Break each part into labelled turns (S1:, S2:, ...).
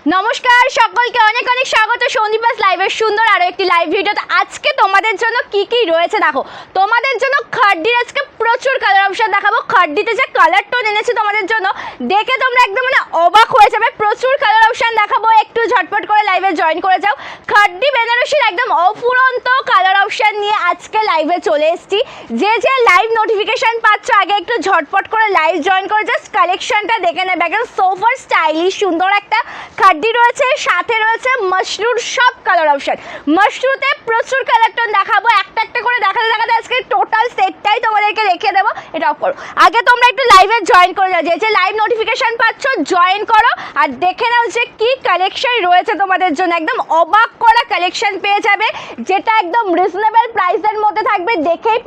S1: নমস্কার সকলকে অনেক অনেক স্বাগত সন্দীপাস লাইভের সুন্দর আরো একটি লাইভ ভিডিওতে। আজকে তোমাদের জন্য কি কি রয়েছে দেখো। তোমাদের জন্য খাড্ডির আজকে প্রচুর কালার অপশন দেখাবো। খাড্ডিতে যে কালার টোন এনেছে তোমাদের জন্য দেখে তোমরা একদম অবাক হয়ে যাবে। প্রচুর কালার অপশন দেখাবো, একটু ঝটপট করে লাইভে জয়েন করে যাও। খাড্ডি বেনারসির একদম অফুরন্ত কালার অপশন নিয়ে আজকে লাইভে চলে এসেছি। যে লাইভ নোটিফিকেশন পাচ্ছ আগে একটু ঝটপট করে লাইভ জয়েন করে জাস্ট কালেকশনটা দেখে নেবে। একদম সোফার স্টাইলিশ সুন্দর একটা খাড্ডি রয়েছে, সাথে রয়েছে মাশরুর সব কালার অপশন। মাশরুতে প্রচুর কালার টোন দেখাবো, একটা একটা করে দেখাতে দেখাতে আজকে টোটাল সেটটাই তোমাদেরকে রেখে দেবো। এটা অফ করো, আগে তোমরা একটু লাইভে জয়েন করে যাও। যে লাইভ নোটিফিকেশন পাচ্ছ জয়েন করো আর দেখে নাও যে কি কালেকশন রয়েছে তোমাদের জন্য। একদম অবাক করা কালেকশন পেয়ে যাবে, যেটা একদম রিজনেবল প্রাইসের মধ্যে থাকবে। দেখেই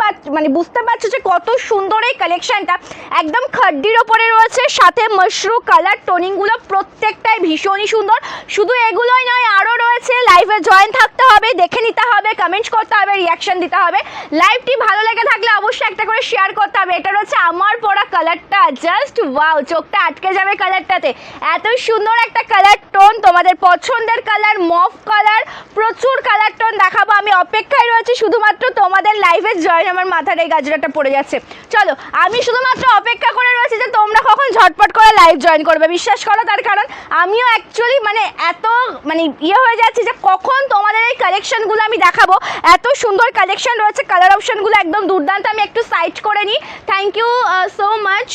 S1: বুঝতে পারছো যে কত সুন্দর এই কালেকশনটা। একদম খাড্ডির ওপরে রয়েছে, সাথে মাশরু কালার টোনিংগুলো প্রত্যেকটাই ভীষণই সুন্দর। শুধু এগুলোই নয়, আরও রয়েছে। লাইভে জয়েন থাকতে হবে, দেখে নিতে হবে, কমেন্ট করতে হবে, রিয়াকশন দিতে হবে। লাইভটি ভালো লেগে থাকলে অবশ্যই একটা করে শেয়ার করতে হবে। এটা রয়েছে আমার পরা কালারটা, জাস্ট ওয়াও, চোখটা আটকে যাবে কালারটাতে। এত সুন্দর একটা কালার টোন, তোমাদের পছন্দের কালার, মফ কালার, প্রচুর কালার টোন দেখাবো। আমি অপেক্ষায় রয়েছি শুধুমাত্র তোমাদের লাইভে জয়েন। আমার মাথার এই গাজরাটা পড়ে যাচ্ছে। চলো, আমি শুধুমাত্র অপেক্ষা করে রয়েছি যে তোমরা কখন ঝটপট করে লাইভ জয়েন করবে। বিশ্বাস করো, তার কারণ আমিও অ্যাকচুয়ালি এত হয়ে যাচ্ছে যে কখন তোমাদের এই কালেকশনগুলো আমি দেখাবো। এত সুন্দর কালেকশন রয়েছে, কালার অপশনগুলো একদম দুর্দান্ত। আমি একটু সাইড করে নিই। থ্যাংক ইউ সো মাচ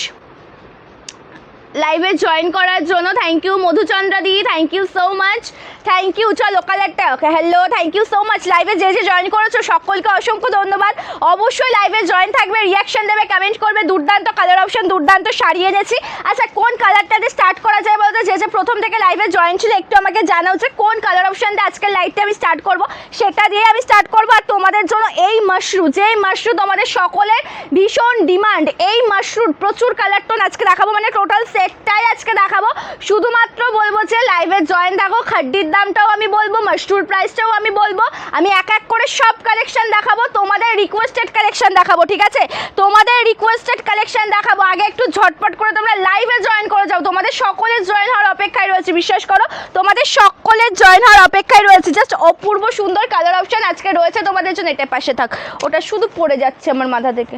S1: লাইভে জয়েন করার জন্য। থ্যাংক ইউ মধুচন্দ্রা দি, thank you so much, thank you. চলো কালারটা okay, hello, thank you so much. লাইভে যে জয়েন করেছো সকলকে অসংখ্য ধন্যবাদ। অবশ্যই লাইভে জয়েন থাকবে, রিয়াকশন দেবে, কমেন্ট করবে। দুর্দান্ত কালার অপশন, দুর্দান্ত শাড়ি এনেছি। আচ্ছা, কোন কালারটাতে স্টার্ট করা যায় বলতো? যে প্রথম থেকে লাইভে জয়েন ছিল একটু আমাকে জানাও যে কোন কালার অপশন দিয়ে আজকের লাইভটা আমি স্টার্ট করব। সেটা দিয়ে আমি স্টার্ট করবো। আর তোমাদের জন্য এই মাশরু, যেই মাশরু তোমাদের সকলের ভীষণ ডিমান্ড, এই মাশরুর প্রচুর কালার টোন আজকে দেখাবো। টোটাল সেটটাই আজকে দেখাবো। শুধুমাত্র বলবো যে লাইভে জয়েন থাকো। খাড্ডির দামটাও আমি বলবো, মাশরুর প্রাইসটাও আমি বলবো। আমি এক এক করে সব কালেকশন দেখাবো, তোমাদের রিকোয়েস্টেড কালেকশন দেখাবো। ঠিক আছে, তোমাদের রিকোয়েস্টেড কালেকশন দেখাবো। আগে একটু ঝটপট করে তোমরা লাইভে জয়েন করে যাও। তোমাদের সকলের জয়েন হওয়ার অপেক্ষায় রয়েছে। বিশ্বাস করো, তোমাদের সকলের জয়েন হওয়ার অপেক্ষায় রয়েছে। জাস্ট অপূর্ব সুন্দর কালার অপশন আজকে রয়েছে তোমাদের জন্য। এটা পাশে থাক, ওটা শুধু পড়ে যাচ্ছে আমার মাথা থেকে।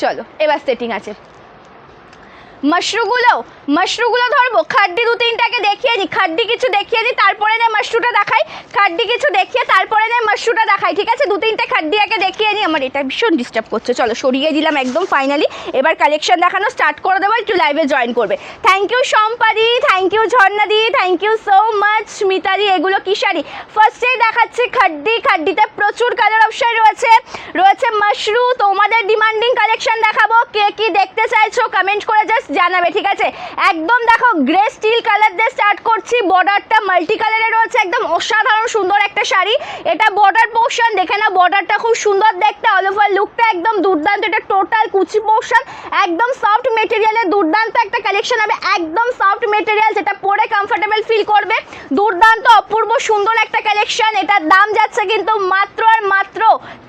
S1: চলো, এবার সেটিং আছে। মাশরুগুলো ধরবো। খাড্ডি দু তিনটাকে দেখিয়ে নিই, খাড্ডি কিছু দেখিয়ে নিই, তারপরে না মাশরুটা দেখাই। খাড্ডি কিছু দেখিয়ে তারপরে না মাশরুটা দেখাই। ঠিক আছে, দু তিনটে খাড্ডি আগে দেখিয়ে নিই। আমার এটা ভীষণ ডিস্টার্ব করছে। চলো, সরিয়ে দিলাম একদম ফাইনালি। এবার কালেকশন দেখানো স্টার্ট করে দেবো। একটু লাইভে জয়েন করবে। থ্যাংক ইউ সম্পাদি, থ্যাংক ইউ ঝর্ণাদি, থ্যাংক ইউ সো মাচ স্মিতাদি। এগুলো কি শাড়ি? ফার্স্টেই দেখাচ্ছি খাড্ডি। খাড্ডিতে প্রচুর কালার অপশন রয়েছে মাশরু। তোমাদের ডিমান্ডিং কালেকশন দেখাবো। কে কি দেখতে চাইছো কমেন্ট করে জাস্ট জানাবে। ঠিক আছে, একদম দেখো গ্রে স্টিল কালার দিয়ে স্টার্ট করছি। বর্ডারটা মাল্টি কালারে রয়েছে, একদম অসাধারণ সুন্দর একটা শাড়ি। এটা বর্ডার পোর্শন, দেখে না বর্ডারটা খুব সুন্দর দেখতে। অল ওভার লুকটা একদম দুর্দান্ত। এটা টোটাল কুচি পোর্শন, একদম সফট মেটেরিয়ালের দুর্দান্ত একটা কালেকশন হবে। একদম সফট মেটেরিয়াল, যেটা পরে কমফোর্টেবল ফিল করবে। দুর্দান্ত অপূর্ব সুন্দর একটা কালেকশন। এটার দাম যাচ্ছে কিন্তু মাত্র আর মাত্র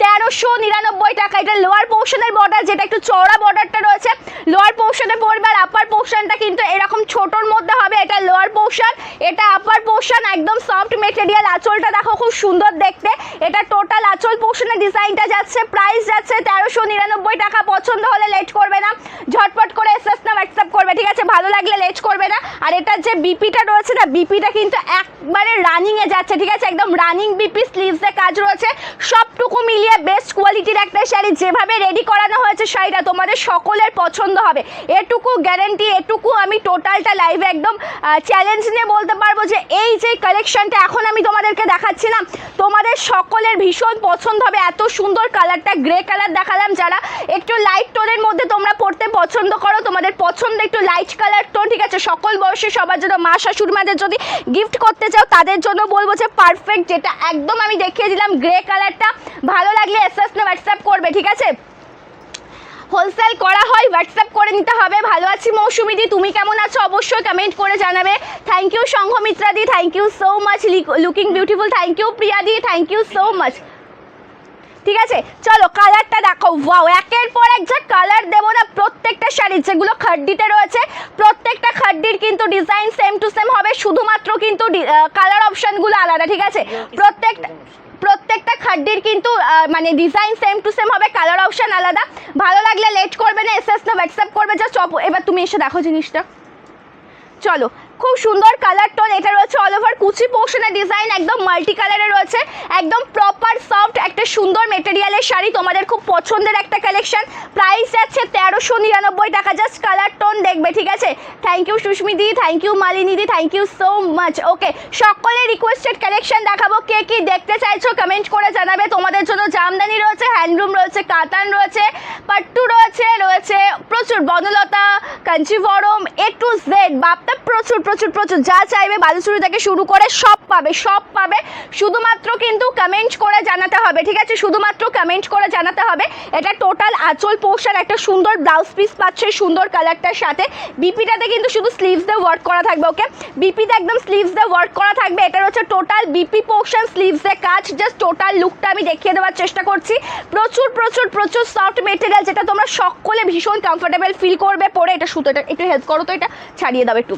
S1: 1399 টাকা। এটা লোয়ার পোর্শনের বর্ডার, যেটা একটু চওড়া বর্ডারটা রয়েছে লোয়ার পোর্শনে পড়বে। আর আপার পোর্শনটা কিন্তু এরকম ছোটোর মধ্যে হবে। এটা লোয়ার পোর্শন, এটা আপার পোর্শন, একদম সফট মেটেরিয়াল। আঁচলটা দেখো খুব সুন্দর দেখতে। এটা টোটাল আঁচল পোর্শনের ডিজাইনটা যাচ্ছে। প্রাইস যাচ্ছে 1399 টাকা। পছন্দ হলে লেট করবে না, ঝটপট করে এসএস না হোয়াটসঅ্যাপ করবে। ঠিক আছে, ভালো লাগলে লেট করবে না। আর এটার যে বিপিটা রয়েছে না, বিপিটা কিন্তু একবারে রানিংয়ে যাচ্ছে। ঠিক আছে, একদম রানিং বিপি, স্লিভসে কাজ রয়েছে। সবটুকু মিলিয়ে বেস্ট কোয়ালিটির একটা শাড়ি। যেভাবে রেডি করানো হয়েছে শাড়িটা তোমাদের সকলের পছন্দ হবে, এটুকু গ্যারেন্টি। এটুকু আমি টোটালটা লাইভে একদম চ্যালেঞ্জ নিয়ে বলতে পারবো যে এই যে কালেকশনটা এখন আমি তোমাদেরকে দেখাচ্ছি না, তোমাদের সকলের ভীষণ পছন্দ হবে। এত সুন্দর কালারটা, গ্রে কালার দেখালাম। যারা একটু লাইট টোনের মধ্যে তোমরা পড়তে পছন্দ করো, তোমাদের পছন্দ একটু লাইট কালার টোন, ঠিক আছে, সকল বয়সে সবার জন্য, মা শাশুড়িমাদের যদি গিফট করতে চাও তাদের জন্য বলবো যে পারফেক্ট। যেটা একদম আমি দেখিয়ে দিলাম গ্রে কালারটা। ভালো লাগলে এসএস না হোয়াটসঅ্যাপ করবে। ঠিক আছে, হোলসেল করা হয়, হোয়াটসঅ্যাপ করে নিতে হবে। ভালো আছি মৌসুমি দি, তুমি কেমন আছো অবশ্যই কমেন্ট করে জানাবে। থ্যাংক ইউ সংঘমিত্রা দি, thank you so much. Looking beautiful, thank you Priya দি, থ্যাংক ইউ সো মাচ। ঠিক আছে। চলো কালারটা দেখো, ওয়াও, একের পর এক যা কালার দেবো না প্রত্যেকটা শাড়ি যেগুলো খাড্ডিতে রয়েছে প্রত্যেকটা খাড্ডির কিন্তু ডিজাইন সেম টু সেম হবে, শুধুমাত্র কিন্তু কালার অপশানগুলো আলাদা, ঠিক আছে। প্রত্যেকটা খাড্ডির কিন্তু মানে ডিজাইন সেম টু সেম হবে, কালার অপশান আলাদা। ভালো লাগলে লেট করবে না, এসএস না হোয়াটসঅ্যাপ করবে জাস্ট। এবার তুমি এসে দেখো জিনিসটা। চলো, খুব সুন্দর কালার টোন, এটা রয়েছে অল ওভার কুচি পোর্শনের ডিজাইন, একদম মাল্টি কালারে রয়েছে, একদম প্রপার সফট একটা সুন্দর মেটেরিয়ালের শাড়ি, তোমাদের খুব পছন্দের একটা কালেকশন। প্রাইস আছে 1399 টাকা, জাস্ট কালার টোন দেখবে, ঠিক আছে। থ্যাংক ইউ সুস্মিদি, থ্যাংক ইউ মালিনীদি, thank you so much. Okay, সকলের রিকোয়েস্টেড কালেকশন দেখাবো, কে কি দেখতে চাইছো কমেন্ট করে জানাবে। তোমাদের জন্য জামদানি রয়েছে, হ্যান্ডলুম রয়েছে, কাতান রয়েছে, পাট্টু রয়েছে, প্রচুর বনলতা, কাঞ্চিভরম, এ টু জেড, বাপটা প্রচুর প্রচুর প্রচুর যা চাইবে বালুচুরি থেকে শুরু করে সব পাবে, সব পাবে। শুধুমাত্র কিন্তু কমেন্ট করে জানাতে হবে, ঠিক আছে, শুধুমাত্র কমেন্ট করে জানাতে হবে। এটা টোটাল আঁচল পোর্শন, একটা সুন্দর ব্লাউজ পিস পাচ্ছে সুন্দর কালারটার সাথে। বিপিটাতে কিন্তু শুধু স্লিভস দিয়ে ওয়ার্ক করা থাকবে, ওকে, বিপিতে একদম স্লিভস দিয়ে ওয়ার্ক করা থাকবে। এটা হচ্ছে টোটাল বিপি পোর্শন, স্লিভসের কাজ। জাস্ট টোটাল লুকটা আমি দেখিয়ে দেওয়ার চেষ্টা করছি। প্রচুর প্রচুর প্রচুর সফট মেটেরিয়াল, যেটা তোমরা সকলে ভীষণ কমফোর্টেবল ফিল করবে পরে। এটা সুতোটা একটু হেল্প করো তো, এটা ছাড়িয়ে দাও একটু।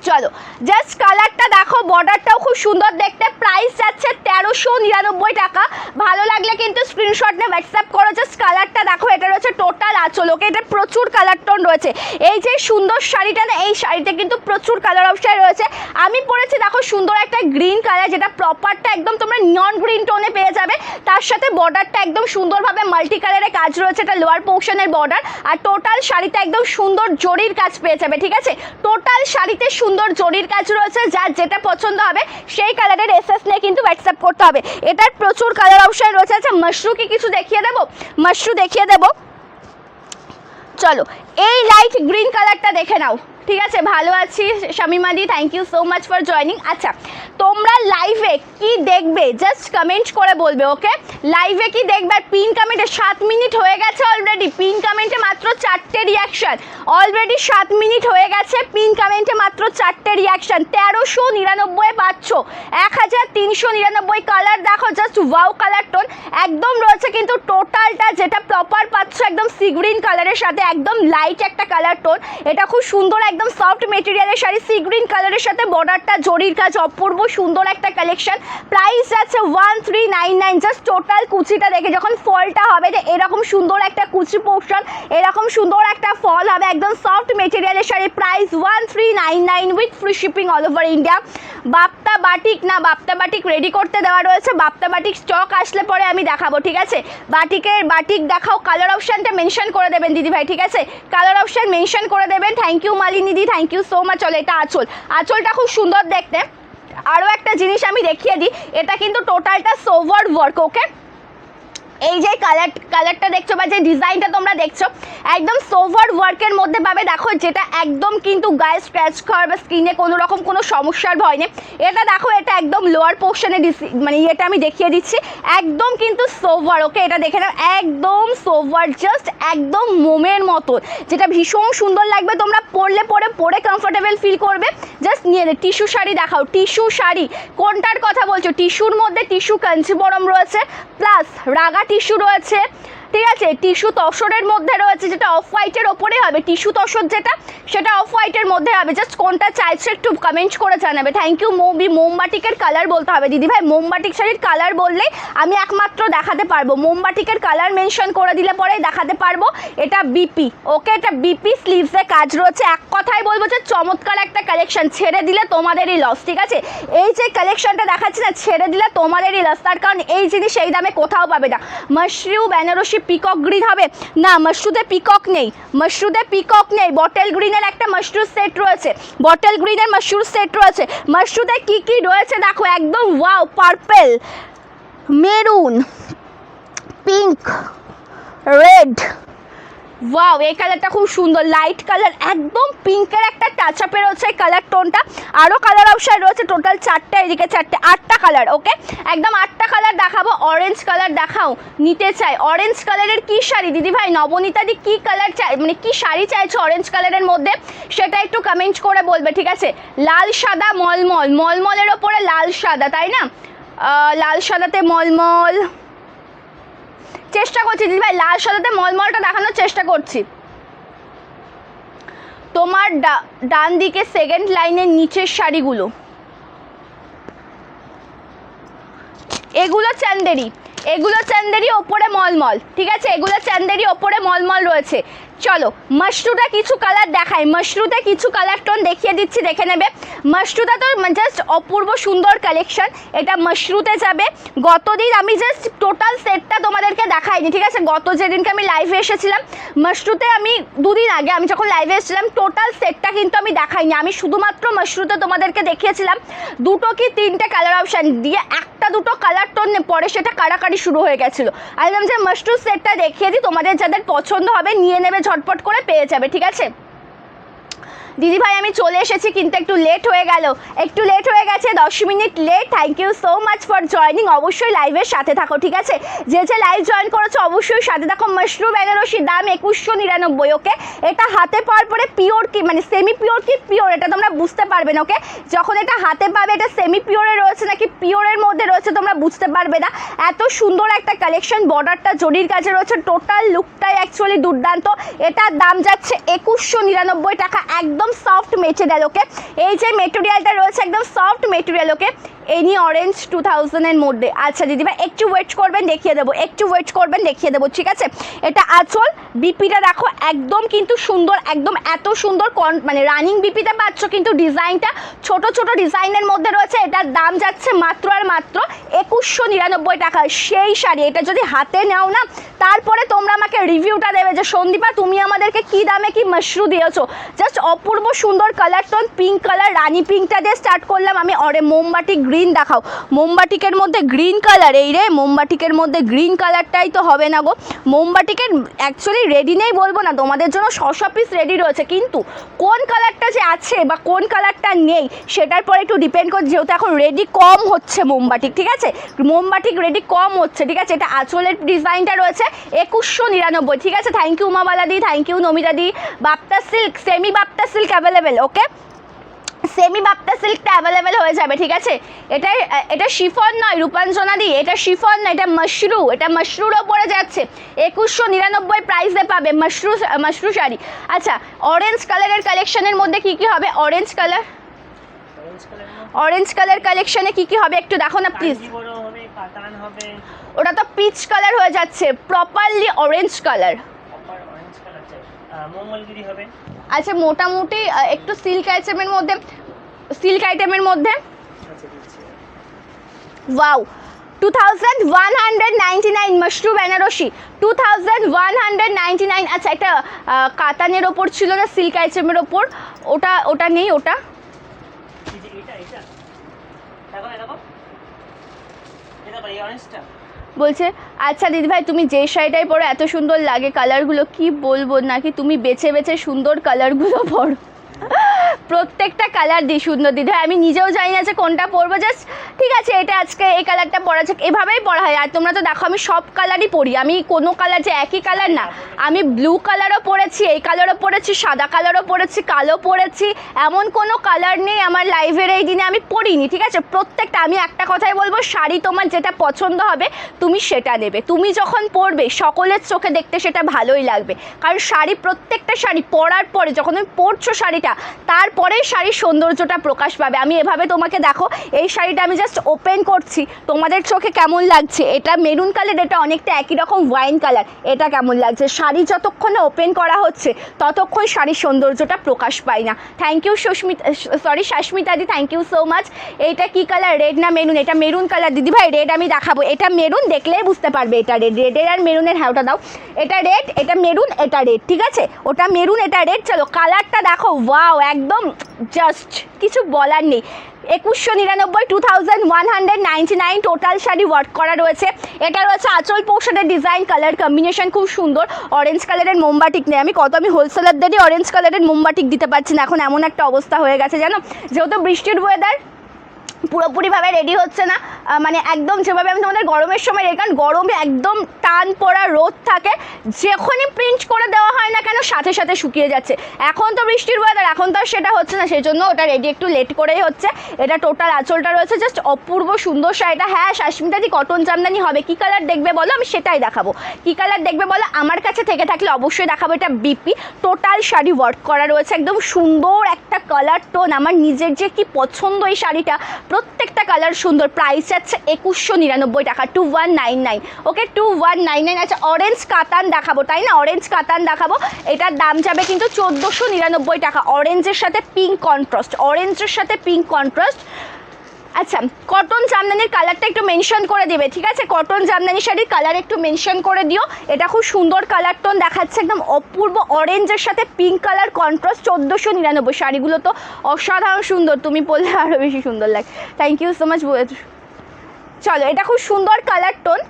S1: চলো, জাস্ট কালারটা দেখো, বর্ডারটাও খুব সুন্দর দেখতে। প্রাইস যাচ্ছে 1399 টাকা। ভালো লাগলে কিন্তু স্ক্রিনশট নিয়ে হোয়াটসঅ্যাপ করো। জাস্ট কালারটা দেখো, এটা রয়েছে টোটাল আঁচল, ওকে, এটা প্রচুর কালার টোন রয়েছে। এই যে সুন্দর শাড়িটা না, এই শাড়িতে কিন্তু প্রচুর কালার অপশন রয়েছে। আমি পরেছি দেখো সুন্দর একটা গ্রিন কালার, যেটা প্রপারটা একদম তোমরা নিয়ন গ্রিন টোনে পেয়ে যাবে। তার সাথে বর্ডারটা একদম সুন্দরভাবে মাল্টি কালারে কাজ রয়েছে, এটা লোয়ার পোর্শনের বর্ডার। আর টোটাল শাড়িতে একদম সুন্দর জরির কাজ পেয়ে যাবে, ঠিক আছে। টোটাল শাড়িতে সুন্দর জরির কাজ রয়েছে, যার যেটা পছন্দ হবে সেই কালারের এসএস নিয়ে কিন্তু হোয়াটসঅ্যাপ করতে হবে। এটার প্রচুর কালার অপশন রয়েছে। আচ্ছা, মাশরু কি কিছু দেখিয়ে দেবো? মাশরু দেখিয়ে দেবো, চলো। এই লাইট গ্রিন কালারটা দেখে নাও, ঠিক আছে। ভালো আছি শামিমাদি, thank you so much for joining. আচ্ছা, তোমরা লাইভে কি দেখবে জাস্ট কমেন্ট করে বলবে, ওকে। লাইভে কি দেখবে? আর পিন কমেন্টে 7 মিনিট হয়ে গেছে অলরেডি, পিন কমেন্টে মাত্র 4টে রিয়াকশান, অলরেডি 7 মিনিট হয়ে গেছে, পিন কমেন্টে মাত্র 4টে রিয়াকশান। 1399 পাচ্ছ, 1399। কালার দেখো, জাস্ট ওয়াও কালার টোন একদম রয়েছে কিন্তু টোটালটা, যেটা প্রপার পাচ্ছ একদম সি গ্রিন কালারের সাথে, একদম লাইট একটা কালার টোন। এটা খুব সুন্দর একদম সফট মেটেরিয়ালের শাড়ি, সি গ্রিন কালারের সাথে বর্ডারটা জরির কাজ, অপূর্ব সুন্দর একটা কালেকশন। প্রাইস আছে 1399। জাস্ট টোটাল কুচিটা দেখে, যখন ফলটা হবে যে এরকম সুন্দর একটা কুচি পোর্শন, এরকম সুন্দর একটা ফল হবে, একদম সফট মেটেরিয়ালের sari. Price 1399 with free shipping all over India. Bapta batik না, বাপ্তা বাটিক রেডি করতে দেওয়া রয়েছে, বাপ্তা বাটিক স্টক আসলে পরে আমি দেখাবো, ঠিক আছে। বাটিক দেখাও, কালার অপশানটা মেনশন করে দেবেন দিদিভাই, ঠিক আছে, কালার অপশান মেনশন করে দেবেন। থ্যাংক ইউ মালিনীদি, থ্যাংক ইউ সো মাচ। চলো, এটা আঁচলটা খুব সুন্দর দেখতে। আরও একটা জিনিস আমি দেখিয়ে দিই, এটা কিন্তু টোটালটা সোভার ওয়ার্ক, ওকে। এই যে কালারটা দেখছো বা যে ডিজাইনটা তোমরা দেখছো একদম সোভার ওয়ার্কের মধ্যে পাবে, দেখো, যেটা একদম কিন্তু গায়ে স্ক্র্যাচ খাওয়ার বা স্কিনে কোনো রকম কোনো সমস্যার ভয় নেই। এটা দেখো, এটা একদম লোয়ার পোর্শনে মানে এটা আমি দেখিয়ে দিচ্ছি, একদম কিন্তু সোভার, ওকে। এটা দেখে নাও, একদম সোভার, জাস্ট একদম মোমের মতো, যেটা ভীষণ সুন্দর লাগবে। তোমরা পরে কমফোর্টেবল ফিল করবে। জাস্ট নিয়ে নে। টিস্যু শাড়ি দেখাও, টিস্যু শাড়ি কোনটার কথা বলছো? টিস্যুর মধ্যে টিস্যু কাঞ্চিবরম রয়েছে, প্লাস রাগা টিস্যু রয়েছে, ঠিক আছে। টিস্যু তসরের মধ্যে রয়েছে, যেটা অফ হোয়াইটের ওপরে হবে, টিস্যু তসর যেটা সেটা অফ হোয়াইটের মধ্যে হবে। জাস্ট কোনটা চাইছো একটু কমেন্ট করে জানাবে। থ্যাংক ইউ মোমবাটিকের কালার বলতে হবে দিদিভাই, মোমবাটিক শাড়ির কালার বললেই আমি একমাত্র দেখাতে পারবো, মোমবাটিকের কালার মেনশন করে দিলে পরেই দেখাতে পারবো। এটা বিপি, ওকে, এটা বিপি স্লিভসে কাজ রয়েছে। এক কথায় বলবো যে চমৎকার একটা কালেকশন, ছেড়ে দিলে তোমাদেরই লস, ঠিক আছে। এই যে কালেকশনটা দেখাচ্ছি না, ছেড়ে দিলে তোমাদেরই লস, তার কারণ এই জিনিস এই দামে কোথাও পাবে না। মাশরু বেনারসি পিকক গ্রিন হবে না, মাশরুতে পিকক নেই, মাশরুতে পিকক নেই। বটল গ্রিনের একটা মাশরু সেট রয়েছে, বটল গ্রিনের মাশরু সেট রয়েছে। মাশরুতে কি কি রয়েছে দেখো, একদম wow, purple, maroon, pink, red, wow, এই কালারটা খুব সুন্দর, লাইট কালার, একদম পিঙ্কের একটা টাচ আপে রয়েছে এই কালার টোনটা। আরও কালার অপশন রয়েছে, টোটাল 4টে, এদিকে 4টে, 8টা কালার, ওকে, একদম 8টা কালার দেখাবো। অরেঞ্জ কালার দেখাও, নিতে চাই। অরেঞ্জ কালারের কি শাড়ি দিদিভাই? নবনীতাদি কি কালার চাই, মানে কি শাড়ি চাইছো অরেঞ্জ কালারের মধ্যে, সেটা একটু কমেন্ট করে বলবে, ঠিক আছে। লাল সাদা মলমল, মলমলের ওপরে লাল সাদা, তাই না? লাল সাদাতে মলমল, চেষ্টা করছি দিদিভাই, লাল সাদাতে মলমলটা দেখানোর চেষ্টা করছি। তোমার ডান দিকে সেকেন্ড লাইনের নিচের শাড়িগুলো, এগুলো চান্দেরি, এগুলো চান্দেরি ওপরে মলমল, ঠিক আছে, এগুলো চান্দেরি ওপরে মলমল রয়েছে। চলো মাশরুটা কিছু কালার দেখাই, মাশরুতে কিছু কালার টোন দেখিয়ে দিচ্ছি, দেখে নেবে। মাশরুটা তো জাস্ট অপূর্ব সুন্দর কালেকশন, এটা মাশরুতে যাবে। গতদিন আমি জাস্ট টোটাল সেটটা তোমাদেরকে দেখাইনি, ঠিক আছে, গত যেদিনকে আমি লাইভে এসেছিলাম মাশরুতে, আমি দুদিন আগে আমি যখন লাইভে এসেছিলাম টোটাল সেটটা কিন্তু আমি দেখাইনি, আমি শুধুমাত্র মাশরুতে তোমাদেরকে দেখিয়েছিলাম দুটো কি তিনটে কালার অপশান দিয়ে, একটা দুটো কালার টোন পরে সেটা কাড়াকাড়ি শুরু হয়ে গেছিলো। আমি বললাম যে মাশরুম সেটটা দেখিয়ে দিই, তোমাদের যাদের পছন্দ হবে নিয়ে নেবে, ঝটপট করে পেয়ে যাবে, ঠিক আছে। দিদিভাই আমি চলে এসেছি কিন্তু একটু লেট হয়ে গেল, একটু লেট হয়ে গেছে, 10 minute late. Thank you so much for joining. অবশ্যই লাইভের সাথে থাকো, ঠিক আছে, যে যে লাইভ জয়েন করেছো অবশ্যই সাথে থাকো। মাশরুম বেনারসি, দাম 2199। ওকে, এটা হাতে পাওয়ার পরে পিওর কি মানে সেমি পিওর কি পিওর এটা তোমরা বুঝতে পারবে না। ওকে, যখন এটা হাতে পাবে এটা সেমি পিওরে রয়েছে নাকি পিওরের মধ্যে রয়েছে তোমরা বুঝতে পারবে না। এত সুন্দর একটা কালেকশন, বর্ডারটা জরির কাছে রয়েছে, টোটাল লুকটাই অ্যাকচুয়ালি দুর্দান্ত। এটার দাম যাচ্ছে 2199 টাকা, একদম সফট মেটেরিয়াল। ওকে, এই যে মেটেরিয়ালটা রয়েছে একদম সফট মেটেরিয়াল। ওকে, এনি অরেঞ্জ 2000-এর মধ্যে। আচ্ছা দিদিভাই একটু ওয়েট করবেন, দেখিয়ে দেবো, একটু ওয়েট করবেন, দেখিয়ে দেবো, ঠিক আছে। এটা আঁচল, বিপিটা দেখো একদম কিন্তু সুন্দর, একদম এত সুন্দর মানে রানিং বিপিতে পাচ্ছ, কিন্তু ডিজাইনটা ছোট ছোট ডিজাইনের মধ্যে রয়েছে। এটার দাম যাচ্ছে মাত্র আর মাত্র 2199 টাকা। সেই শাড়ি এটা যদি হাতে নাও না, তারপরে তোমরা আমাকে রিভিউটা দেবে যে সন্দীপা তুমি আমাদেরকে কি দামে কি মাশরু দিয়েছো। জাস্ট অপূর্ব সুন্দর কালার টোন, পিঙ্ক কালার, রানি পিঙ্কটা দিয়ে স্টার্ট করলাম আমি। মোমবাটি গ্রিন দেখাও, মোমবাটিকের মধ্যে গ্রিন কালার, এই রে মোমবাটিকের মধ্যে গ্রিন কালারটাই তো হবে না গো। মোমবাটিকের অ্যাকচুয়ালি রেডি নেই বলবো না, তোমাদের জন্য 100 পিস রেডি রয়েছে, কিন্তু কোন কালারটা যে আছে বা কোন কালারটা নেই সেটার পরে একটু ডিপেন্ড করছে, যেহেতু এখন রেডি কম হচ্ছে মোমবাটিক, ঠিক আছে, মোমবাটিক রেডি কম হচ্ছে, ঠিক আছে। এটা আঁচলের ডিজাইনটা রয়েছে 2199, ঠিক আছে। থ্যাংক ইউ উমাবালা দি, থ্যাংক ইউ নমিতা দি। Bapta silk, semi Bapta silk available. Okay, semi Bapta সিল্কটা অ্যাভেলেবেল হয়ে যাবে, ঠিক আছে। এটা শিফন নয় রূপাঞ্জনা দি, এটা শিফন নয়, এটা মাশরু, এটা মাশরুর ওপরে যাচ্ছে 2199 প্রাইসে পাবে মাশরু শাড়ি। আচ্ছা, অরেঞ্জ কালারের কালেকশনের মধ্যে কি কি হবে? অরেঞ্জ কালার কালেকশনে কি কি হবে একটু দেখো না প্লিজ। ওটা তো পিচ কালার হয়ে যাচ্ছে, প্রপারলি অরেঞ্জ কালার। আচ্ছা, মোটামুটি একটু সিল্ক আইটেমের মধ্যে ওয়াও 2199 মাশরু বেনারসি 2199। আচ্ছা, একটা কাতানের ওপর ছিল না সিল্ক আইটেমের ওপর, ওটা নেই, ওটা বলছে। আচ্ছা দিদিভাই তুমি যে শাড়িটাই পরো এত সুন্দর লাগে, কালারগুলো কি বলবো, নাকি তুমি বেছে বেছে সুন্দর কালারগুলো পরো? প্রত্যেকটা কালার দিই সুন্দর দিদি, আমি নিজেও জানি না যে কোনটা পরবো, জাস্ট ঠিক আছে এটা আজকে এই কালারটা পরা যাক, এভাবেই পরা হয়। আর তোমরা তো দেখো আমি সব কালারই পরি, আমি কোনো কালার যে একই কালার না, আমি ব্লু কালারও পরেছি, এই কালারও পরেছি, সাদা কালারও পরেছি, কালো পরেছি, এমন কোনো কালার নেই আমার লাইভের এই দিনে আমি পরিনি, ঠিক আছে। প্রত্যেকটা, আমি একটা কথাই বলবো, শাড়ি তোমার যেটা পছন্দ হবে তুমি সেটা নেবে, তুমি যখন পরবে সকলের চোখে দেখতে সেটা ভালোই লাগবে, কারণ শাড়ি, প্রত্যেকটা শাড়ি পরার পরে যখন তুমি পরছো শাড়িটা, তারপরে শাড়ির সৌন্দর্যটা প্রকাশ পাবে। আমি এভাবে তোমাকে দেখো, এই শাড়িটা আমি জাস্ট ওপেন করছি, তোমাদের চোখে কেমন লাগছে? এটা মেরুন কালার, এটা অনেকটা একই রকম ওয়াইন কালার, এটা কেমন লাগছে? শাড়ি যতক্ষণ ওপেন করা হচ্ছে ততক্ষণ শাড়ির সৌন্দর্যটা প্রকাশ পায় না। থ্যাংক ইউ শাস্মিতা দি, থ্যাংক ইউ সো মাচ। এইটা কি কালার, রেড না মেরুন? এটা মেরুন কালার দিদিভাই, রেড আমি দেখাবো, এটা মেরুন, দেখলেই বুঝতে পারবে এটা রেড। রেডের আর মেরুনের হ্যাঁটা দাও, এটা রেড, এটা মেরুন, এটা রেড, ঠিক আছে, ওটা মেরুন, এটা রেড। চলো কালারটা দেখো, ওয়াও, একদম জাস্ট কিছু বলার নেই। 2199, 2199 টোটাল শাড়ি ওয়ার্ক করা রয়েছে। এটা রয়েছে আঁচল পোর্শনের ডিজাইন, কালার কম্বিনেশন খুব সুন্দর। অরেঞ্জ কালারের মোমবাটিক নেই, আমি হোলসেলারদেরই অরেঞ্জ কালারের মোমবাটিক দিতে পারছি না, এখন এমন একটা অবস্থা হয়ে গেছে জানো, যেহেতু বৃষ্টির ওয়েদার পুরোপুরিভাবে রেডি হচ্ছে না, মানে একদম যেভাবে আমি তোমাদের গরমের সময় রেখে, কারণ গরমে একদম টান পড়া রোদ থাকে, যখনই প্রিন্ট করে দেওয়া হয় না কেন সাথে সাথে শুকিয়ে যাচ্ছে। এখন তো বৃষ্টির ওয়েদার, এখন তো আর সেটা হচ্ছে না, সেই জন্য ওটা রেডি একটু লেট করেই হচ্ছে। এটা টোটাল আঁচলটা রয়েছে, জাস্ট অপূর্ব সুন্দর শাড়িটা। হ্যাঁ শাসমিতাদি কটন জামদানি হবে, কী কালার দেখবে বলো, আমি সেটাই দেখাবো। কী কালার দেখবে বলো, আমার কাছে থেকে থাকলে অবশ্যই দেখাবো। এটা বিপি টোটাল শাড়ি ওয়ার্ক করা রয়েছে, একদম সুন্দর একটা কালার টোন। আমার নিজের যে কি পছন্দ এই শাড়িটা, প্রত্যেকটা কালার সুন্দর। প্রাইস আছে 2199 টাকা, 2199। ওকে 2199। আচ্ছা অরেঞ্জ কাতান দেখাবো, তাই না, অরেঞ্জ কাতান দেখাবো। এটার দাম যাবে কিন্তু 1499 টাকা। অরেঞ্জের সাথে পিঙ্ক কন্ট্রাস্ট, অরেঞ্জের সাথে পিঙ্ক কন্ট্রাস্ট। আচ্ছা কটন জামদানির কালারটা একটু মেনশন করে দেবে, ঠিক আছে, কটন জামদানি শাড়ির কালার একটু মেনশন করে দিও। এটা খুব সুন্দর কালার টোন দেখাচ্ছে, একদম অপূর্ব অরেঞ্জের সাথে পিঙ্ক কালার কন্ট্রাস্ট। 1499। শাড়িগুলো তো অসাধারণ সুন্দর, তুমি পরলে আরও বেশি সুন্দর লাগে। Thank you so much. চলো এটা খুব সুন্দর কালার টোন,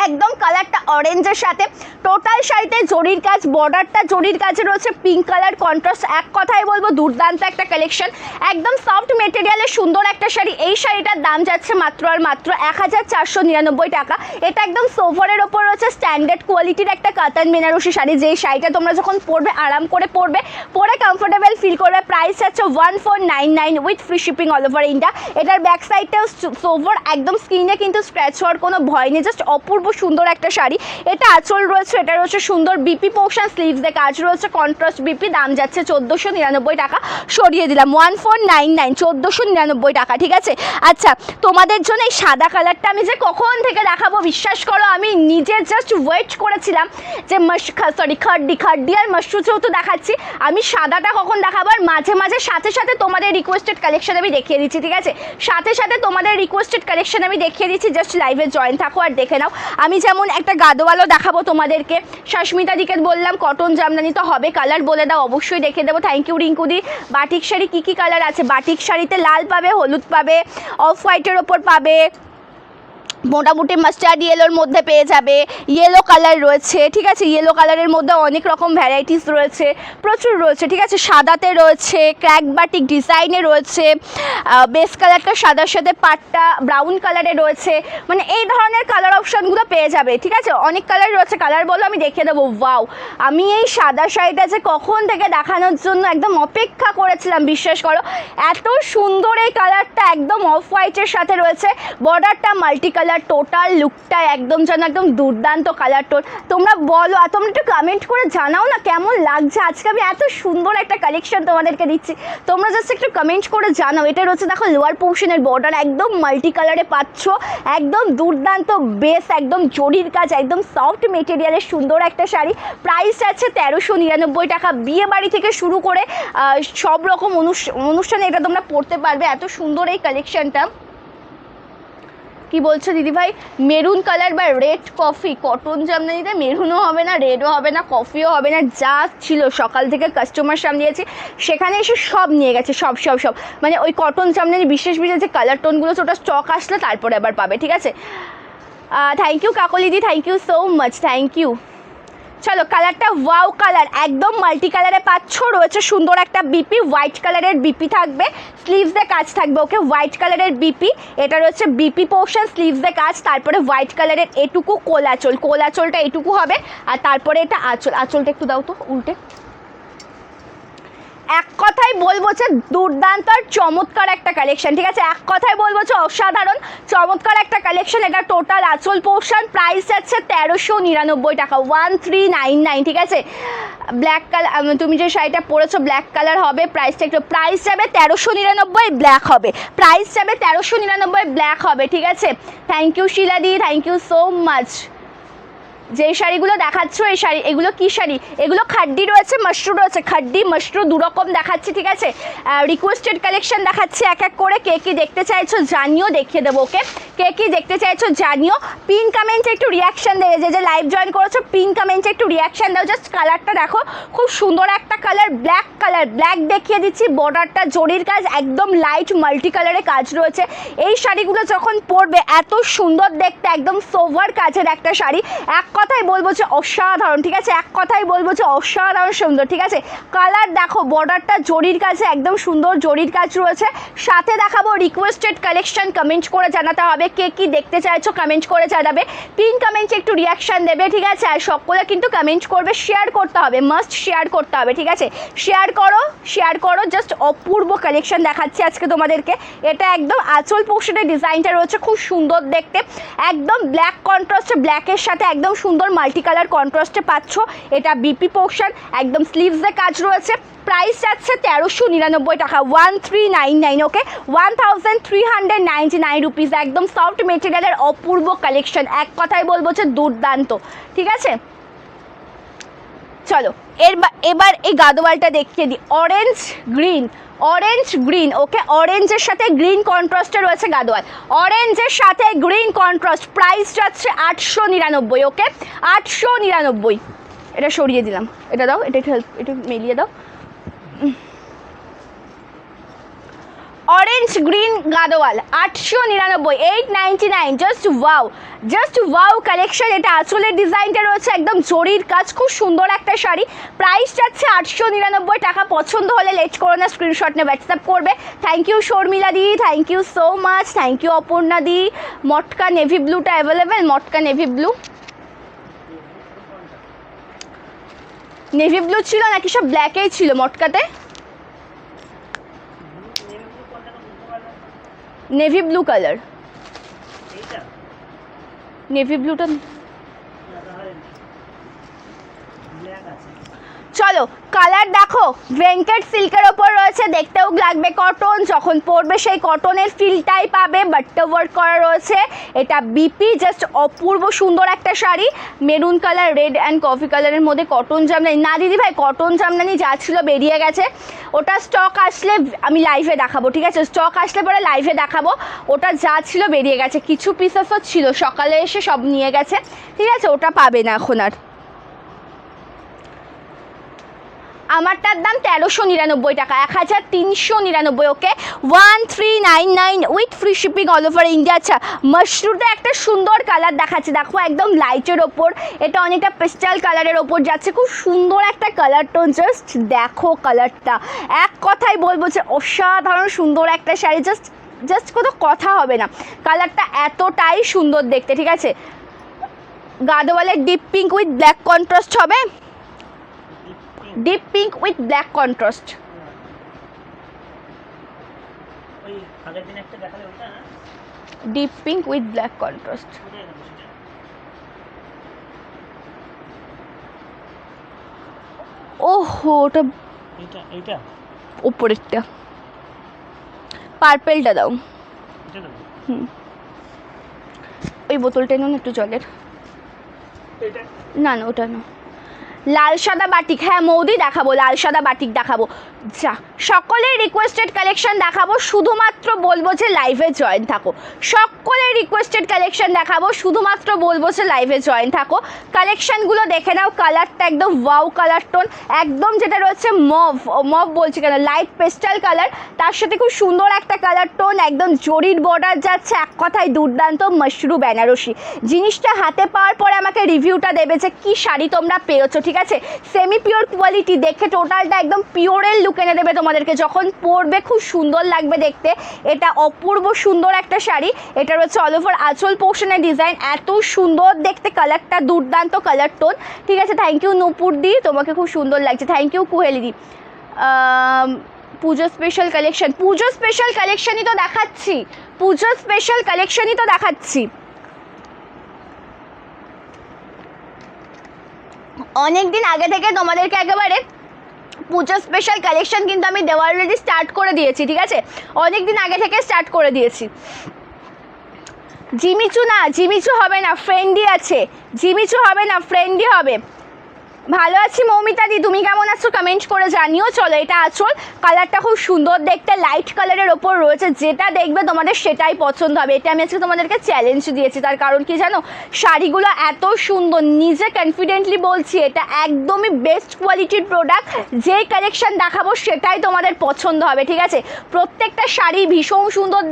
S1: একদম কালারটা অরেঞ্জের সাথে। টোটাল শাড়িতে জরির কাজ, বর্ডারটা জরির কাজে রয়েছে, পিঙ্ক কালার কন্ট্রাস্ট। এক কথাই বলবো দুর্দান্ত একটা কালেকশন, একদম সফট মেটেরিয়ালের সুন্দর একটা শাড়ি। এই শাড়িটার দাম যাচ্ছে মাত্র আর মাত্র 1499 টাকা। এটা একদম সোভারের ওপর রয়েছে, স্ট্যান্ডার্ড কোয়ালিটির একটা কাতান বেনারসি শাড়ি। যেই শাড়িটা তোমরা যখন পরবে আরাম করে পরবে, পরে কমফোর্টেবল ফিল করবে। প্রাইস আছে 1499 with free shipping all over India. এটার ব্যাক সাইডটাও সোভার, একদম স্কিনে কিন্তু স্ক্র্যাচ হওয়ার কোনো ভয় নেই, জাস্ট অপূর্ব সুন্দর একটা শাড়ি। এটা আঁচল রয়েছে, এটা রয়েছে সুন্দর বিপি পোর্শন, স্লিভস দিয়ে কাজ রয়েছে, কন্ট্রাস্ট বিপি। দাম যাচ্ছে 1499 টাকা, সরিয়ে দিলাম 1499, 1499 টাকা, ঠিক আছে। আচ্ছা তোমাদের জন্য এই সাদা কালারটা আমি যে কখন থেকে দেখাবো বিশ্বাস করো, আমি নিজে জাস্ট ওয়েট করেছিলাম যে খাড্ডি আর মাশরু তো দেখাচ্ছি, আমি সাদাটা কখন দেখাবো। আর মাঝে মাঝে সাথে সাথে তোমাদের রিকোয়েস্টেড কালেকশন আমি দেখিয়ে দিচ্ছি, ঠিক আছে, সাথে সাথে তোমাদের রিকোয়েস্টেড কালেকশন আমি দেখিয়ে দিচ্ছি। জাস্ট লাইভে জয়েন থাকো আর দেখে নাও। আমি যেমন একটা গাদোয়ালো দেখাবো তোমাদেরকে, শাসমিতা দিকে বললাম কটন জামদানি তো হবে, কালার বলে দাও, অবশ্যই দেখে দেবো। থ্যাংক ইউ রিঙ্কুদি। বাটিক শাড়ি কী কী কালার আছে, বাটিক শাড়িতে লাল পাবে, হলুদ পাবে, অফ হোয়াইটের ওপর পাবে, মোটামুটি মাস্টার্ড ইয়েলোর মধ্যে পেয়ে যাবে, ইয়েলো কালার রয়েছে, ঠিক আছে, ইয়েলো কালারের মধ্যে অনেক রকম ভ্যারাইটিস রয়েছে, প্রচুর রয়েছে, ঠিক আছে। সাদাতে রয়েছে, ক্র্যাক বাটিক ডিজাইনে রয়েছে, বেস কালারটা সাদার সাথে পাটটা ব্রাউন কালারে রয়েছে, মানে এই ধরনের কালার অপশানগুলো পেয়ে যাবে, ঠিক আছে। অনেক কালার রয়েছে, কালার বলো আমি দেখিয়ে দেবো। ওয়াও, আমি এই সাদা শাড়িটা যে কখন থেকে দেখানোর জন্য একদম অপেক্ষা করেছিলাম, বিশ্বাস করো, এত সুন্দর এই কালারটা, একদম অফ হোয়াইটের সাথে রয়েছে, বর্ডারটা মাল্টি কালার, টোটাল লুকটা একদম যেন একদম দুর্দান্ত কালার টোন। তোমরা বলো, আর তোমরা একটু কমেন্ট করে জানাও না কেমন লাগছে আজকে আমি এত সুন্দর একটা কালেকশন তোমাদেরকে দিচ্ছি। তোমরা জাস্ট একটু কমেন্ট করে জানাও। এটা রয়েছে দেখো লোয়ার পোর্শনের বর্ডার, একদম মাল্টি কালারে পাচ্ছ, একদম দুর্দান্ত বেস, একদম জরির কাজ, একদম সফট মেটেরিয়ালের সুন্দর একটা শাড়ি। প্রাইস আছে 1399 টাকা। বিয়ে বাড়ি থেকে শুরু করে সব রকম অনুষ্ঠানে এটা তোমরা পড়তে পারবে, এত সুন্দর এই কালেকশনটা। কি বলছো দিদিভাই, মেরুন কালার বা রেড কফি, কটন জামদানিতে মেরুনও হবে না, রেডও হবে না, কফিও হবে না, যা ছিল সকাল থেকে কাস্টমার সামলিয়েছি সেখানে এসে সব নিয়ে গেছে, সব মানে ওই কটন জামদানি বিশেষ বিশেষ যে কালার টোনগুলো ওটা স্টক আসলে তারপরে আবার পাবে, ঠিক আছে। থ্যাংক ইউ কাকলিদি, thank you so much, thank you. চলো কালারটা ওয়াও কালার, একদম মাল্টি কালারে পাচ্ছ, রয়েছে সুন্দর একটা বিপি, হোয়াইট কালারের বিপি থাকবে, স্লিভসে কাজ থাকবে, ওকে হোয়াইট কালারের বিপি, এটা রয়েছে বিপি পোর্শন, স্লিভসে কাজ, তারপরে হোয়াইট কালারের এটুকু কোলাচলটা এটুকু হবে, আর তারপরে এটা আঁচলটা একটু দাও তো উল্টে। এক কথাই বলবো যে দুর্দান্ত আর চমৎকার একটা কালেকশন, ঠিক আছে, এক কথাই বলবো যে অসাধারণ চমৎকার একটা কালেকশন। এটা টোটাল আঁচল পোর্শন, প্রাইস আছে 1399 টাকা, 1399, ঠিক আছে। ব্ল্যাক কালার, তুমি যে শাড়িটা পরেছো ব্ল্যাক কালার হবে, প্রাইসটা একটু, প্রাইস যাবে 1399, ব্ল্যাক হবে, প্রাইস যাবে 1399, ব্ল্যাক হবে, ঠিক আছে। থ্যাংক ইউ শিলাদি, থ্যাংক ইউ সো মাচ। যে শাড়িগুলো দেখাচ্ছ এই শাড়ি, এগুলো কি শাড়ি, এগুলো খাড্ডি রয়েছে, মাশরু রয়েছে, খাড্ডি মাশরু দুরকম দেখাচ্ছি, ঠিক আছে। রিকোয়েস্টেড কালেকশন দেখাচ্ছি এক এক করে, কে কি দেখতে চাইছো জানিও, দেখিয়ে দেবো, ওকে, কে কি দেখতে চাইছো জানিও। পিন কমেন্টে একটু রিয়াকশান দেবে, যে লাইভ জয়েন করেছো পিন কমেন্টে একটু রিয়াকশান দাও। জাস্ট কালারটা দেখো, খুব সুন্দর একটা কালার, ব্ল্যাক দেখিয়ে দিচ্ছি, বর্ডারটা জরির কাজ, একদম লাইট মাল্টি কালারে কাজ রয়েছে। এই শাড়িগুলো যখন পরবে এত সুন্দর দেখতে, একদম সোভার কাজের একটা শাড়ি, এক কথাই বলবো যে অসাধারণ, ঠিক আছে, এক কথাই বলবো যে অসাধারণ সুন্দর, ঠিক আছে। কালার দেখো, বর্ডারটা জরির কাছে একদম সুন্দর জরির কাজ রয়েছে। সাথে দেখাবো রিকোয়েস্টেড কালেকশন, কমেন্ট করে জানাতে হবে কে কি দেখতে চাইছো, কমেন্ট করে জানাবে, পিন কমেন্টে একটু রিয়াকশান দেবে, ঠিক আছে। আর সকলে কিন্তু কমেন্ট করবে, শেয়ার করতে হবে, মাস্ট শেয়ার করতে হবে, ঠিক আছে। শেয়ার করো, জাস্ট অপূর্ব কালেকশন দেখাচ্ছি আজকে তোমাদেরকে। এটা একদম আঁচল পোর্শনের ডিজাইনটা রয়েছে খুব সুন্দর দেখতে, একদম ব্ল্যাক কন্ট্রাস্টে, ব্ল্যাকের সাথে একদম সুন্দর মাল্টি কালার কন্ট্রাস্টে পাচ্ছ। এটা বিপি পোর্শন, একদম স্লিভসে কাজ রয়েছে। প্রাইস যাচ্ছে 1399 টাকা, 1399, ওকে, 1399 রুপিস। একদম সফট মেটেরিয়ালের অপূর্ব কালেকশন, এক কথাই বলবো যে দুর্দান্ত, ঠিক আছে। চলো এবার এই গাদোয়ালটা দেখিয়ে দিই, অরেঞ্জ গ্রিন, ওকে, অরেঞ্জের সাথে গ্রিন কন্ট্রাস্টে রয়েছে গাদোয়াল, অরেঞ্জের সাথে গ্রিন কন্ট্রাস্ট। প্রাইস যাচ্ছে 899, ওকে, 899। এটা সরিয়ে দিলাম, এটা দাও, এটা একটু মিলিয়ে দাও। Orange green Gadwal 899, 899, just wow collection. এটা আঁচলের ডিজাইনটা রয়েছে একদম জরির কাজ, খুব সুন্দর একটা শাড়ি। প্রাইস যাচ্ছে 899 টাকা। পছন্দ হলে লেট করো না, স্ক্রিনশট নিয়ে হোয়াটসঅ্যাপ করবে। থ্যাংক ইউ শর্মিলা দি, thank you so much, thank you Aparna দি। মটকা নেভি ব্লুটা অ্যাভেলেবেল, মটকা নেভি ব্লু ছিল নাকি সব ব্ল্যাকেই ছিল মটকাতে? নেভি ব্লু কালার, নেভি ব্লুটা। চলো কালার দেখো, ভেঙ্কট সিল্কের ওপর রয়েছে, দেখতেও লাগবে কটন, যখন পরবে সেই কটনের ফিলটাই পাবে। বাট্টা ওয়ার্ক করা রয়েছে, এটা বিপি, জাস্ট অপূর্ব সুন্দর একটা sari. Maroon colour, red and coffee কালারের মধ্যে কটন জামদানি, না দিদি ভাই কটন জামদানি যা ছিল বেরিয়ে গেছে, ওটা স্টক আসলে আমি লাইভে দেখাবো, ঠিক আছে, স্টক আসলে পরে লাইভে দেখাবো। ওটা যা ছিল বেরিয়ে গেছে, কিছু পিসেসও ছিল, সকালে এসে সব নিয়ে গেছে, ঠিক আছে, ওটা পাবে না এখন আর। আমারটার দাম 1399 টাকা, 1399, ওকে, 1399 with free shipping all over India. আচ্ছা, মাশরুমটা একটা সুন্দর কালার দেখাচ্ছে, দেখো একদম লাইটের ওপর, এটা অনেকটা পেস্টাল কালারের ওপর যাচ্ছে, খুব সুন্দর একটা কালার টোন। জাস্ট দেখো কালারটা, এক কথাই বলবো যে অসাধারণ সুন্দর একটা শাড়ি, জাস্ট কোনো কথা হবে না, কালারটা এতটাই সুন্দর দেখতে, ঠিক আছে। গাদোয়ালের deep pink with black contrast হবে, deep pink with black contrast. Deep pink with black contrast, ওহো, ওটা উপরেরটা, পার্পেলটা দাও, ওই বোতলটা নিন একটু জলের, না ওটা না, লাল সাদা বাটিক, হ্যাঁ মৌদি দেখাবো, লাল সাদা বাটিক দেখাবো। যা সকলের রিকোয়েস্টেড কালেকশন দেখাবো, শুধুমাত্র বলবো যে লাইভে জয়েন থাকো। সকলের রিকোয়েস্টেড কালেকশন দেখাবো, শুধুমাত্র বলবো যে লাইভে জয়েন থাকো। কালেকশনগুলো দেখে নাও, কালারটা একদম ওয়াও কালার টোন, একদম যেটা রয়েছে মভ বলছি কেন, লাইট পেস্টাল কালার, তার সাথে খুব সুন্দর একটা কালার টোন, একদম জরির বর্ডার যাচ্ছে, এক কথায় দুর্দান্ত মাশরু বেনারসি। জিনিসটা হাতে পাওয়ার পরে আমাকে রিভিউটা দেবে যে কী শাড়ি তোমরা পেয়েছো, ঠিক আছে। সেমি পিওর কোয়ালিটি, দেখে টোটালটা একদম পিওরের লুক এনে দেবে তোমাদেরকে, যখন পরবে খুব সুন্দর লাগবে দেখতে। এটা অপূর্ব সুন্দর একটা শাড়ি, এটা রয়েছে অল ওভার আঁচল পোর্শনের ডিজাইন, এত সুন্দর দেখতে, কালারটা দুর্দান্ত কালার টোন, ঠিক আছে। থ্যাংক ইউ নূপুর দি, তোমাকে খুব সুন্দর লাগছে, thank you Kuheli the. Puja special collection, Puja special কালেকশনই তো দেখাচ্ছি, পুজো স্পেশাল কালেকশনই তো দেখাচ্ছি। অনেক দিন আগে থেকে তোমাদেরকে একেবারে পুজো স্পেশাল কালেকশন কিন্তু আমি দেওয়া অলরেডি স্টার্ট করে দিয়েছি, ঠিক আছে, অনেক দিন আগে থেকে স্টার্ট করে দিয়েছি। জিমিচু না, জিমিচু হবে না, ফ্রেন্ডি আছে, জিমিচু হবে না, ফ্রেন্ডি হবে। ভালো আছি মৌমিতা দি, তুমি কেমন আছো কমেন্ট করে জানিও। চলো এটা আঁচল, কালারটা খুব সুন্দর দেখতে, লাইট কালারের ওপর রয়েছে, যেটা দেখবে তোমাদের সেটাই পছন্দ হবে। এটা আমি আজকে তোমাদেরকে চ্যালেঞ্জ দিয়েছি, তার কারণ কি জানো, শাড়িগুলো এত সুন্দর, নিজে কনফিডেন্টলি বলছি এটা একদমই বেস্ট কোয়ালিটির প্রোডাক্ট। যেই কালেকশন দেখাবো সেটাই তোমাদের পছন্দ হবে, ঠিক আছে। প্রত্যেকটা শাড়ি ভীষণ সুন্দর,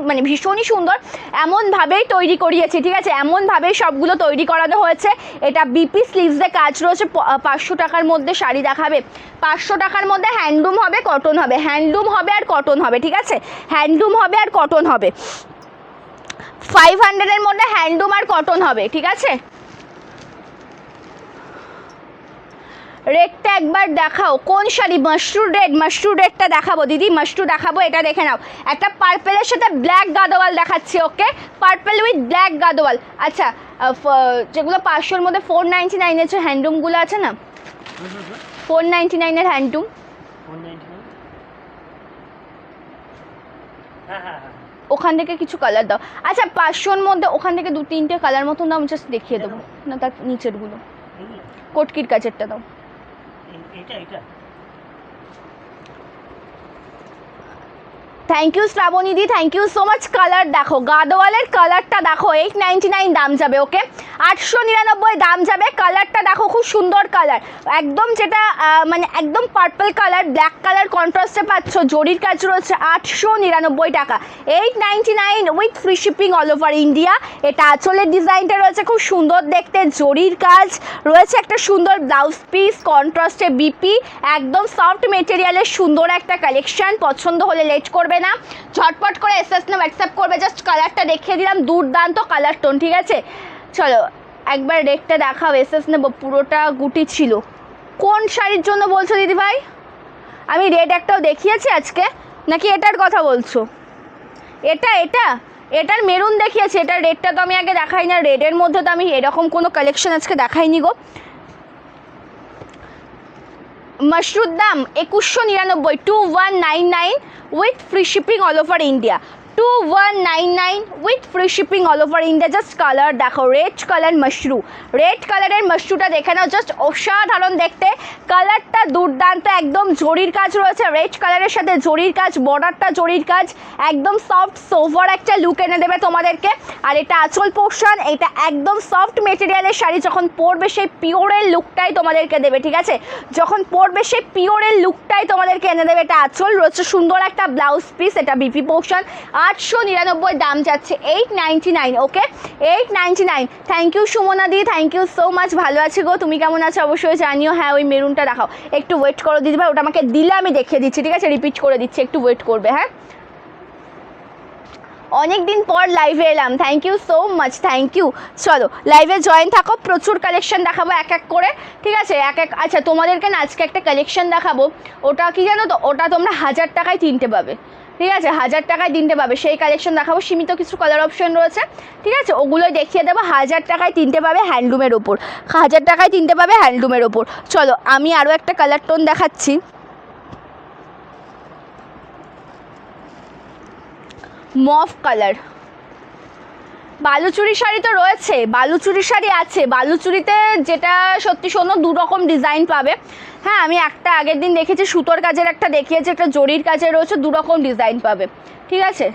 S1: মানে ভীষণই সুন্দর, এমনভাবেই তৈরি করিয়েছি, ঠিক আছে, এমনভাবেই সবগুলো তৈরি করানো হয়েছে। এটা বিপি স্লিভসে কাজ রয়েছে। 500 টাকার মধ্যে শাড়ি দেখাবে, 500 টাকার মধ্যে হ্যান্ডলুম হবে, কটন হবে, হ্যান্ডলুম হবে আর কটন হবে, ঠিক আছে, হ্যান্ডলুম হবে আর কটন হবে। 500-এর মধ্যে হ্যান্ডলুম আর কটন হবে, ঠিক আছে। রেডটা একবার দেখাও, কোন শাড়ি? মাশরুম রেড, মাশরুম রেডটা দেখাবো দিদি, মাশরুম দেখাবো, এটা দেখে নাও। একটা পার্পেলের সাথে ব্ল্যাক গাদোয়াল দেখাচ্ছি, ওকে, পার্পেল উইথ ব্ল্যাক গাদোয়াল। আচ্ছা, যেগুলো 500-এর মধ্যে 499-এর যে হ্যান্ডলুমগুলো আছে না, 499-এর হ্যান্ডলুম, ওখান থেকে কিছু কালার দাও। আচ্ছা 500-এর মধ্যে ওখান থেকে 2-3টে কালার মতন দাও, জাস্ট দেখিয়ে দেবো না, তার নিচেরগুলো কোটকির কাছেরটা দাও। থ্যাংক ইউ শ্রাবণী দি, thank you so much. Colour দেখো, গাদোয়ালের কালারটা দেখো, 899 দাম যাবে, ওকে, 899 দাম যাবে। কালারটা দেখো, খুব সুন্দর কালার, একদম যেটা মানে একদম পার্পল কালার, ব্ল্যাক কালার কন্ট্রাস্টে পাচ্ছ, জরির কাজ রয়েছে, 899 টাকা, 899 with free shipping all over India. এটা আঁচলের ডিজাইনটা রয়েছে খুব সুন্দর দেখতে, জরির কাজ রয়েছে, একটা সুন্দর ব্লাউজ পিস, কন্ট্রাস্টে বিপি, একদম সফট মেটেরিয়ালের সুন্দর একটা কালেকশন। পছন্দ হলে লেট করবে না, ঝটপট করে এসএস না হোয়াটসঅ্যাপ করবে। জাস্ট কালারটা দেখিয়ে দিলাম, দুর্দান্ত কালার টোন, ঠিক আছে। চলো একবার রেটটা দেখাও, এসএস নেব, পুরোটা গুটি ছিল। কোন শাড়ির জন্য বলছো দিদি ভাই? আমি রেড একটাও দেখিয়েছি আজকে, নাকি এটার কথা বলছো? এটার মেরুন দেখিয়েছি, এটার রেডটা তো আমি আগে দেখাই না, রেডের মধ্যে তো আমি এরকম কোনো কালেকশন আজকে দেখাইনি গো। মাশরুর দাম 2199, 2199 with free shipping all over India, 2199 with free shipping all over India. Just colour দেখো, রেড কালার মাশরু, রেড কালারের মাশরুটা দেখে নাও, জাস্ট অসাধারণ দেখতে, কালারটা দুর্দান্ত, একদম জরির কাজ রয়েছে, রেড কালারের সাথে জরির কাজ, বর্ডারটা জরির কাজ, একদম সফট সোভার একটা লুক এনে দেবে তোমাদেরকে। আর এটা আঁচল পোর্শন, এটা একদম সফট মেটেরিয়ালের শাড়ি, যখন পরবে সেই পিওরের লুকটাই তোমাদেরকে দেবে, ঠিক আছে, যখন পরবে সেই পিওরের লুকটাই তোমাদেরকে এনে দেবে। এটা আঁচল রয়েছে, সুন্দর একটা ব্লাউজ পিস, এটা বিপি পোর্শন, 899 দাম যাচ্ছে, 899, ওকে, 899। থ্যাংক ইউ সুমনা দি, থ্যাংক ইউ সো মাচ। ভালো আছি গো, তুমি কেমন আছো অবশ্যই জানিও। হ্যাঁ ওই মেরুনটা দেখাও, একটু ওয়েট করো দিদি ভাই, ওটা আমাকে দিলে আমি দেখিয়ে দিচ্ছি, ঠিক আছে, রিপিট করে দিচ্ছি, একটু ওয়েট করবে। হ্যাঁ, অনেক দিন পর লাইভে এলাম, thank you so much, thank you. চলো লাইভে জয়েন থাকো, প্রচুর কালেকশন দেখাবো এক এক করে, ঠিক আছে, আচ্ছা তোমাদেরকে না আজকে একটা কালেকশন দেখাবো, ওটা কি জানো তো, ওটা তোমরা 1000 টাকায় কিনতে পাবে, ঠিক আছে, 1000 টাকায় কিনতে পাবে, সেই কালেকশন দেখাবো। সীমিত কিছু কালার অপশন রয়েছে, ঠিক আছে, ওগুলোই দেখিয়ে দেবো। 1000 টাকায় কিনতে পাবে হ্যান্ডলুমের ওপর, 1000 টাকায় কিনতে পাবে হ্যান্ডলুমের ওপর। চলো আমি আরও একটা কালার টোন দেখাচ্ছি, মফ কালার। বালুচুরি শাড়ি তো রয়েছে, বালুচুরি শাড়ি আছে, বালুচুরিতে যেটা সত্যি শোনো 2 রকম ডিজাইন পাবে। হ্যাঁ আমি একটা আগের দিন দেখেছি, সুতোর কাজের একটা দেখিয়েছি, একটা জরির কাজের রয়েছে, 2 রকম ডিজাইন পাবে, ঠিক আছে।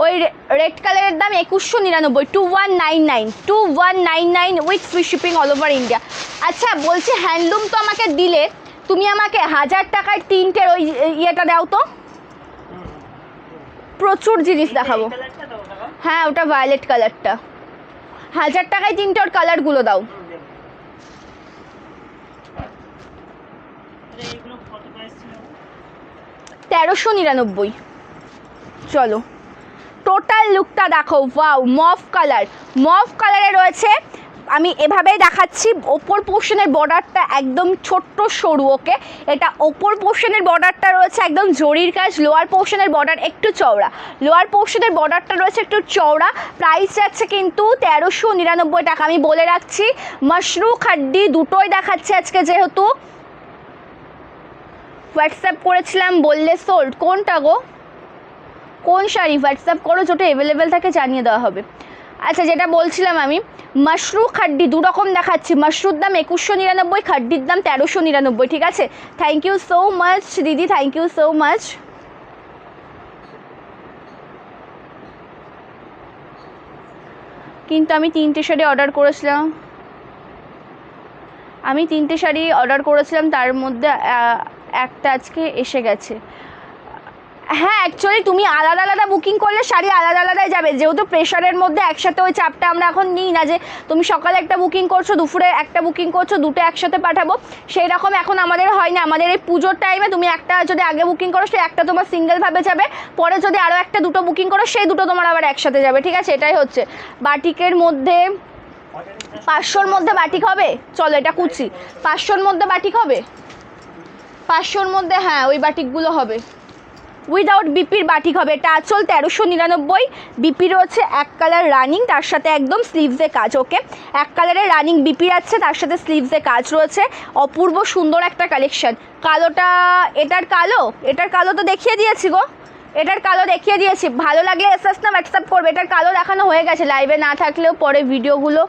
S1: ওই রেড কালারের দাম 2199, 2199, 2199 with free shipping all over India. আচ্ছা বলছি, হ্যান্ডলুম তো আমাকে দিলে, তুমি আমাকে 1000 টাকায় 3টের ওই ইয়েটা দাও তো, প্রচুর জিনিস দেখাবো। হ্যাঁ ওটা ভায়োলেট কালারটা, 1000 টাকায় 3টে ওর কালারগুলো দাও। 1399। চলো টোটাল লুকটা দেখো, ওয়াও, মফ কালার, মফ কালারে রয়েছে। আমি এভাবেই দেখাচ্ছি, ওপর পোর্শনের বর্ডারটা একদম ছোট্ট সরু, ওকে, এটা ওপর পোর্শনের বর্ডারটা রয়েছে একদম জরির কাজ, লোয়ার পোর্শনের বর্ডার একটু চওড়া, লোয়ার পোর্শনের বর্ডারটা রয়েছে একটু চওড়া। প্রাইস যাচ্ছে কিন্তু 1399 টাকা। আমি বলে রাখছি, মাশরু খাড্ডি দুটোই দেখাচ্ছে আজকে, যেহেতু হোয়াটসঅ্যাপ করেছিলাম বললে সোল্ড। কোনটা গো, কোন শাড়ি? হোয়াটসঅ্যাপ করো, যেটা অ্যাভেলেবেল থাকে জানিয়ে দেওয়া হবে। আচ্ছা, যেটা বলছিলাম আমি, মাশরু খাড্ডি দু রকম দেখাচ্ছি। মাশরুর দাম 2199, খাড্ডির দাম 1399, ঠিক আছে? থ্যাংক ইউ সো মাচ দিদি, থ্যাংক ইউ সো মাচ। কিন্তু আমি 3টে শাড়ি অর্ডার করেছিলাম, তার মধ্যে একটা আজকে এসে গেছে। হ্যাঁ, অ্যাকচুয়ালি তুমি আলাদা আলাদা বুকিং করলে শাড়ি আলাদা আলাদাই যাবে, যেহেতু প্রেশারের মধ্যে একসাথে ওই চাপটা আমরা এখন নিই না, যে তুমি সকালে একটা বুকিং করছো, দুপুরে একটা বুকিং করছো, দুটো একসাথে পাঠাবো, সেই রকম এখন আমাদের হয় না। আমাদের এই পুজোর টাইমে তুমি একটা যদি আগে বুকিং করো, সেই একটা তোমার সিঙ্গেলভাবে যাবে, পরে যদি আরও একটা দুটো বুকিং করো, সেই দুটো তোমার আবার একসাথে যাবে, ঠিক আছে? এটাই হচ্ছে। বাটিকের মধ্যে 500-র মধ্যে বাটিক হবে? চলো, এটা কুচি। 500-র মধ্যে বাটিক হবে? 500-র মধ্যে হ্যাঁ, ওই বাটিকগুলো হবে। উইদাউট বিপির বাটিক হবে। এটা আঁচল 1399, বিপি রয়েছে এক কালার রানিং, তার সাথে একদম স্লিভসে কাজ। ওকে, এক কালারের রানিং বিপি আছে, তার সাথে স্লিভসে কাজ রয়েছে। অপূর্ব সুন্দর একটা কালেকশন। কালোটা, এটার কালো তো দেখিয়ে দিয়েছি গো, এটার কালো দেখিয়ে দিয়েছি। ভালো লাগলে এসএস না হোয়াটসঅ্যাপ করবে। এটার কালো দেখানো হয়ে গেছে, লাইভে না থাকলেও পরে ভিডিওগুলো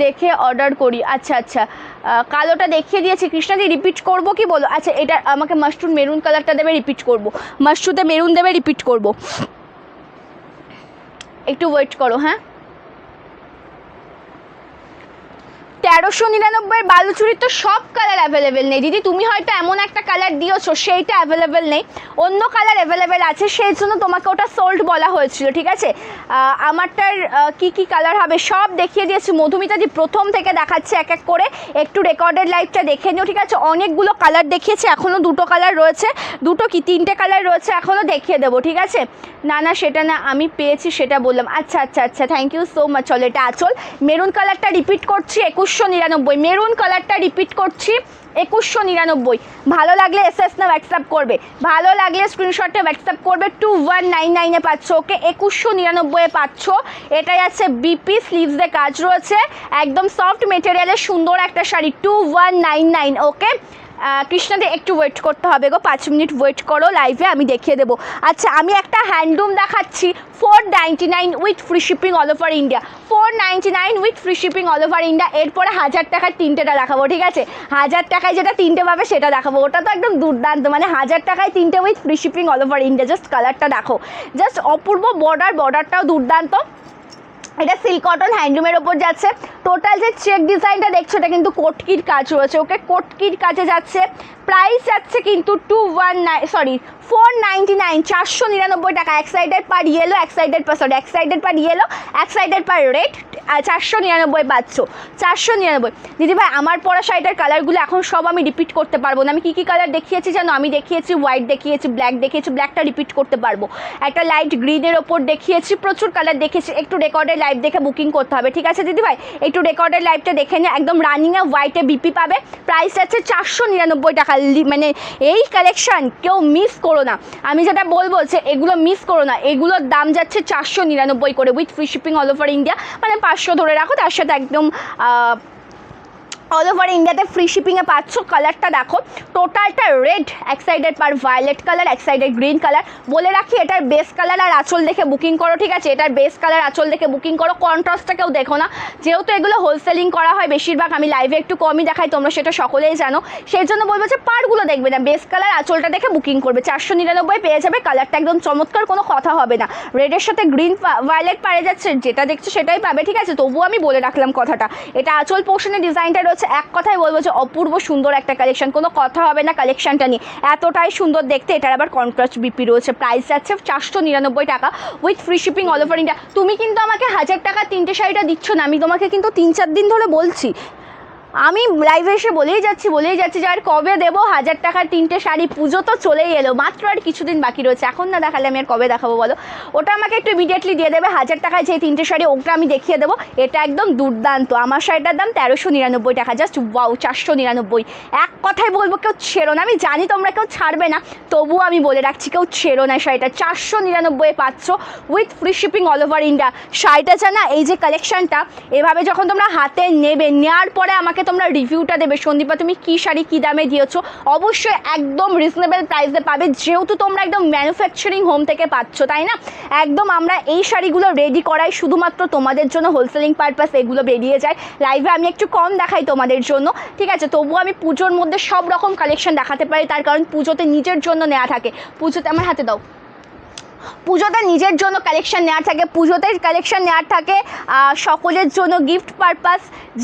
S1: দেখে অর্ডার করি। আচ্ছা আচ্ছা, কালোটা দেখিয়ে দিয়েছি। কৃষ্ণাদি রিপিট করব কি বলো? আচ্ছা, এটা আমাকে মাস্টুর মেরুন কালারটা দেবে, রিপিট করব। মাস্টুতে মেরুন দেবে, রিপিট করব। একটু ওয়েট করো, হ্যাঁ। 1399 বালুচুরির তো সব কালার অ্যাভেলেবেল নেই দিদি। তুমি হয়তো এমন একটা কালার দিয়েছো, সেইটা অ্যাভেলেবেল নেই, অন্য কালার অ্যাভেলেবেল আছে, সেই জন্য তোমাকে ওটা সোল্ড বলা হয়েছিল, ঠিক আছে? আমারটার কি কালার হবে সব দেখিয়ে দিয়েছি। মধুমিতাদি প্রথম থেকে দেখাচ্ছে এক এক করে, একটু রেকর্ডেড লাইভটা দেখে নিও, ঠিক আছে? অনেকগুলো কালার দেখিয়েছি, এখনও দুটো কালার রয়েছে, তিনটে কালার রয়েছে, এখনও দেখিয়ে দেবো, ঠিক আছে? না সেটা না, আমি পেয়েছি সেটা বললাম। আচ্ছা, থ্যাংক ইউ সো মাচ। চলো, এটা আঁচল। মেরুন কালারটা রিপিট করছি, 2199। মেরুন কালারটা রিপিট করছি, 2199। ভালো লাগলে এসএস না হোয়াটসঅ্যাপ করবে, ভালো লাগলে স্ক্রিনশটে হোয়াটসঅ্যাপ করবে। 2199-এ পাচ্ছ, ওকে? 2199-এ পাচ্ছ। এটাই আছে বিপি, স্লিভসে কাজ রয়েছে, একদম সফট মেটেরিয়ালের সুন্দর একটা শাড়ি। 2199, ওকে? কৃষ্ণাদি একটু ওয়েট করতে হবে গো, 5 মিনিট ওয়েট করো, লাইভে আমি দেখিয়ে দেবো। আচ্ছা, আমি একটা হ্যান্ডলুম দেখাচ্ছি, 499 with free shipping all over India. 499 with free shipping all over India. এরপরে 1000 টাকার তিনটেটা দেখাবো, ঠিক আছে? 1000 টাকায় যেটা তিনটে পাবে সেটা দেখাবো, ওটা তো একদম দুর্দান্ত, মানে 1000 টাকায় তিনটে with free shipping all over India. Just কালারটা দেখো, জাস্ট অপূর্ব। বর্ডারটাও দুর্দান্ত। এটা সিল্ক কটন হ্যান্ডলুমের ওপর যাচ্ছে। টোটাল যে চেক ডিজাইনটা দেখছো, এটা কিন্তু কোটকির কাজ রয়েছে, ওকে? কোটকির কাজে যাচ্ছে। প্রাইস যাচ্ছে কিন্তু 499, 499 টাকা। এক সাইডের পার ইয়েলো, এক সাইডের পার রেড, 499 পাচ্ছ। 499 দিদিভাই। আমার পরা শাড়িটার কালারগুলো এখন সব আমি রিপিট করতে পারবো না। আমি কী কালার দেখিয়েছি জানো? আমি দেখিয়েছি হোয়াইট, দেখিয়েছি ব্ল্যাক, দেখিয়েছি ব্ল্যাকটা রিপিট করতে পারবো, একটা লাইট গ্রিনের ওপর দেখিয়েছি, প্রচুর কালার দেখেছি। একটু রেকর্ডের লাইভ দেখে বুকিং করতে হবে, ঠিক আছে দিদিভাই? একটু রেকর্ডের লাইভটা দেখে নিয়ে, একদম রানিংয়ে হোয়াইটে বিপি পাবে। প্রাইস আছে 499 টাকা। মানে এই কালেকশান কেউ মিস করো না, আমি যেটা বলবো যে এগুলো মিস করো না। এগুলোর দাম যাচ্ছে 499 করে with free shipping all over India, মানে 500 ধরে রাখো, তার সাথে একদম অল ওভার ইন্ডিয়াতে ফ্রি শিপিংয়ে পাচ্ছ। কালারটা দেখো, টোটালটা রেড, এক সাইডের পার ভায়োলেট কালার, এক সাইডের গ্রিন কালার। বলে রাখি, এটার বেস কালার আর আঁচল দেখে বুকিং করো, ঠিক আছে? এটার বেস কালার আঁচল দেখে বুকিং করো, কন্ট্রাস্টটা কেউ দেখো না, যেহেতু এগুলো হোলসেলিং করা হয় বেশিরভাগ। আমি লাইভে একটু কমই দেখাই, তোমরা সেটা সকলেই জানো, সেই জন্য বলবো যে পারগুলো দেখবে না, বেস কালার আঁচলটা দেখে বুকিং করবে। 499 পেয়ে যাবে। কালারটা একদম চমৎকার, কোনো কথা হবে না। রেডের সাথে গ্রিন ভায়োলেট পারে যাচ্ছে, যেটা দেখছো সেটাই পাবে, ঠিক আছে? তবুও আমি বলে রাখলাম কথাটা। এটা আঁচল পোর্শনের ডিজাইনটা রয়েছে। এক কথাই বলবো যে অপূর্ব সুন্দর একটা কালেকশন, কোনো কথা হবে না কালেকশনটা নিয়ে, এতটাই সুন্দর দেখতে। এটার আবার কন্ট্রাস্ট বিপি রয়েছে। প্রাইস যাচ্ছে 499 টাকা with free shipping all over India. তুমি কিন্তু আমাকে 1000 টাকা তিনটে শাড়িটা দিচ্ছ না, আমি তোমাকে কিন্তু 3-4 দিন ধরে বলছি, আমি লাইভে এসে বলেই যাচ্ছি যে আর কবে দেবো 1000 টাকার তিনটে শাড়ি। পুজো তো চলেই এলো, মাত্র আর কিছুদিন বাকি রয়েছে, এখন না দেখালে আমি আর কবে দেখাবো বলো? ওটা আমাকে একটু ইমিডিয়েটলি দিয়ে দেবে। 1000 টাকায় যে তিনটে শাড়ি, ওটা আমি দেখিয়ে দেবো। এটা একদম দুর্দান্ত। আমার শাড়িটার দাম 1399 টাকা, জাস্ট ওয়াও। 499। এক কথাই বলবো, কেউ ছেড়ো না। আমি জানি তোমরা কেউ ছাড়বে না, তবুও আমি বলে রাখছি, কেউ ছেড়ো না। শাড়িটা 499 পাচ্ছ with free shipping all over India. শাড়িটা জানা, এই যে কালেকশানটা এভাবে যখন তোমরা হাতে নেবে, নেওয়ার পরে আমাকে আমাকে তোমরা রিভিউটা দেবে সন্দীপা তুমি কী শাড়ি কী দামে দিয়েছো, অবশ্যই একদম রিজনেবল প্রাইসে পাবে, যেহেতু তোমরা একদম ম্যানুফ্যাকচারিং হোম থেকে পাচ্ছ, তাই না? একদম আমরা এই শাড়িগুলো রেডি করাই শুধুমাত্র তোমাদের জন্য, হোলসেলিং পারপাস এগুলো বেরিয়ে যায়। লাইভে আমি একটু কম দেখাই তোমাদের জন্য, ঠিক আছে? তবুও আমি পুজোর মধ্যে সব রকম কালেকশন দেখাতে পারি, তার কারণ পুজোতে নিজের জন্য নেওয়া থাকে। পুজোতে আমার হাতে দাও, পুজোতে নিজের জন্য কালেকশন নেওয়ার থাকে, পুজোতে কালেকশন নেওয়ার থাকে সকলের জন্য গিফট পারপাস,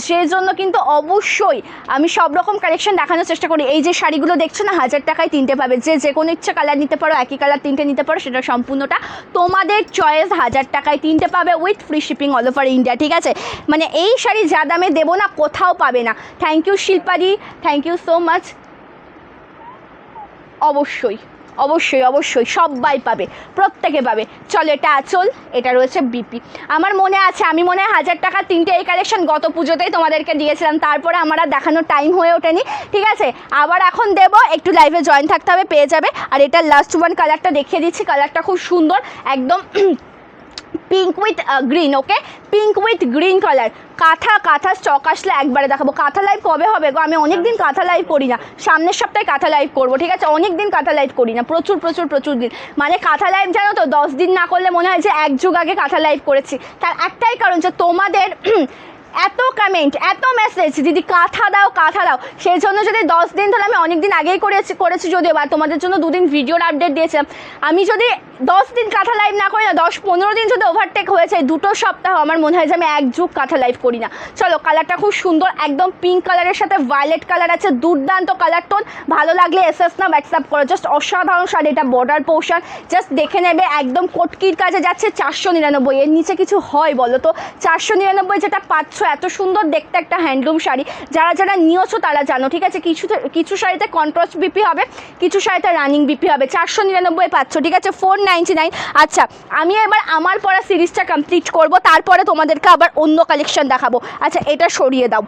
S1: সেই জন্য কিন্তু অবশ্যই আমি সব রকম কালেকশন দেখানোর চেষ্টা করি। এই যে শাড়িগুলো দেখছো না, 1000 টাকায় 3টে পাবে, যে কোনো ইচ্ছা কালার নিতে পারো, একই কালার 3টে নিতে পারো, সেটা সম্পূর্ণটা তোমাদের চয়েস। 1000 টাকায় 3টে পাবে with free shipping all over India, ঠিক আছে? মানে এই শাড়ি যা দামে দেবো না কোথাও পাবে না। থ্যাংক ইউ শিল্পাদি, থ্যাংক ইউ সো মাচ। অবশ্যই অবশ্যই অবশ্যই সবাই পাবে, প্রত্যেকে পাবে। চলো, এটা আঁচল, এটা রয়েছে বিপি। আমার মনে আছে আমি মনে হয় 1000 টাকা 3টে এই কালেকশন গত পুজোতেই তোমাদেরকে দিয়েছিলাম, তারপরে আমার আর দেখানোর টাইম হয়ে ওঠেনি, ঠিক আছে? আবার এখন দেব, একটু লাইভে জয়েন থাকতে হবে, পেয়ে যাবে। আর এটা লাস্ট ওয়ান কালারটা দেখিয়ে দিচ্ছি, কালারটা খুব সুন্দর, একদম pink with green, okay? Pink with green colour. কাঁথা স্টক আসলে একবারে দেখাবো। কাঁথা লাইভ কবে হবে গো? আমি অনেক দিন কাঁথা লাইভ করি না, সামনের সপ্তাহে কাঁথা লাইভ করবো, ঠিক আছে? অনেক দিন কাঁথা লাইভ করি না, প্রচুর দিন। মানে কাঁথা লাইভ জানো তো 10 দিন না করলে মনে হয় যে এক যুগ আগে কাঁথা লাইভ করেছি। তার একটাই কারণ যে তোমাদের এত কমেন্ট, এত মেসেজ, দিদি কাঁথা দাও, সেই জন্য যদি 10 দিন ধরে, আমি অনেক দিন আগেই করেছি যদিও, বা তোমাদের জন্য 2 দিন ভিডিওর আপডেট দিয়েছিলাম। আমি যদি 10 দিন কাঁথা লাইভ না করি না, 10-15 দিন যদি ওভারটেক হয়ে যায়, 2 সপ্তাহ, আমার মনে হয় যে আমি এক যুগ কাঁথা লাইভ করি না। চলো, কালারটা খুব সুন্দর, একদম পিঙ্ক কালারের সাথে ভায়োলেট কালার আছে, দুর্দান্ত কালার টোন। ভালো লাগলে এসএস না হোয়াটসঅ্যাপ করো, জাস্ট অসাধারণ শাড়ি। এটা বর্ডার পোর্শন, জাস্ট দেখে নেবে, একদম কোটকির কাজে যাচ্ছে 499। এর নিচে কিছু হয় বলো তো? 499 যেটা পাচ্ছ, এত সুন্দর দেখতে একটা হ্যান্ডলুম শাড়ি, যারা নিয়েছো তারা জানো, ঠিক আছে? কিছু শাড়িতে কন্ট্রাস্ট বিপি হবে, কিছু শাড়িতে রানিং বিপি হবে। 499 পাচ্ছ, ঠিক আছে? 499। আচ্ছা, আমি এবার আমার পরা সিরিজটা কমপ্লিট করব, তারপরে তোমাদেরকে আবার অন্য কালেকশন দেখাবো। আচ্ছা, এটা সরিয়ে দাও,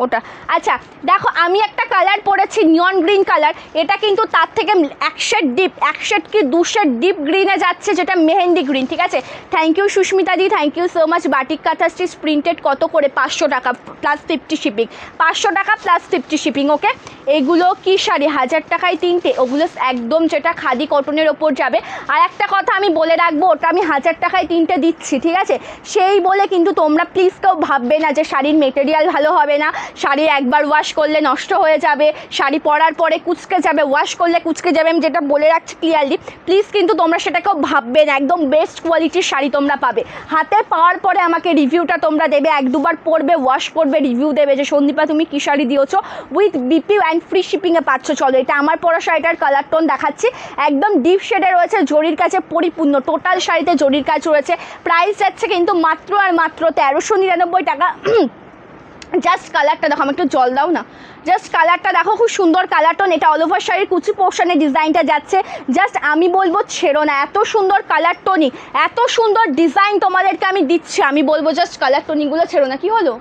S1: ওটা। আচ্ছা দেখো, আমি একটা কালার পরেছি নিয়ন গ্রিন কালার, এটা কিন্তু তার থেকে 1 শেড ডিপ, 1 শেড কি 2 শেড ডিপ গ্রিনে যাচ্ছে, যেটা মেহেন্দি গ্রিন, ঠিক আছে? থ্যাংক ইউ সুস্মিতা দি, thank you so much. Batik kantha stitch printed কত করে? 500 টাকা প্লাস 50 শিপিং, 500 টাকা প্লাস 50 শিপিং, ওকে? এগুলো কি শাড়ি? 1000 টাকায় 3টে, ওগুলো একদম যেটা খাদি কটনের ওপর যাবে। আর একটা কথা আমি বলে রাখবো, ওটা আমি 1000 টাকায় 3টে দিচ্ছি, ঠিক আছে? সেই বলে কিন্তু তোমরা প্লিজ কেউ ভাববে না যে শাড়ির মেটেরিয়াল ভালো হবে না, শাড়ি একবার ওয়াশ করলে নষ্ট হয়ে যাবে, শাড়ি পরার পরে কুচকে যাবে, ওয়াশ করলে কুচকে যাবে, আমি যেটা বলে রাখছি ক্লিয়ারলি, প্লিজ কিন্তু তোমরা সেটা কেউ ভাববে না। একদম বেস্ট কোয়ালিটির শাড়ি তোমরা পাবে। হাতে পাওয়ার পরে আমাকে রিভিউটা তোমরা দেবে, 1-2 বার পরবে, ওয়াশ করবে, রিভিউ দেবে যে সন্দীপা তুমি কী শাড়ি দিয়েছো, উইথ বিপি অ্যান্ড ফ্রি শিপিংয়ে পাচ্ছ। চলো, এটা আমার পরা শাড়িটার কালার টোন দেখাচ্ছি, একদম ডিপ শেডে রয়েছে, জরির কাছে পরিপূর্ণ, টোটাল শাড়িতে জরির কাজ রয়েছে। প্রাইস যাচ্ছে কিন্তু মাত্র আর মাত্র 1399 টাকা। জাস্ট কালারটা দেখো, আমি একটু জল দাও না, জাস্ট কালারটা দেখো, খুব সুন্দর কালার টোন। এটা অল ওভার শাড়ির কুচি পোর্শনের ডিজাইনটা যাচ্ছে, জাস্ট আমি বলবো ছেড়ো না, এত সুন্দর কালার টোনি, এত সুন্দর ডিজাইন তোমাদেরকে আমি দিচ্ছি, আমি বলবো জাস্ট কালার টোনিগুলো ছেড়ো না। কি হলো?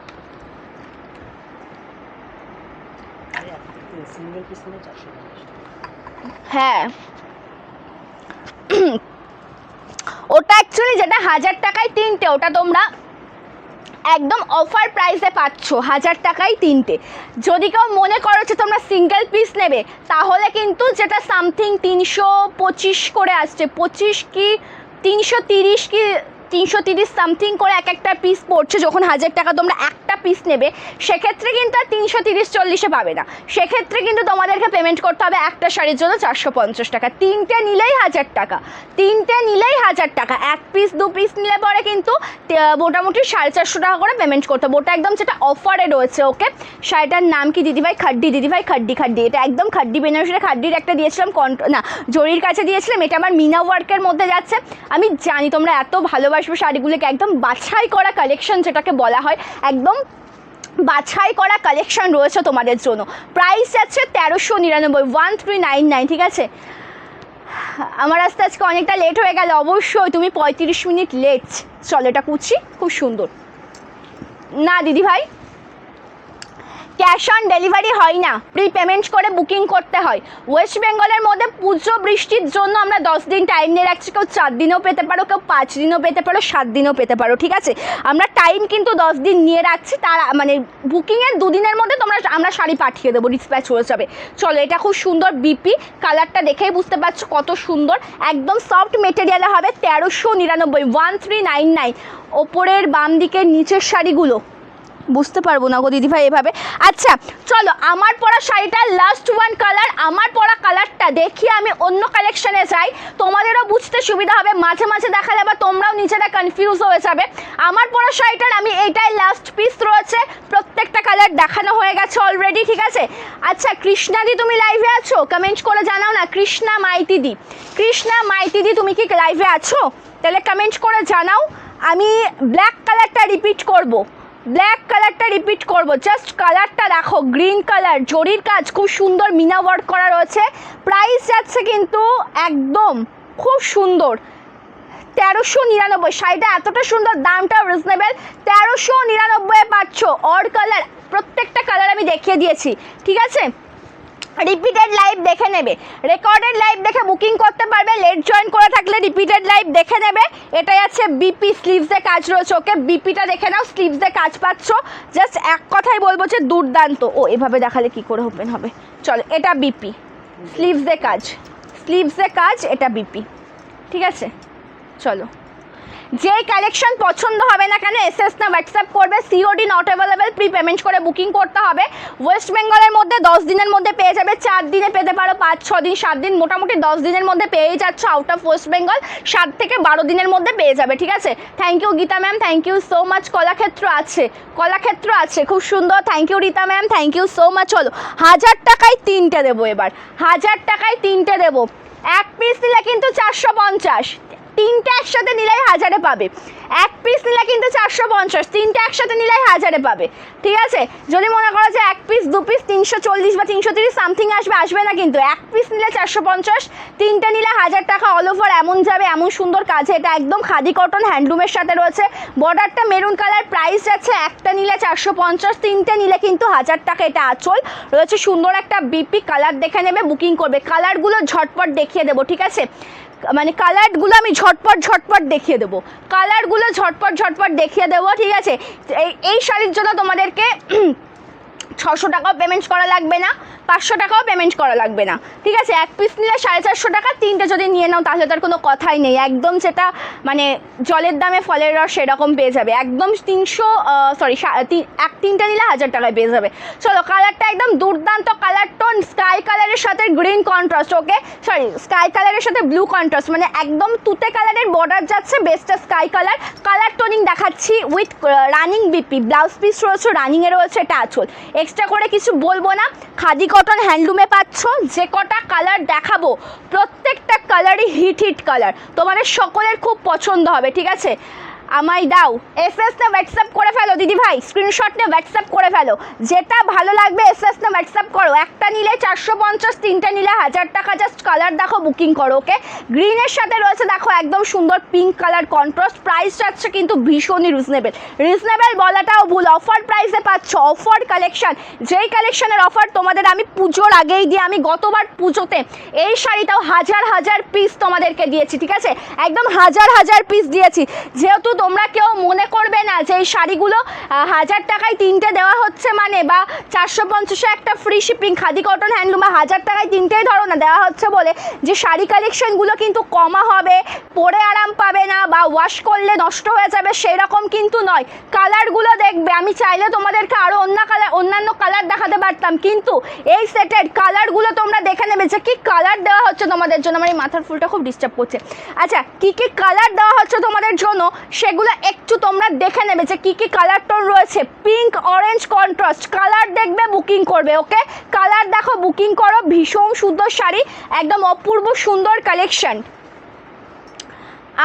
S1: হ্যাঁ, ওটা অ্যাকচুয়ালি যেটা 1000 টাকায় 3টে, ওটা তোমরা একদম অফার প্রাইসে পাচ্ছ 1000 টাকায় 3টে। যদি কেউ মনে করো যে তোমরা সিঙ্গেল পিস নেবে, তাহলে কিন্তু যেটা সামথিং 325 করে আসছে, 25 কি 330 কি 330 সামথিং করে একটা পিস পড়ছে। যখন 1000 টাকা তোমরা একটা পিস নেবে, সেক্ষেত্রে কিন্তু আর 330-40-এ পাবে না, সেক্ষেত্রে কিন্তু তোমাদেরকে পেমেন্ট করতে হবে একটা শাড়ির জন্য 450 টাকা। 3টে নিলেই 1000 টাকা, 3টে নিলেই 1000 টাকা। 1 পিস 2 পিস নিলে পরে কিন্তু মোটামুটি 450 টাকা করে পেমেন্ট করতে হবে। ওটা একদম যেটা অফারে রয়েছে, ওকে? শাড়িটার নাম কি দিদিভাই? খাড্ডি, দিদিভাই খাড্ডি। এটা একদম খাড্ডি বেনারসির, খাড্ডির একটা দিয়েছিলাম, না জরির কাছে দিয়েছিলাম, এটা আমার মিনা ওয়ার্কের মধ্যে যাচ্ছে। আমি জানি তোমরা এত ভালোবাসবে শাড়িগুলোকে, একদম বাছাই করা কালেকশন যেটাকে বলা হয়, একদম বাছাই করা কালেকশন রয়েছে তোমাদের জন্য। প্রাইস যাচ্ছে 1399, 1399, ঠিক আছে? আমার আসতে আজকে অনেকটা লেট হয়ে গেল, অবশ্যই তুমি 35 মিনিট লেট। চলো, এটা কুচি খুব সুন্দর না দিদি ভাই, ক্যাশ অন ডেলিভারি হয় না, প্রি পেমেন্ট করে বুকিং করতে হয়। ওয়েস্ট বেঙ্গলের মধ্যে পুজো বৃষ্টির জন্য আমরা 10 দিন টাইম নিয়ে রাখছি। কেউ 4 দিনেও পেতে পারো, কেউ 5 দিনেও পেতে পারো, 7 দিনেও পেতে পারো, ঠিক আছে। আমরা টাইম কিন্তু 10 দিন নিয়ে রাখছি, তার মানে বুকিংয়ের 2 দিনের মধ্যে আমরা শাড়ি পাঠিয়ে দেবো, ডিসপ্যাচ হয়ে যাবে। চলো, এটা খুব সুন্দর বিপি, কালারটা দেখেই বুঝতে পারছো কত সুন্দর, একদম সফট মেটেরিয়ালে হবে। 1399, 1399। ওপরের বাম দিকের নিচের শাড়িগুলো বুঝতে পারবো না গো দিদিভাই এভাবে। আচ্ছা চলো, আমার পরা শাড়িটার লাস্ট ওয়ান কালার, আমার পরা কালারটা দেখিয়ে আমি অন্য কালেকশানে যাই, তোমাদেরও বুঝতে সুবিধা হবে। মাঝে মাঝে দেখালে আবার তোমরাও নিজেরা কনফিউজ হয়ে যাবে। আমার পরা শাড়িটার আমি এইটাই লাস্ট পিস রয়েছে, প্রত্যেকটা কালার দেখানো হয়ে গেছে অলরেডি, ঠিক আছে। আচ্ছা কৃষ্ণাদি তুমি লাইভে আছো? কমেন্ট করে জানাও না। কৃষ্ণা মাইতিদি, কৃষ্ণা মাইতিদি তুমি কি লাইভে আছো? তাহলে কমেন্ট করে জানাও। আমি ব্ল্যাক কালারটা রিপিট করব, ব্ল্যাক কালারটা রিপিট করব। জাস্ট কালারটা দেখো, গ্রিন কালার, জরির কাজ, খুব সুন্দর মিনা ওয়ার্ক করা রয়েছে। প্রাইস যাচ্ছে কিন্তু একদম খুব সুন্দর, 1399। শাড়িটা এতটা সুন্দর, দামটাও রিজনেবল, 1399 পাচ্ছ। অর কালার, প্রত্যেকটা কালার আমি দেখিয়ে দিয়েছি, ঠিক আছে। রিপিটেড লাইভ দেখে নেবে, রেকর্ডেড লাইভ দেখে বুকিং করতে পারবে। লেট জয়েন করে থাকলে রিপিটেড লাইভ দেখে নেবে। এটাই আছে বিপি, স্লিভসে কাজ রয়েছে, ওকে বিপিটা দেখে নাও, স্লিভসে কাজ পাচ্ছ। জাস্ট এক কথাই বলবো যে দুর্দান্ত। ও এভাবে দেখালে কি করে ওপেন হবে? চলো, এটা বিপি, স্লিভসে কাজ, স্লিভসে কাজ, এটা বিপি, ঠিক আছে। চলো, যে কালেকশন পছন্দ হবে না কেন এসএস না হোয়াটসঅ্যাপ করবে। COD not available, pre payment করে বুকিং করতে হবে। ওয়েস্ট বেঙ্গলের মধ্যে 10 দিনের মধ্যে পেয়ে যাবে, 4 দিনে পেতে পারো, 5-6 দিন, 7 দিন, মোটামুটি 10 দিনের মধ্যে পেয়েই যাচ্ছ। আউট অফ ওয়েস্ট বেঙ্গল 7 থেকে 12 দিনের মধ্যে পেয়ে যাবে, ঠিক আছে। Thank you Gita ma'am, thank you so much. Kalakshetra আছে, কলাক্ষেত্র আছে, খুব সুন্দর, thank you Rita ma'am, thank you so much. চলো, 1000 টাকায় 3টে দেবো এবার, 1000 টাকায় 3টে দেবো। এক পিস নিলে কিন্তু 450, 3টে একসাথে নিলেই 1000-এ পাবে। এক পিস নিলে কিন্তু 450, 3টে একসাথে নিলেই 1000-এ পাবে, ঠিক আছে। যদি মনে করো যে 1 পিস 2 পিস 340 বা 330 সামথিং আসবে, আসবে না কিন্তু। এক পিস নিলে 450, 3টে নিলে 1000 টাকা। অল ওভার এমন যাবে, এমন সুন্দর কাজে, এটা একদম খাদি কটন হ্যান্ডলুমের সাথে রয়েছে। বর্ডারটা মেরুন কালার, প্রাইস যাচ্ছে একটা নিলে 450, 3টে নিলে কিন্তু 1000 টাকা। এটা আঁচল রয়েছে, সুন্দর একটা বিপি, কালার দেখে নেবে, বুকিং করবে। কালারগুলো ঝটপট দেখিয়ে দেবো, ঠিক আছে। মানে কালারগুলো আমি ঝটপট দেখিয়ে দেবো, কালারগুলো ঝটপট দেখিয়ে দেবো, ঠিক আছে। এই শাড়ির জন্য তোমাদেরকে 600 টাকাও পেমেন্ট করা লাগবে না, 500 টাকাও পেমেন্ট করা লাগবে না, ঠিক আছে। এক পিস নিলে 450 টাকা, 3টে যদি নিয়ে নাও তাহলে তার কোনো কথাই নেই, একদম যেটা মানে জলের দামে ফলের রস সেরকম পেয়ে যাবে, একদম 3টে নিলে 1000 টাকায় পেয়ে যাবে। চলো, কালারটা একদম দুর্দান্ত কালার টোন, স্কাই কালারের সাথে গ্রিন কন্ট্রাস্ট, ওকে সরি স্কাই কালারের সাথে ব্লু কন্ট্রাস্ট, মানে একদম তুতে কালারের বর্ডার যাচ্ছে, বেস্টটা স্কাই কালার। কালার টোনিং দেখাচ্ছি with running BP, blouse piece রয়েছে, রানিংয়ে রয়েছে, এটা আঁচল। এক্সট্রা করে কিছু বলবো না, খাদি কটন হ্যান্ডলুমে পাচ্ছ। যে কটা কালার দেখাবো প্রত্যেকটা কালারই হিট কালার, তোমাদের সকলের খুব পছন্দ হবে, ঠিক আছে। আমায় দাও, এসএস না হোয়াটসঅ্যাপ করে ফেলো দিদি ভাই, স্ক্রিনশট নিয়ে হোয়াটসঅ্যাপ করে ফেলো, যেটা ভালো লাগবে এসএস না হোয়াটসঅ্যাপ করো। একটা নিলে 450, 3টে নিলে 1000 টাকা। জাস্ট কালার দেখো, বুকিং করো, ওকে। গ্রিনের সাথে রয়েছে দেখো একদম সুন্দর পিঙ্ক কালার কন্ট্রাস্ট, প্রাইস যাচ্ছে কিন্তু ভীষণই রিজনেবল বলাটাও ভুল, অফার প্রাইসে পাচ্ছ, অফার কালেকশন। যেই কালেকশনের অফার তোমাদের আমি পুজোর আগেই দিয়ে, আমি গতবার পুজোতে এই শাড়িটাও হাজার পিস তোমাদেরকে দিয়েছি, ঠিক আছে, একদম হাজার পিস দিয়েছি। যেহেতু তোমরা কেউ মনে করবে না যে এই শাড়িগুলো 1000 টাকায় 3টে দেওয়া হচ্ছে মানে, বা 450-এ একটা ফ্রি শিপিং, খাদি কটন হ্যান্ডলুমে 1000 টাকায় 3টেই ধরো না দেওয়া হচ্ছে বলে যে শাড়ি কালেকশনগুলো কিন্তু কমা হবে, পরে আরাম পাবে না বা ওয়াশ করলে নষ্ট হয়ে যাবে, সেরকম কিন্তু নয়। কালারগুলো দেখবে, আমি চাইলে তোমাদেরকে আরও অন্যান্য কালার দেখাতে পারতাম, কিন্তু এই সেটের কালারগুলো তোমরা দেখে নেবে যে কী কালার দেওয়া হচ্ছে তোমাদের জন্য। আমার এই মাথার ফুলটা খুব ডিস্টার্ব করছে। আচ্ছা, কী কালার দেওয়া হচ্ছে তোমাদের জন্য সেগুলো একটু তোমরা দেখে নেবে যে কী কালার টোন রয়েছে। পিঙ্ক অরেঞ্জ কন্ট্রাস্ট কালার দেখবে, বুকিং করবে, ওকে। কালার দেখো, বুকিং করো, ভীষণ সুন্দর শাড়ি, একদম অপূর্ব সুন্দর কালেকশন।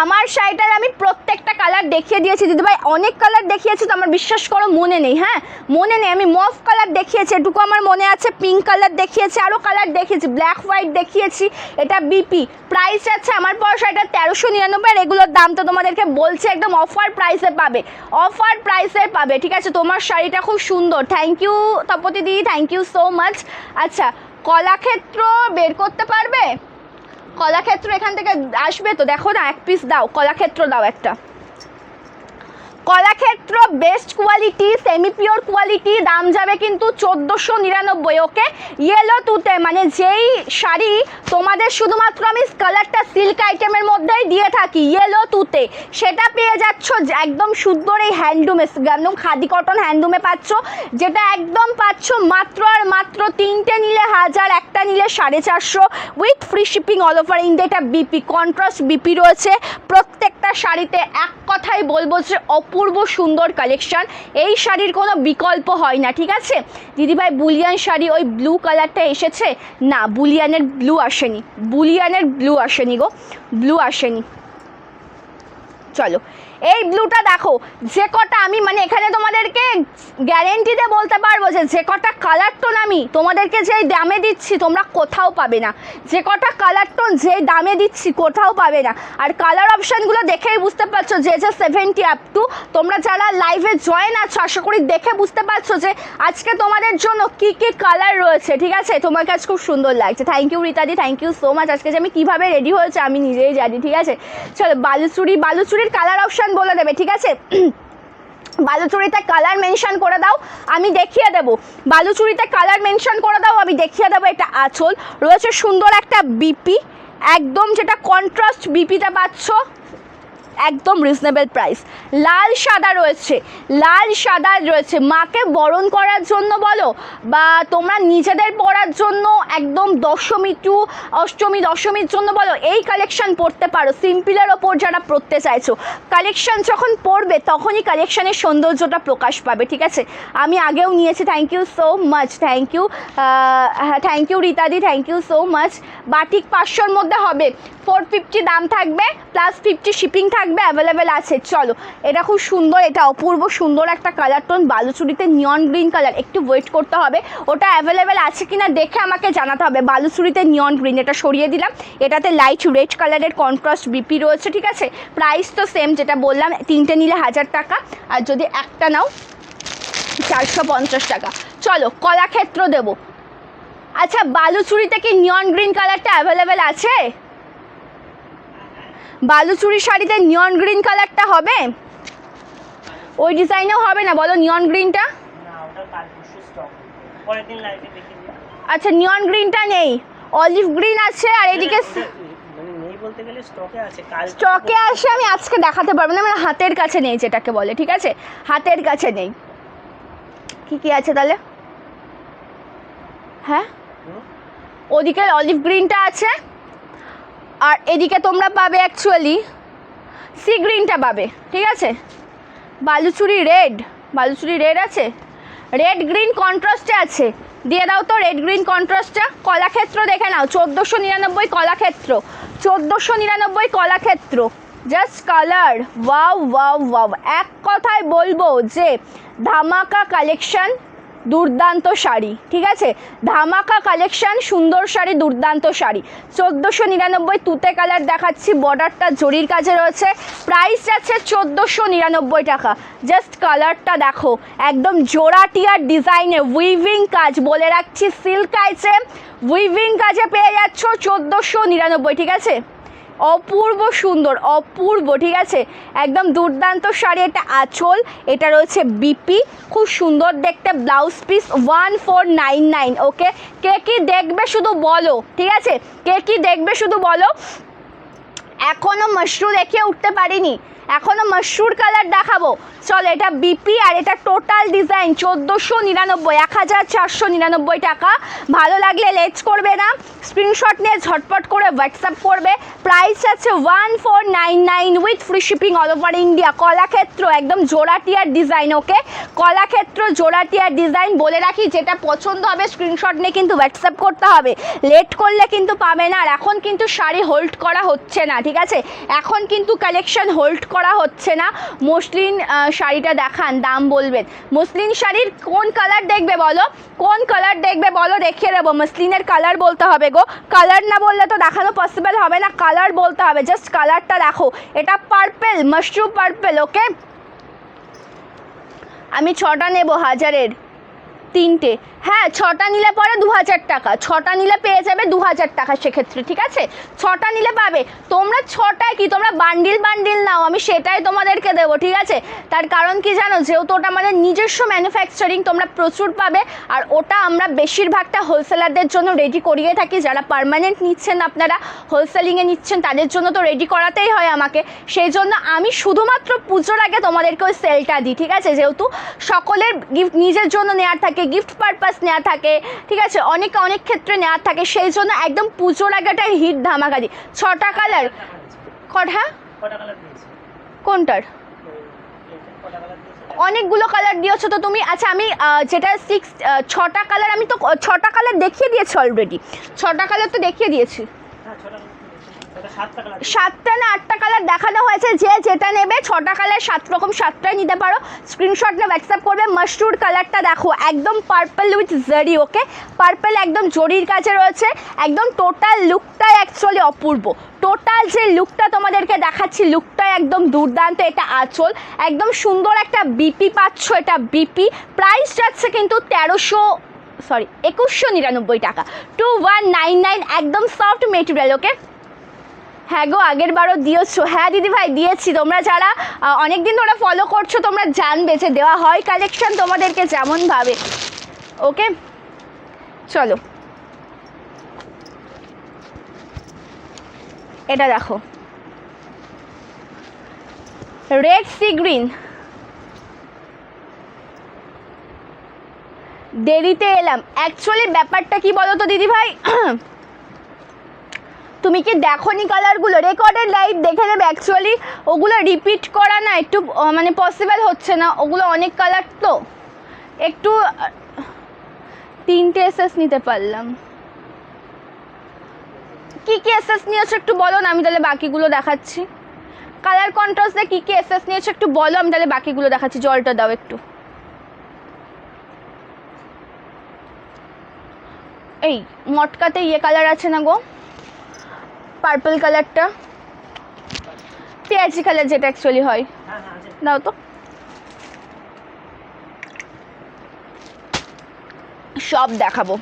S1: আমার শাড়িটার আমি প্রত্যেকটা কালার দেখিয়ে দিয়েছি দিদিভাই, অনেক কালার দেখিয়েছি তো আমার বিশ্বাস করো মনে নেই। হ্যাঁ মনে নেই, আমি মফ কালার দেখিয়েছি এটুকু আমার মনে আছে, পিঙ্ক কালার দেখিয়েছি, আরও কালার দেখিয়েছি, ব্ল্যাক হোয়াইট দেখিয়েছি। এটা বিপি, প্রাইস আছে আমার পর শাড়িটা 1399, আর এগুলোর দাম তো তোমাদেরকে বলছে একদম অফার প্রাইসে পাবে, অফার প্রাইসে পাবে, ঠিক আছে। তোমার শাড়িটা খুব সুন্দর, থ্যাংক ইউ তপতি দি, থ্যাংক ইউ সো মাচ। আচ্ছা কলাক্ষেত্র বের করতে পারবে? কলাক্ষেত্র এখান থেকে আসবে তো, দেখো না, এক পিস দাও, কলাক্ষেত্র দাও একটা। Kalakshetra best quality, semi pure quality, দাম যাবে কিন্তু 1499। ওকে ইয়েলো তুতে, মানে যেই শাড়ি তোমাদের শুধুমাত্র আমি কালারটা সিল্ক আইটেমের মধ্যেই দিয়ে থাকি ইয়েলো তুতে, সেটা পেয়ে যাচ্ছ একদম শুদ্ধর এই হ্যান্ডলুমে, একদম খাদি কটন হ্যান্ডলুমে পাচ্ছ, যেটা একদম পাচ্ছ মাত্র আর মাত্র 3টে নিলে 1000, একটা নিলে 450 with free shipping all over India. এটা বিপি, কন্ট্রাস্ট বিপি রয়েছে প্রত্যেকটা শাড়িতে। এক কথাই বলবো যে অপূর্ব সুন্দর কালেকশন, এই শাড়ির কোনো বিকল্প হয় না, ঠিক আছে দিদিভাই। বুলিয়ান শাড়ি ওই ব্লু কালারটা এসেছে না, বুলিয়ানের ব্লু আসেনি, বুলিয়ানের ব্লু আসেনি গো, ব্লু আসেনি। চলো এই ব্লুটা দেখো, যে কটা আমি মানে এখানে তোমাদেরকে গ্যারেন্টি দিয়ে বলতে পারবো যে কটা কালার টোন আমি তোমাদেরকে যেই দামে দিচ্ছি তোমরা কোথাও পাবে না, যে কটা কালার টোন যেই দামে দিচ্ছি কোথাও পাবে না। আর কালার অপশানগুলো দেখেই বুঝতে পারছো, যে 70 আপ টু, তোমরা যারা লাইভে জয়েন আছো আশা করি দেখে বুঝতে পারছো যে আজকে তোমাদের জন্য কি কি কালার রয়েছে, ঠিক আছে। তোমার কাছে খুব সুন্দর লাগছে, থ্যাংক ইউ রীতাদি, থ্যাংক ইউ সো মাচ। আজকে যে আমি কীভাবে রেডি হয়েছে আমি নিজেই জানি, ঠিক আছে। চলো বালুচুরি, বালুচুরির কালার অপশান বলে দেবে, ঠিক আছে। বালুচুরিতে কালার মেনশন করে দাও, আমি দেখিয়ে দেবো। বালুচুরিতে কালার মেনশন করে দাও, আমি দেখিয়ে দেবো। এটা আঁচল রয়েছে সুন্দর একটা বিপি, একদম যেটা কন্ট্রাস্ট বিপিটা পাচ্ছ একদম রিজনেবল প্রাইস। লাল সাদা রয়েছে, লাল সাদা রয়েছে, মাকে বরণ করার জন্য বলো বা তোমরা নিজেদের পরার জন্য একদম দশমী টু অষ্টমী দশমীর জন্য বলো, এই কালেকশন পরতে পারো। সিম্পলের ওপর যারা পরতে চাইছো, কালেকশন যখন পরবে তখনই কালেকশনের সৌন্দর্যটা প্রকাশ পাবে, ঠিক আছে। আমি আগেও নিয়েছি, thank you so much, thank you, thank you রীতাদি, thank you so much. Batik 500-র মধ্যে হবে, 450 দাম থাকবে, প্লাস 50 শিপিং থাকবে, অ্যাভেলেবেল আছে। চলো এটা খুব সুন্দর, এটা অপূর্ব সুন্দর একটা কালার টোন, বালুচুরিতে নিয়ন গ্রিন কালার, একটু ওয়েট করতে হবে, ওটা অ্যাভেলেবেল আছে কিনা দেখে আমাকে জানাতে হবে। বালুচুরিতে নিয়ন গ্রিন, এটা সরিয়ে দিলাম, এটাতে লাইট রেড কালারের কন্ট্রাস্ট বিপি রয়েছে, ঠিক আছে। প্রাইস তো সেম যেটা বললাম, 3টে নিলে 1000 টাকা, আর যদি একটা নাও 450 টাকা। চলো কলাক্ষেত্র দেবো। আচ্ছা বালুচুরিতে কি নিয়ন গ্রিন কালারটা অ্যাভেলেবেল আছে? বালুচুরি শাড়িতে নিয়ন গ্রিন কালারটা হবে? ওই ডিজাইনেও হবে না বলো নিয়ন গ্রিনটা? আচ্ছা নিয়ন গ্রিনটা নেই, অলিভ গ্রিন আছে, আর এদিকে স্টকে আসে, আমি আজকে দেখাতে পারবো না, আমার হাতের কাছে নেই যেটাকে বলে, ঠিক আছে, হাতের কাছে নেই। কি কি আছে তাহলে? হ্যাঁ ওদিকে অলিভ গ্রিনটা আছে, আর এদিকে তোমরা পাবে অ্যাকচুয়ালি সি গ্রিনটা পাবে, ঠিক আছে। বালুচুরি রেড, বালুচুরি রেড আছে, রেড গ্রিন কন্ট্রাস্টে আছে, দিয়ে দাও তো রেড গ্রিন কন্ট্রাস্টটা। কলাক্ষেত্র দেখে নাও, 1499 Kalakshetra, 1499 Kalakshetra, just colour wow wow wow. এক কথায় বলবো যে ধামাকা কালেকশন, দুর্দান্ত শাড়ি, ঠিক আছে, ধামাকা কালেকশন, সুন্দর শাড়ি, দুর্দান্ত শাড়ি। 1499 তুতে কালার দেখাচ্ছি, বর্ডারটা জরির কাজে রয়েছে, প্রাইস আছে 1499 টাকা। জাস্ট কালারটা দেখো, একদম জোড়াটিয়ার ডিজাইনে উইভিং কাজ, বলে রাখছি সিল্ক আইটেম, উইভিং কাজে পেয়ে যাচ্ছ 1499, ঠিক আছে। অপূর্ব সুন্দর, অপূর্ব, ঠিক আছে, একদম দুর্দান্ত শাড়ি। এটা আঁচল, এটা রয়েছে বিপি, খুব সুন্দর দেখতে, ব্লাউজ পিস 1499। ওকে কে কি দেখবে শুধু বলো, ঠিক আছে, কে কি দেখবে শুধু বলো। এখনও মাশরু দেখিয়ে উঠতে পারিনি, এখনও মাশরুর কালার দেখাবো। চলো এটা বিপি, আর এটা টোটাল ডিজাইন 1499, 1499 টাকা। ভালো লাগলে লেটস করবে না, স্ক্রিনশট নিয়ে ঝটপট করে হোয়াটসঅ্যাপ করবে। প্রাইস আছে 1499 with free shipping all over India. Kalakshetra একদম জোড়াটিয়ার ডিজাইন, ওকে, কলাক্ষেত্র জোড়াটিয়ার ডিজাইন। বলে রাখি যেটা পছন্দ হবে স্ক্রিনশট নিয়ে কিন্তু হোয়াটসঅ্যাপ করতে হবে, লেট করলে কিন্তু পাবে না। আর এখন কিন্তু শাড়ি হোল্ড করা হচ্ছে না, ঠিক ঠিক আছে। এখন কিন্তু কালেকশন হোল্ড করা হচ্ছে না। মসলিন শাড়িটা দেখান, দাম বলবেন। মসলিন শাড়ির কোন কালার দেখবে বলো, কোন কালার দেখবে বলো, দেখিয়ে দেবো। মসলিনের কালার বলতে হবে গো, কালার না বললে তো দেখানো পসিবল হবে না, কালার বলতে হবে। জাস্ট কালারটা দেখো, এটা পার্পেল, মাশরুম পার্পেল। ওকে, আমি 6টা নেব, 1000-এর 3টে। হ্যাঁ, 6টা নিলে পরে 2000 টাকা, 6টা নিলে পেয়ে যাবে 2000 টাকা সেক্ষেত্রে, ঠিক আছে। 6টা নিলে পাবে। তোমরা 6টায় কি তোমরা বান্ডিল বান্ডিল নাও, আমি সেটাই তোমাদেরকে দেবো, ঠিক আছে। তার কারণ কি জানো, যেহেতু ওটা আমাদের নিজস্ব ম্যানুফ্যাকচারিং, তোমরা প্রচুর পাবে। আর ওটা আমরা বেশিরভাগটা হোলসেলারদের জন্য রেডি করিয়ে থাকি। যারা পার্মানেন্ট নিচ্ছেন, আপনারা হোলসেলিংয়ে নিচ্ছেন, তাদের জন্য তো রেডি করাতেই হয় আমাকে। সেই জন্য আমি শুধুমাত্র পুজোর আগে তোমাদেরকে ওই সেলটা দিই, ঠিক আছে। যেহেতু সকলের গিফট নিজের জন্য নেওয়ার থাকে, গিফট পারপাস নেওয়া থাকে, ঠিক আছে, অনেক ক্ষেত্রে নেওয়ার থাকে। সেই জন্য একদম পুজোর আগেটাই হিট ধামাকা দিই। 6টা কালার। হ্যাঁ, কোনটার? অনেকগুলো কালার দিয়েছো তো তুমি। আচ্ছা, আমি যেটা 6টা কালার, আমি তো 6টা কালার দেখিয়ে দিয়েছি অলরেডি। 6টা কালার তো দেখিয়ে দিয়েছি। 7টা না 8টা কালার দেখানো হয়েছে। যে যেটা নেবে 6টা কালার 7 রকম 7টাই নিতে পারো। স্ক্রিনশট নিয়ে হোয়াটসঅ্যাপ করবে। মাশরুর কালারটা দেখো, একদম পার্পল উইথ জারি। ওকে, পার্পল একদম জরির কাছে রয়েছে। একদম টোটাল লুকটাই অ্যাকচুয়ালি অপূর্ব। টোটাল যে লুকটা তোমাদেরকে দেখাচ্ছি, লুকটা একদম দুর্দান্ত। এটা আঁচল, একদম সুন্দর একটা বিপি পাচ্ছ। এটা বিপি, প্রাইস যাচ্ছে কিন্তু 2199 টাকা, 2199। একদম সফট মেটেরিয়াল। ওকে, হ্যাঁ গো, আগের বারও দিয়েছো। হ্যাঁ দিদি ভাই, দিয়েছি। তোমরা যারা অনেক দিন ধরে ফলো করছো, তোমরা জানবে যে দেওয়া হয় কালেকশন তোমাদেরকে যেমনভাবে। ওকে, চলো এটা দেখো, রেড সি গ্রিন। দেরিতে এলাম, অ্যাকচুয়ালি ব্যাপারটা কি বলো তো দিদি ভাই, তুমি কি দেখোনি কালারগুলো? রেকর্ডেড লাইভ দেখে নেবে। অ্যাকচুয়ালি ওগুলো রিপিট করা না একটু মানে পসিবল হচ্ছে না, ওগুলো অনেক কালার তো। একটু 3টে এসএস নিতে পারলাম। কি কি এসএস নিয়েছো একটু বলো না, আমি তাহলে বাকিগুলো দেখাচ্ছি। কালার কন্ট্রাস্টে কি কি এসএস নিয়েছো একটু বলো, আমি তাহলে বাকিগুলো দেখাচ্ছি। জলটা দাও একটু। এই মটকাতে ইয়ে কালার আছে না গো, পার্পল কালারটা, পেঁয়াজি কালার যেটা অ্যাকচুয়ালি হয়, দাও তো। সব দেখাবো,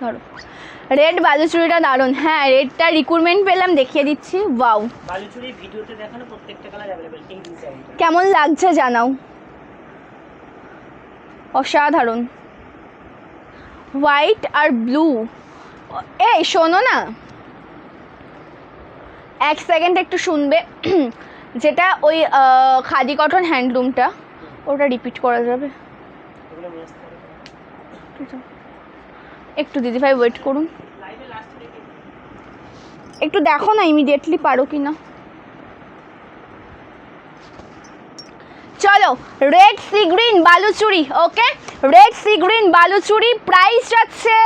S1: ধরো। রেড বালুচুরিটা দারুণ। হ্যাঁ, রেডটা রিক্রুটমেন্ট পেলাম, দেখিয়ে দিচ্ছি। ওয়াও,
S2: বালুচুরি ভিডিওতে দেখানো প্রত্যেকটা কালার अवेलेबल। এই ডিজাইনটা
S1: কেমন লাগছে জানাও। অসাধারণ, হোয়াইট আর ব্লু। এই শোনো না, 1 সেকেন্ড একটু শুনবে। যেটা ওই খাদি কটন হ্যান্ডলুমটা, ওটা রিপিট করা যাবে একটু? দিদিভাই ওয়েট করুন, একটু দেখো না ইমিডিয়েটলি পারো কি না। চলো, red sea green Baluchari. Okay, red sea green Baluchari, price যাচ্ছে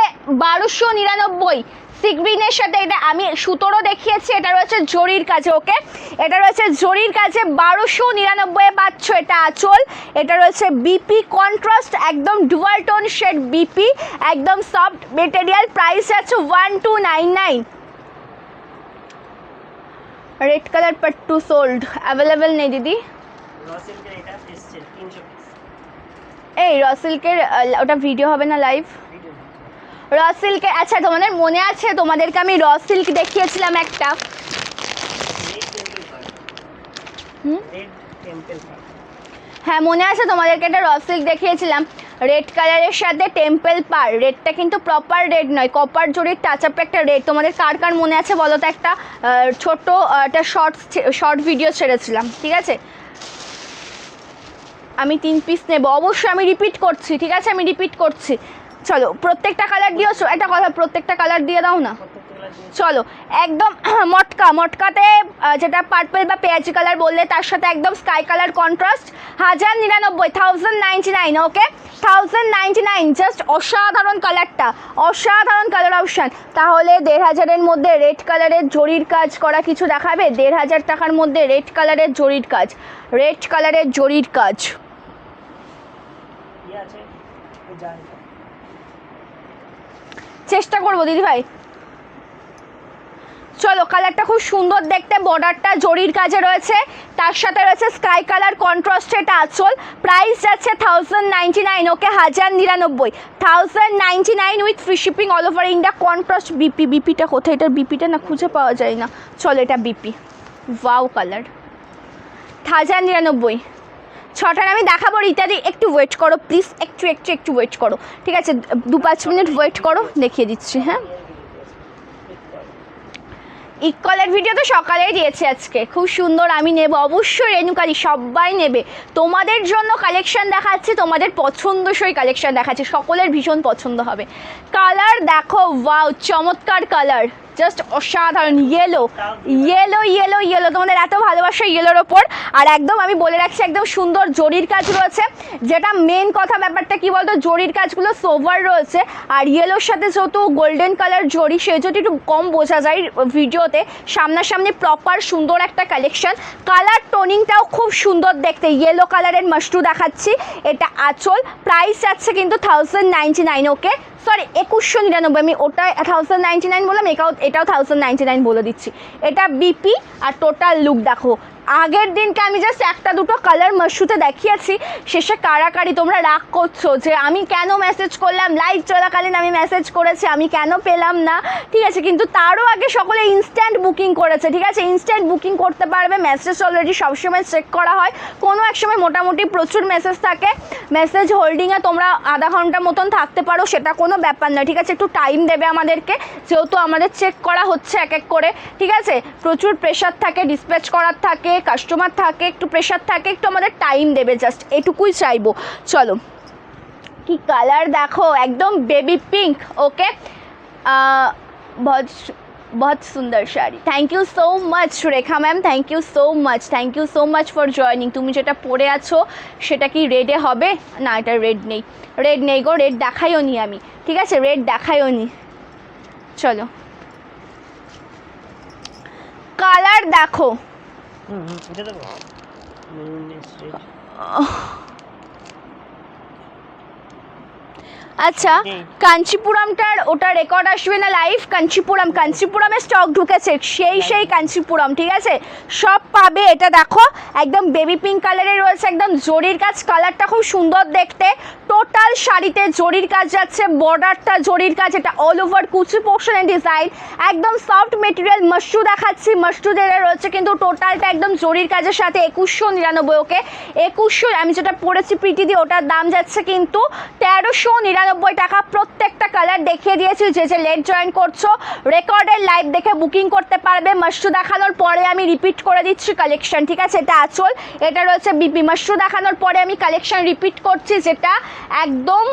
S1: 1299। সি গ্রিনের সাথে এটা আমি সুতোরও দেখিয়েছি, এটা রয়েছে জরির কাছে। ওকে, এটা রয়েছে জরির কাছে, 1299 পাচ্ছ। এটা আঁচল, এটা রয়েছে বিপি কন্ট্রাস্ট, একদম ডুয়াল টোন শেড বিপি, একদম সফট মেটেরিয়াল। প্রাইস যাচ্ছে 1299। Red colour pattu sold, available নেই দিদি। এই র সিল্কের ওটা ভিডিও হবে না, লাইভ র সিল্কের। আচ্ছা, তোমাদের মনে আছে তোমাদেরকে আমি র সিল্ক দেখিয়েছিলাম একটা? হ্যাঁ, মনে আছে তোমাদেরকে একটা র সিল্ক দেখিয়েছিলাম রেড কালারের সাথে টেম্পল পার। রেডটা কিন্তু প্রপার রেড নয়, কপার জরির টাচ আপ একটা রেড। তোমাদের কার কার মনে আছে বলো তো? একটা ছোট একটা শর্ট ভিডিও ছেড়েছিলাম, ঠিক আছে। আমি 3 পিস নেব অবশ্যই, আমি রিপিট করছি, ঠিক আছে, আমি রিপিট করছি। চলো, প্রত্যেকটা কালার দিয়েছো? একটা কথা, প্রত্যেকটা কালার দিয়ে দাও না। চলো একদম মটকা মটকাতে যেটা পার্পল বা পেঁয়াজি কালার বললে তার সাথে একদম sky colour contrast 1099 okay 1099 just অসাধারণ কালারটা অসাধারণ কালার অপশান। তাহলে 1500-এর মধ্যে রেড কালারের জরির কাজ করা কিছু দেখাবে? 1500 টাকার মধ্যে রেড কালারের জরির কাজ, রেড কালারের জরির কাজ চেষ্টা করবো দিদিভাই। চলো কালারটা খুব সুন্দর দেখতে, বর্ডারটা জরির কাজে রয়েছে, তার সাথে রয়েছে স্কাই কালার কন্ট্রাস্টে এটা আঁচল। প্রাইস যাচ্ছে 1099 okay 1099 1099 with free shipping all over India. Contrast বিপিটা কোথায়? এটার বিপিটা না খুঁজে পাওয়া যায় না। চলো এটা বিপি, ওয়াও কালার 1099। ছটার আমি দেখাবো ইত্যাদি, একটু ওয়েট করো প্লিজ, একটু ওয়েট করো, ঠিক আছে 2-5 মিনিট ওয়েট করো, দেখিয়ে দিচ্ছি। হ্যাঁ ইকলের ভিডিও তো সকালেই দিয়েছি আজকে, খুব সুন্দর। আমি নেব অবশ্যই, রেণুকালি সবাই নেবে। তোমাদের জন্য কালেকশন দেখাচ্ছি, তোমাদের পছন্দসই কালেকশন দেখাচ্ছি, সকলের ভীষণ পছন্দ হবে। কালার দেখো, ওয়াও চমৎকার কালার, জাস্ট অসাধারণ। ইয়েলো ইয়েলো ইয়েলো ইয়েলো, তোমাদের এত ভালোবাসা ইয়েলোর ওপর। আর একদম আমি বলে রাখছি একদম সুন্দর জরির কাজ রয়েছে, যেটা মেন কথা ব্যাপারটা কি বলতো, জরির কাজগুলো সোভার রয়েছে। আর ইয়েলোর সাথে যেহেতু গোল্ডেন কালার জরি, সেই জন্য একটু কম বোঝা যায় ভিডিওতে, সামনাসামনি প্রপার সুন্দর একটা কালেকশন। কালার টোনিংটাও খুব সুন্দর দেখতে, ইয়েলো কালারের মাশরু দেখাচ্ছি, এটা আঁচল। প্রাইস আছে কিন্তু 1099 ওকে, সরি 2199, আমি ওটা 1099 বললাম, এটাও 1099 বলে দিচ্ছি। এটা বিপি আর টোটাল লুক দেখো। আগের দিনকে আমি জাস্ট একটা দুটো কালার মাশরুতে দেখিয়েছি, শেষে কারাকারি তোমরা রাগ করছো যে আমি কেন মেসেজ করলাম, লাইভ চলাকালীন আমি মেসেজ করেছি, আমি কেন পেলাম না, ঠিক আছে। কিন্তু তারও আগে সকলে ইনস্ট্যান্ট বুকিং করেছে, ঠিক আছে, ইনস্ট্যান্ট বুকিং করতে পারবে। মেসেজ অলরেডি সবসময় চেক করা হয়, কোনো এক সময় মোটামুটি প্রচুর মেসেজ থাকে, মেসেজ হোল্ডিংয়ে তোমরা আধা ঘন্টা মতন থাকতে পারো, সেটা কোনো ব্যাপার না, ঠিক আছে। একটু টাইম দেবে আমাদেরকে, যেহেতু আমাদের চেক করা হচ্ছে এক এক করে, ঠিক আছে। প্রচুর প্রেশার থাকে, ডিসপ্যাচ করার থাকে, কাস্টমার থাকে, একটু প্রেশার থাকে, একটু আমাদের টাইম দেবে, জাস্ট এটুকুই চাইবো। চলো কি কালার দেখো, একদম বেবি পিঙ্ক ওকে, बहुत সুন্দর শাড়ি। Thank you so much Rekha ma'am, thank you so much for joining. তুমি যেটা পরে আছো সেটা কি রেডে হবে? না এটা রেড নেই গো, রেড দেখাইও নি আমি, ঠিক আছে, রেড দেখাইও নি। চলো কালার দেখো, আচ্ছা কাঞ্চিপুরমটার ওটা রেকর্ড আসবে না লাইভ? কাঞ্চিপুরমের স্টক ঢুকেছে, সেই কাঞ্চিপুরম, ঠিক আছে, সব পাবে। এটা দেখো একদম বেবি পিঙ্ক কালারের রয়েছে, একদম জরির কাজ, কালারটা খুব সুন্দর দেখতে। টোটাল শাড়িতে জরির কাজ যাচ্ছে, বর্ডারটা জরির কাজ, এটা অল ওভার কুচি পোর্শনের ডিজাইন, একদম সফট মেটেরিয়াল। মাশরু দেখাচ্ছি, মাশরু দেওয়া রয়েছে কিন্তু টোটালটা একদম জরির কাজের সাথে 2199 ওকে 2100। আমি যেটা পরেছি প্রীতি দিয়ে, ওটার দাম যাচ্ছে কিন্তু 1399 টাকা। প্রত্যেকটা কালার দেখিয়ে দিয়েছি, যে লেট জয়েন করছো রেকর্ডের লাইভ দেখে বুকিং করতে পারবে। মাশরু দেখানোর পরে আমি রিপিট করে দিচ্ছি কালেকশন, ঠিক আছে। এটা আঁচল, এটা রয়েছে বিপি। মাশরু দেখানোর পরে আমি কালেকশন রিপিট করছি, যেটা একদম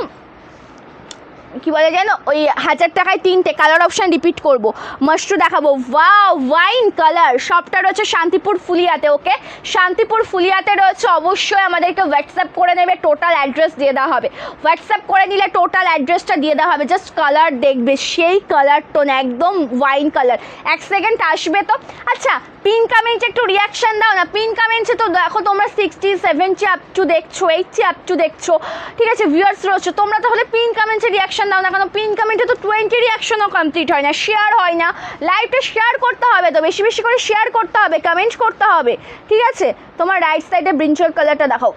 S1: কি বলে জানো, ওই 1000 টাকায় 3টে কালার অপশান রিপিট করব। মাশরু দেখাবো, ওয়াও ওয়াইন কালার, সবটা রয়েছে শান্তিপুর ফুলিয়াতে ওকে, শান্তিপুর ফুলিয়াতে রয়েছে। অবশ্যই আমাদেরকে হোয়াটসঅ্যাপ করে নেবে, টোটাল অ্যাড্রেস দিয়ে দেওয়া হবে, হোয়াটসঅ্যাপ করে নিলে টোটাল অ্যাড্রেসটা দিয়ে দেওয়া হবে। জাস্ট কালার দেখবে, সেই কালার টোন একদম ওয়াইন কালার। এক সেকেন্ড আসবে তো। আচ্ছা পিন কমেন্টে একটু রিয়াকশান দাও না, পিন কমেন্টে তো দেখো তোমরা 60, 70 আপ টু দেখছো, 80 আপ টু দেখছো, ঠিক আছে, ভিউয়ার্স রয়েছে, তোমরা তাহলে পিন কমেন্টে রিয়াকশান দাও না, কারণ পিন কমেন্টে তো 20 রিয়াকশনও কমপ্লিট হয় না, শেয়ার হয় না। লাইভটা শেয়ার করতে হবে তো, বেশি বেশি করে শেয়ার করতে হবে, কমেন্ট করতে হবে, ঠিক আছে। তোমার রাইট সাইডে ব্রিঞ্জল কালারটা দেখাও,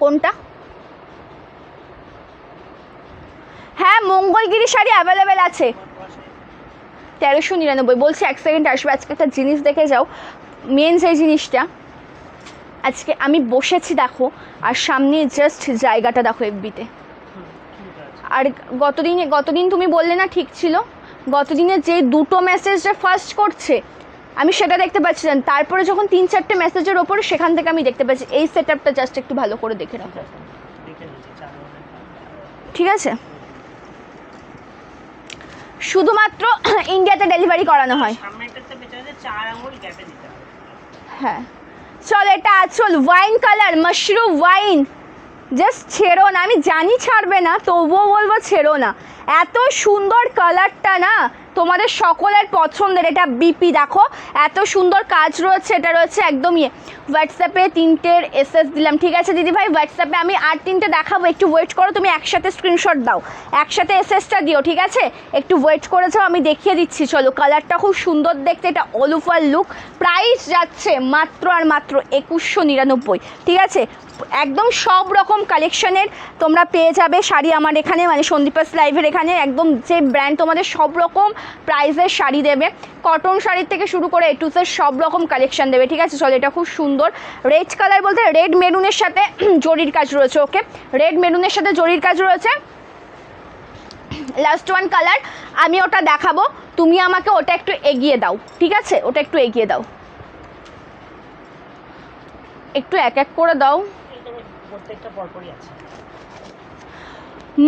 S1: কোনটা? হ্যাঁ মঙ্গলগিরি শাড়ি অ্যাভেলেবেল আছে, 1399 বলছি। এক সেকেন্ড আসবে। আজকে একটা জিনিস দেখে যাও, মেন যে জিনিসটা, আজকে আমি বসেছি দেখো, আর সামনে জাস্ট জায়গাটা দেখো এফবিতে। আর গতদিন তুমি বললে না ঠিক ছিল, গতদিনে যে দুটো মেসেজে ফার্স্ট করছে আমি সেটা দেখতে পাচ্ছি না, তারপরে যখন 3-4টে মেসেজের ওপরে সেখান থেকে আমি দেখতে পাচ্ছি। এই সেট আপটা জাস্ট একটু ভালো করে দেখে রাখো, ঠিক আছে। শুধুমাত্র ইন্ডিয়াতে ডেলিভারি করানো হয়।
S2: সামনেটাতে পেছনে 4 আঙ্গুল গ্যাপে দিতে হবে।
S1: হ্যাঁ চলো, এটা আঁচল wine colour, mushroom wine, just ছেড়ো না, আমি জানি ছাড়বে না, তবুও বলবো ছেড়ো না, এত সুন্দর কালারটা না তোমাদের সকলের পছন্দের। এটা বিপি দেখো, এত সুন্দর কাজ রয়েছে, এটা রয়েছে একদম হোয়াটসঅ্যাপে 3টের এসএস দিলাম, ঠিক আছে দিদিভাই, হোয়াটসঅ্যাপে আমি আর 3টে দেখাবো, একটু ওয়েট করো, তুমি একসাথে স্ক্রিনশট দাও, একসাথে এসএসটা দিও, ঠিক আছে, একটু ওয়েট করেছো, আমি দেখিয়ে দিচ্ছি। চলো, কালারটা খুব সুন্দর দেখতে, এটা অল ওভার লুক। প্রাইস যাচ্ছে মাত্র আর মাত্র 2199, ঠিক আছে। একদম সব রকম কালেকশনের তোমরা পেয়ে যাবে শাড়ি আমার এখানে, মানে সন্দীপাস লাইভের এখানে একদম যে ব্র্যান্ড তোমাদের সব রকম প্রাইসের শাড়ি দেবে, কটন শাড়ির থেকে শুরু করে A to Z সব রকম কালেকশন দেবে, ঠিক আছে। চলো, এটা খুব সুন্দর রেড কালার, বলতে রেড মেরুনের সাথে জরির কাজ রয়েছে, ওকে, রেড মেরুনের সাথে জরির কাজ রয়েছে। লাস্ট ওয়ান কালার, আমি ওটা দেখাবো, তুমি আমাকে ওটা একটু এগিয়ে দাও, ঠিক আছে, ওটা একটু এগিয়ে দাও, একটু এক এক করে দাও।
S2: প্রত্যেকটা পরপরই আছে।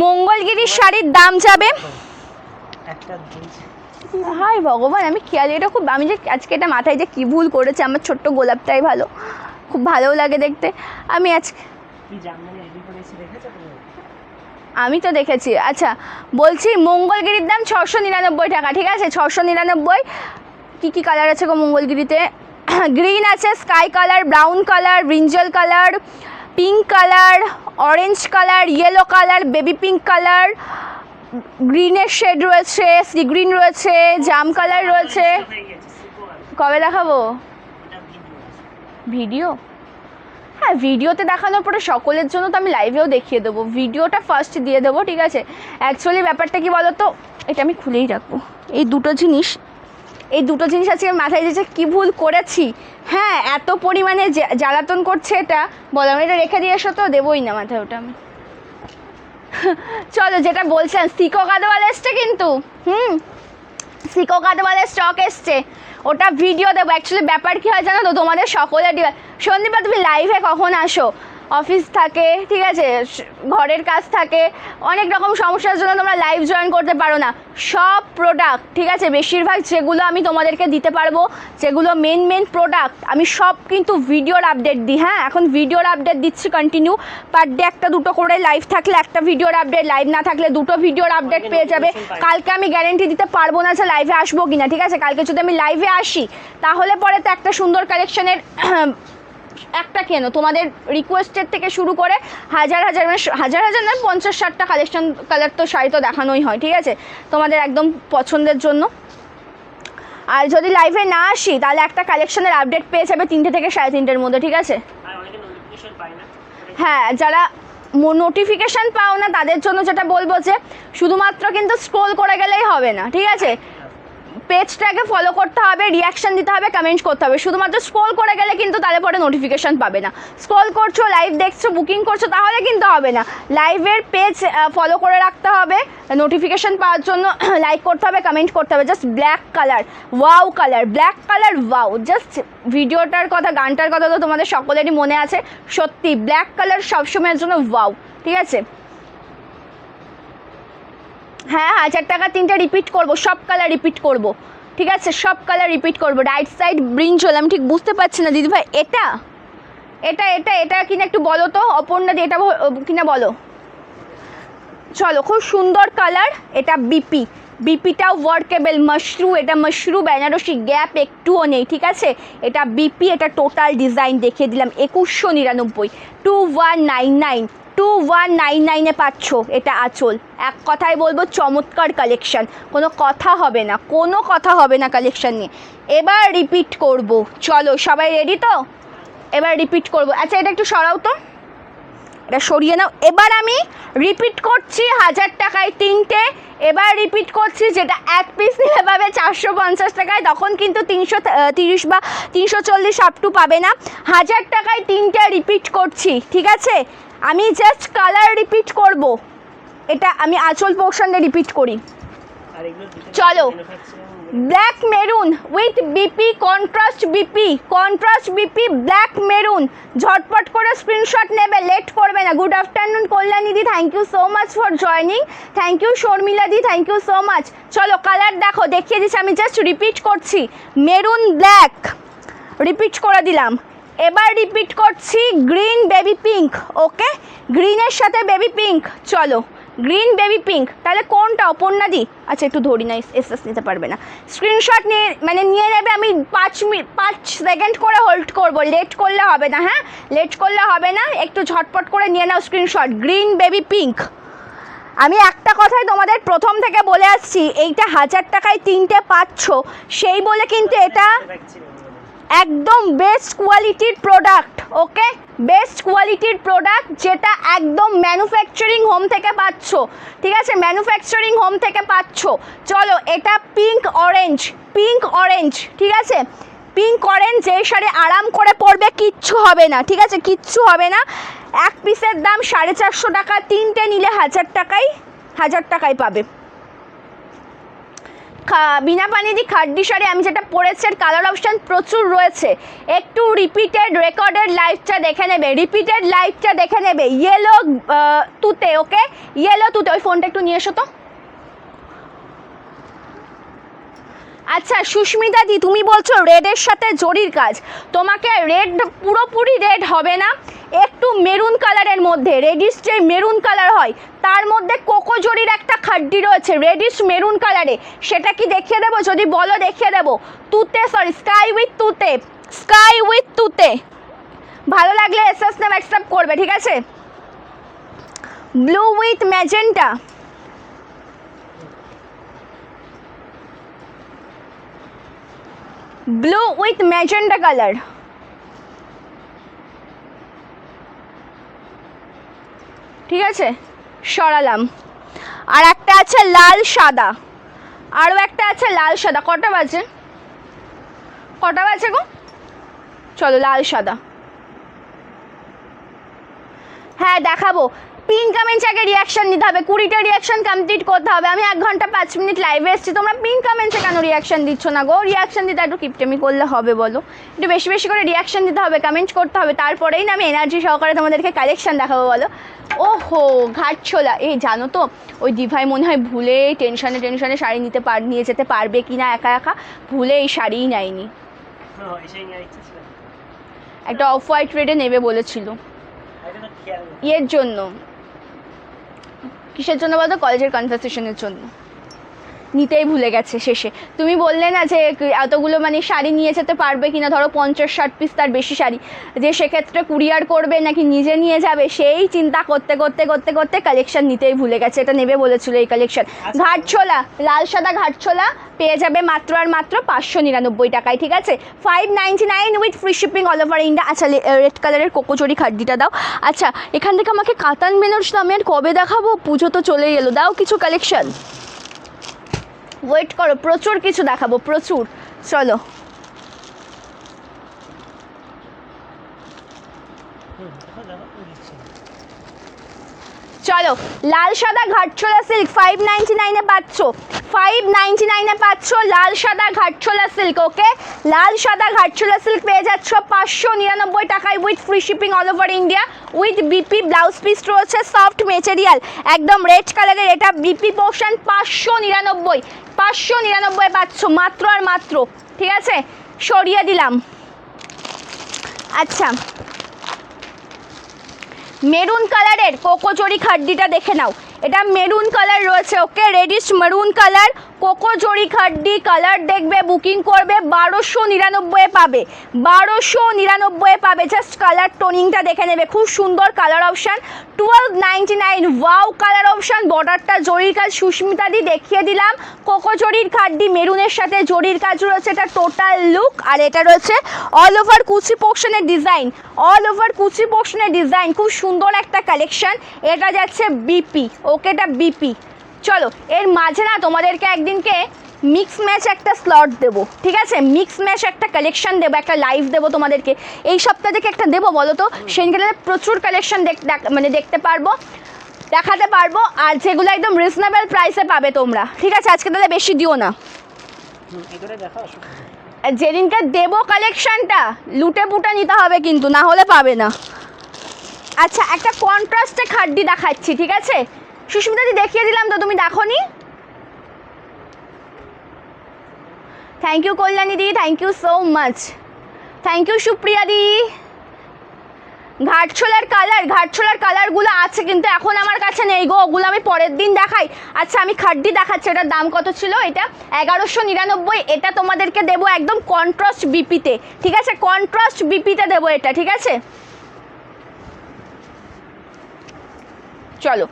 S1: মঙ্গলগিরির শাড়ির দাম যাবে,
S2: একটা দিয়েছে।
S1: হাই ভগবান, আমি খেয়াল, এটা খুব, আমি যে আজকে এটা মাথায় যে কী ভুল করেছে, আমার ছোট্ট গোলাপটাই ভালো, খুব ভালোও লাগে দেখতে। আমি আজকে
S2: কি জামদানি রেডি করেছি দেখেছো তুমি?
S1: আমি তো দেখেছি। আচ্ছা বলছি, মঙ্গলগিরির দাম 699 টাকা, ঠিক আছে, 699। কী কী কালার আছে গো মঙ্গলগিরিতে? গ্রিন আছে, sky colour, brown colour, brinjal colour, pink colour, orange colour, yellow colour, baby pink colour, গ্রিনের শেড রয়েছে, সি গ্রিন রয়েছে, জাম কালার রয়েছে।
S2: হয়ে গেছে, সুপো আছে।
S1: কবে দেখাবো
S2: এটা ভিডিও আছে।
S1: ভিডিও? হ্যাঁ, ভিডিওতে দেখানোর পরে সকলের জন্য তো আমি লাইভেও দেখিয়ে দেবো, ভিডিওটা ফার্স্ট দিয়ে দেবো, ঠিক আছে। অ্যাকচুয়ালি ব্যাপারটা কি বলো তো, এটা আমি খুলেই রাখবো, এই দুটো জিনিস আজকে মাথায় যে কী ভুল করেছি। হ্যাঁ, এত পরিমাণে জ্বালাতন করছে এটা, বলো, আমি এটা রেখে দিয়ে এসো, তো দেবোই না মাথায় ওটা আমি। চলো, যেটা বলছেন, সিকো গাদওয়াল এসছে কিন্তু, সিকো গাদওয়ালের স্টক এসছে, ওটা ভিডিও দেবো। অ্যাকচুয়ালি ব্যাপার কী হয় জানো তো, তোমাদের সকলের সন্দীপা তুমি লাইভে কখন আসো? অফিস থাকে, ঠিক আছে, ঘরের কাজ থাকে, অনেক রকম সমস্যার জন্য তোমরা লাইভ জয়েন করতে পারো না। সব প্রোডাক্ট, ঠিক আছে, বেশিরভাগ যেগুলো আমি তোমাদেরকে দিতে পারবো, যেগুলো মেন প্রোডাক্ট, আমি সব কিন্তু ভিডিওর আপডেট দিই। হ্যাঁ, এখন ভিডিওর আপডেট দিচ্ছি কন্টিনিউ, পার ডে একটা দুটো করে, লাইভ থাকলে একটা ভিডিওর আপডেট, লাইভ না থাকলে দুটো ভিডিওর আপডেট পেয়ে যাবে। কালকে আমি গ্যারেন্টি দিতে পারবো না যে লাইভে আসবো কিনা, ঠিক আছে, কালকে যদি আমি লাইভে আসি তাহলে পরে তো একটা সুন্দর কালেকশনের একটা কেন, তোমাদের রিকোয়েস্টের থেকে শুরু করে হাজার না 50-60টা কালার তো শাড়ি তো দেখানোই হয়, ঠিক আছে, তোমাদের একদম পছন্দের জন্য। আর যদি লাইভে না আসি তাহলে একটা কালেকশনের আপডেট পেয়ে যাবে 3টে থেকে 3:30-র মধ্যে, ঠিক আছে।
S2: আর অনেকে নোটিফিকেশন পায় না।
S1: হ্যাঁ, যারা নোটিফিকেশান পাও না তাদের জন্য যেটা বলবো যে শুধুমাত্র কিন্তু স্ক্রোল করে গেলেই হবে না, ঠিক আছে, পেজটাকে ফলো করতে হবে, রিয়াকশান দিতে হবে, কমেন্ট করতে হবে। শুধুমাত্র স্ক্রোল করে গেলে কিন্তু তাহলে পরে নোটিফিকেশান পাবে না। স্ক্রোল করছো, লাইভ দেখছো, বুকিং করছো, তাহলে কিন্তু হবে না। লাইভের পেজ ফলো করে রাখতে হবে, নোটিফিকেশান পাওয়ার জন্য লাইক করতে হবে, কমেন্ট করতে হবে। Just black colour, wow colour, black colour wow, just ভিডিওটার কথা, গানটার কথা তো তোমাদের সকলেরই মনে আছে, সত্যি ব্ল্যাক কালার সবসময়ের জন্য ওয়াও, ঠিক আছে। হ্যাঁ, 1000 টাকা 3টে রিপিট করব, সব কালার রিপিট করব, ঠিক আছে, সব কালার রিপিট করব। রাইট সাইড ব্রিঞ্জল, আমি ঠিক বুঝতে পারছি না দিদিভাই, এটা কিনা একটু বলো তো, অপর্ণা দি, এটা কিনা বলো। চলো, খুব সুন্দর কালার, এটা বিপিটাও ওয়ার্কেবল, মাশরু, এটা মাশরু বেনারসি, গ্যাপ একটুও নেই, ঠিক আছে, এটা বিপি, এটা টোটাল ডিজাইন দেখিয়ে দিলাম 2199, 2199 পাচ্ছ। এটা আঁচল, এক কথায় বলবো চমৎকার কালেকশন, কোনো কথা হবে না কালেকশন নিয়ে। এবার রিপিট করব, চলো সবাই রেডি তো, এবার রিপিট করব। আচ্ছা, এটা একটু সরাও তো, এটা সরিয়ে নাও। এবার আমি রিপিট করছি 1000 টাকায় 3টে, এবার রিপিট করছি, যেটা এক পিস নিলে পাবে 450 টাকায়, তখন কিন্তু 330 বা 340 আপ টু পাবে না। 1000 টাকায় 3টে রিপিট করছি, ঠিক আছে, আমি জাস্ট কালার রিপিট করব, এটা আমি আঁচল পোর্শনে রিপিট করি।
S2: আর এগুলো
S1: চলো black maroon with BP contrast BP black maroon, ঝটপট করে স্ক্রিনশট নেবে, লেট করবে না। গুড আফটারনুন কল্যাণী দি, thank you so much for joining, thank you Sharmila দি, থ্যাংক ইউ সো মাচ। চলো কালার দেখো, দেখিয়ে দিচ্ছি, আমি জাস্ট রিপিট করছি। মেরুন ব্ল্যাক রিপিট করে দিলাম, এবার রিপিট করছি গ্রিন বেবি পিঙ্ক। ওকে, গ্রিনের সাথে বেবি পিঙ্ক। চলো গ্রিন বেবি পিঙ্ক, তাহলে কোনটা অপর্ণা দি? আচ্ছা একটু ধরি না, এসএস নিতে পারবে না, স্ক্রিনশট নিয়ে নিয়ে নেবে। আমি 5 সেকেন্ড করে হোল্ড করব, লেট করলে হবে না। হ্যাঁ, লেট করলে হবে না, একটু ঝটপট করে নিয়ে নাও স্ক্রিনশট। Green baby pink. আমি একটা কথাই তোমাদের প্রথম থেকে বলে আসছি, এইটা 1000 টাকায় 3টে পাচ্ছ, সেই বলে কিন্তু এটা একদম বেস্ট কোয়ালিটির প্রোডাক্ট। ওকে, বেস্ট কোয়ালিটির প্রোডাক্ট, যেটা একদম ম্যানুফ্যাকচারিং হোম থেকে পাচ্ছ। ঠিক আছে, ম্যানুফ্যাকচারিং হোম থেকে পাচ্ছ। চলো এটা পিঙ্ক অরেঞ্জ, ঠিক আছে, পিঙ্ক অরেঞ্জ, যেই শাড়ি আরাম করে পরবে, কিচ্ছু হবে না। ঠিক আছে, কিচ্ছু হবে না। এক পিসের দাম 450 টাকা, 3টে নিলে 1000 টাকায় পাবে। বিনা পানি দি খাড্ডি শাড়ি আমি যেটা পরেছি, কালার অপশান প্রচুর রয়েছে। একটু রিপিটেড রেকর্ডেড লাইভটা দেখে নেবে, ইয়েলো তুতে। ওকে, ইয়েলো তুতে। ওই ফোনটা একটু নিয়ে এসো তো। আচ্ছা সুস্মিতা দি, তুমি বলছো রেডের সাথে জরির কাজ, তোমাকে রেড পুরোপুরি রেড হবে না, একটু মেরুন কালারের মধ্যে, রেডিশ যে মেরুন কালার হয় তার মধ্যে কোকো জরির একটা খাড্ডি রয়েছে রেডিশ মেরুন কালারে, সেটা কি দেখিয়ে দেবো? যদি বলো দেখিয়ে দেবো। তুতে, সরি স্কাই উইথ তুতে। ভালো লাগলে এসএস নেম অ্যাকসেপ্ট করবে, ঠিক আছে। Blue with magenta, blue with magenta colour. ঠিক আছে, সরালাম। আর একটা আছে লাল সাদা, আরও একটা আছে লাল সাদা। কটা বাজে গো? চলো লাল সাদা, হ্যাঁ দেখাবো। পিন কমেন্টস আগে রিয়াকশান দিতে হবে, 20টা রিয়াকশান কমপ্লিট করতে হবে। আমি 1 ঘন্টা 5 মিনিট লাইভে এসেছি, তোমরা পিন কমেন্টসে কেন রিয়াকশান দিচ্ছ না গো? রিয়াকশান দিতে একটু কিপটেমি করলে হবে বলো? একটু বেশি বেশি করে রিয়াকশান দিতে হবে, কমেন্ট করতে হবে, তারপরেই না আমি এনার্জি সহকারে তোমাদেরকে কালেকশান দেখাবো বলো। ওহো ঘাটছোলা, এই জানো তো ওই দিভাই মনে হয় ভুলে টেনশনে শাড়ি নিয়ে যেতে পারবে কি না, একা ভুলে এই শাড়িই নেয়নি। একটা অফ হোয়াইট রেডে নেবে বলেছিল, এর জন্য। কিসের জন্য বলতো? কলেজের কনভারসেশনের জন্য। নিতেই ভুলে গেছে শেষে। তুমি বললে না যে এতগুলো শাড়ি নিয়ে যেতে পারবে কিনা, ধরো 50-60 পিস তার বেশি শাড়ি, যে সেক্ষেত্রে কুরিয়ার করবে নাকি নিজে নিয়ে যাবে, সেই চিন্তা করতে কালেকশন নিতেই ভুলে গেছে। এটা নেবে বলেছিল এই কালেকশন। ঘাটছোলা, লাল সাদা ঘাটছোলা পেয়ে যাবে মাত্র 599 টাকায়। ঠিক আছে, 599 with free shipping all over India. আচ্ছা রেড কালারের কোকোচুরি খাড্ডিটা দাও। আচ্ছা এখান থেকে আমাকে কাতান বেনারস দামের কবে দেখাবো? পুজো তো চলেই এলো, দাও কিছু কালেকশন, ওয়েট করো, প্রচুর কিছু দেখাবো, প্রচুর। চলো চলো লাল সাদা ঘাটছোলা সিল্ক 599-এ পাচ্ছ, 599-এ পাচ্ছ লাল সাদা ঘাটছোলা সিল্ক। ওকে, লাল সাদা ঘাটছোলা সিল্ক পেয়ে যাচ্ছ 599 টাকায় with free shipping all over India, with BP blouse piece রয়েছে, সফট মেটেরিয়াল, একদম রেড কালারের। এটা বিপি পোর্শন 599 পাচ্ছ মাত্র আর মাত্র। ঠিক আছে, সরিয়ে দিলাম। আচ্ছা মেরুন কালারের কোকোজরি খাড্ডিটা দেখে নাও, এটা মেরুন কালার রয়েছে। ওকে, রেডিশ মেরুন কালার, কোকোজরি খাড্ডি। কালার দেখবে, বুকিং করবে, 1299 পাবে, 1299 পাবে। জাস্ট কালার টোনিংটা দেখে নেবে, খুব সুন্দর colour option. 1299, wow colour option, বর্ডারটা জরির কাজ। সুস্মিতা দি দেখিয়ে দিলাম, কোকোজরির খাড্ডি মেরুনের সাথে জরির কাজ রয়েছে, এটা টোটাল লুক। আর এটা রয়েছে অল ওভার কুচি পোর্শনের ডিজাইন, খুব সুন্দর একটা কালেকশন। এটা যাচ্ছে বিপি। ওকে, এটা বিপি। চলো এর মাঝে না তোমাদেরকে একদিনকে মিক্স ম্যাচ একটা স্লট দেবো, ঠিক আছে, মিক্স ম্যাচ একটা কালেকশন দেবো, একটা লাইভ দেবো তোমাদেরকে। এই সপ্তাহ থেকে একটা দেবো বলো তো, সেখানে প্রচুর কালেকশন দেখতে পারবো। দেখাতে পারবো, আর যেগুলো একদম রিজনেবল প্রাইসে পাবে তোমরা, ঠিক আছে? আজকে তাহলে বেশি দিও না,
S2: এগুলো দেখাও।
S1: যেদিনকে দেবো কালেকশনটা লুটে পুটে নিতে হবে কিন্তু, না হলে পাবে না। আচ্ছা, একটা কন্ট্রাস্টে খাড্ডি দেখাচ্ছি, ঠিক আছে? সুস্মিতাদি দেখিয়ে দিলাম তো, তুমি দেখোনি? থ্যাংক ইউ কল্যাণী দি, thank you so much, thank you Supriya দি। ঘাটছোলার কালারগুলো আছে কিন্তু এখন আমার কাছে নেই গো, ওগুলো আমি পরের দিন দেখাই। আচ্ছা, আমি খাড্ডি দেখাচ্ছি, এটার দাম কত ছিল? এটা 1199। এটা তোমাদেরকে দেবো একদম কন্ট্রাস্ট বিপিতে, ঠিক আছে? কন্ট্রাস্ট বিপিতে দেবো এটা, ঠিক আছে? চলো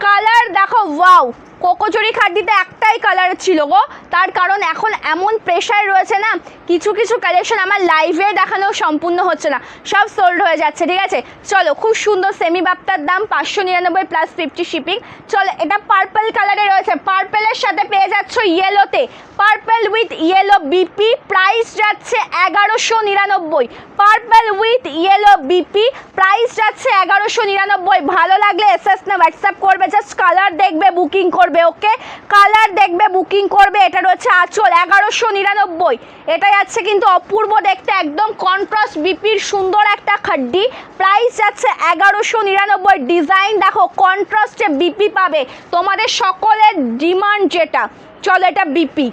S1: কালার দেখো, ওয়াও! কোকোচুরি খাড্ডিতে একটাই কালার ছিল গো, তার কারণ এখন এমন প্রেশার রয়েছে না, কিছু কিছু কালেকশন আমার লাইভে দেখানো সম্পূর্ণ হচ্ছে না, সব সোল্ড হয়ে যাচ্ছে, ঠিক আছে? চলো, খুব সুন্দর সেমি বাপ্তার দাম 599 প্লাস 50 শিপিং। চলো, এটা পার্পল কালারে রয়েছে, পার্পলের সাথে পেয়ে যাচ্ছ ইয়েলোতে, purple with yellow BP, price যাচ্ছে 1199। Purple with yellow BP, price যাচ্ছে 1199। ভালো লাগলে এসএস না হোয়াটসঅ্যাপ করবে, জাস্ট কালার দেখবে বুকিং করবে, ওকে? কালার দেখবে বুকিং করবে। এটা রয়েছে আঁচল 1199। এটা যাচ্ছে কিন্তু অপূর্ব দেখতে, একদম কন্ট্রাস্ট বিপির সুন্দর একটা খাড্ডি, প্রাইস যাচ্ছে 1199। ডিজাইন দেখো, কন্ট্রাস্টে বিপি পাবে, তোমাদের সকলের ডিমান্ড যেটা। চলো, এটা বিপি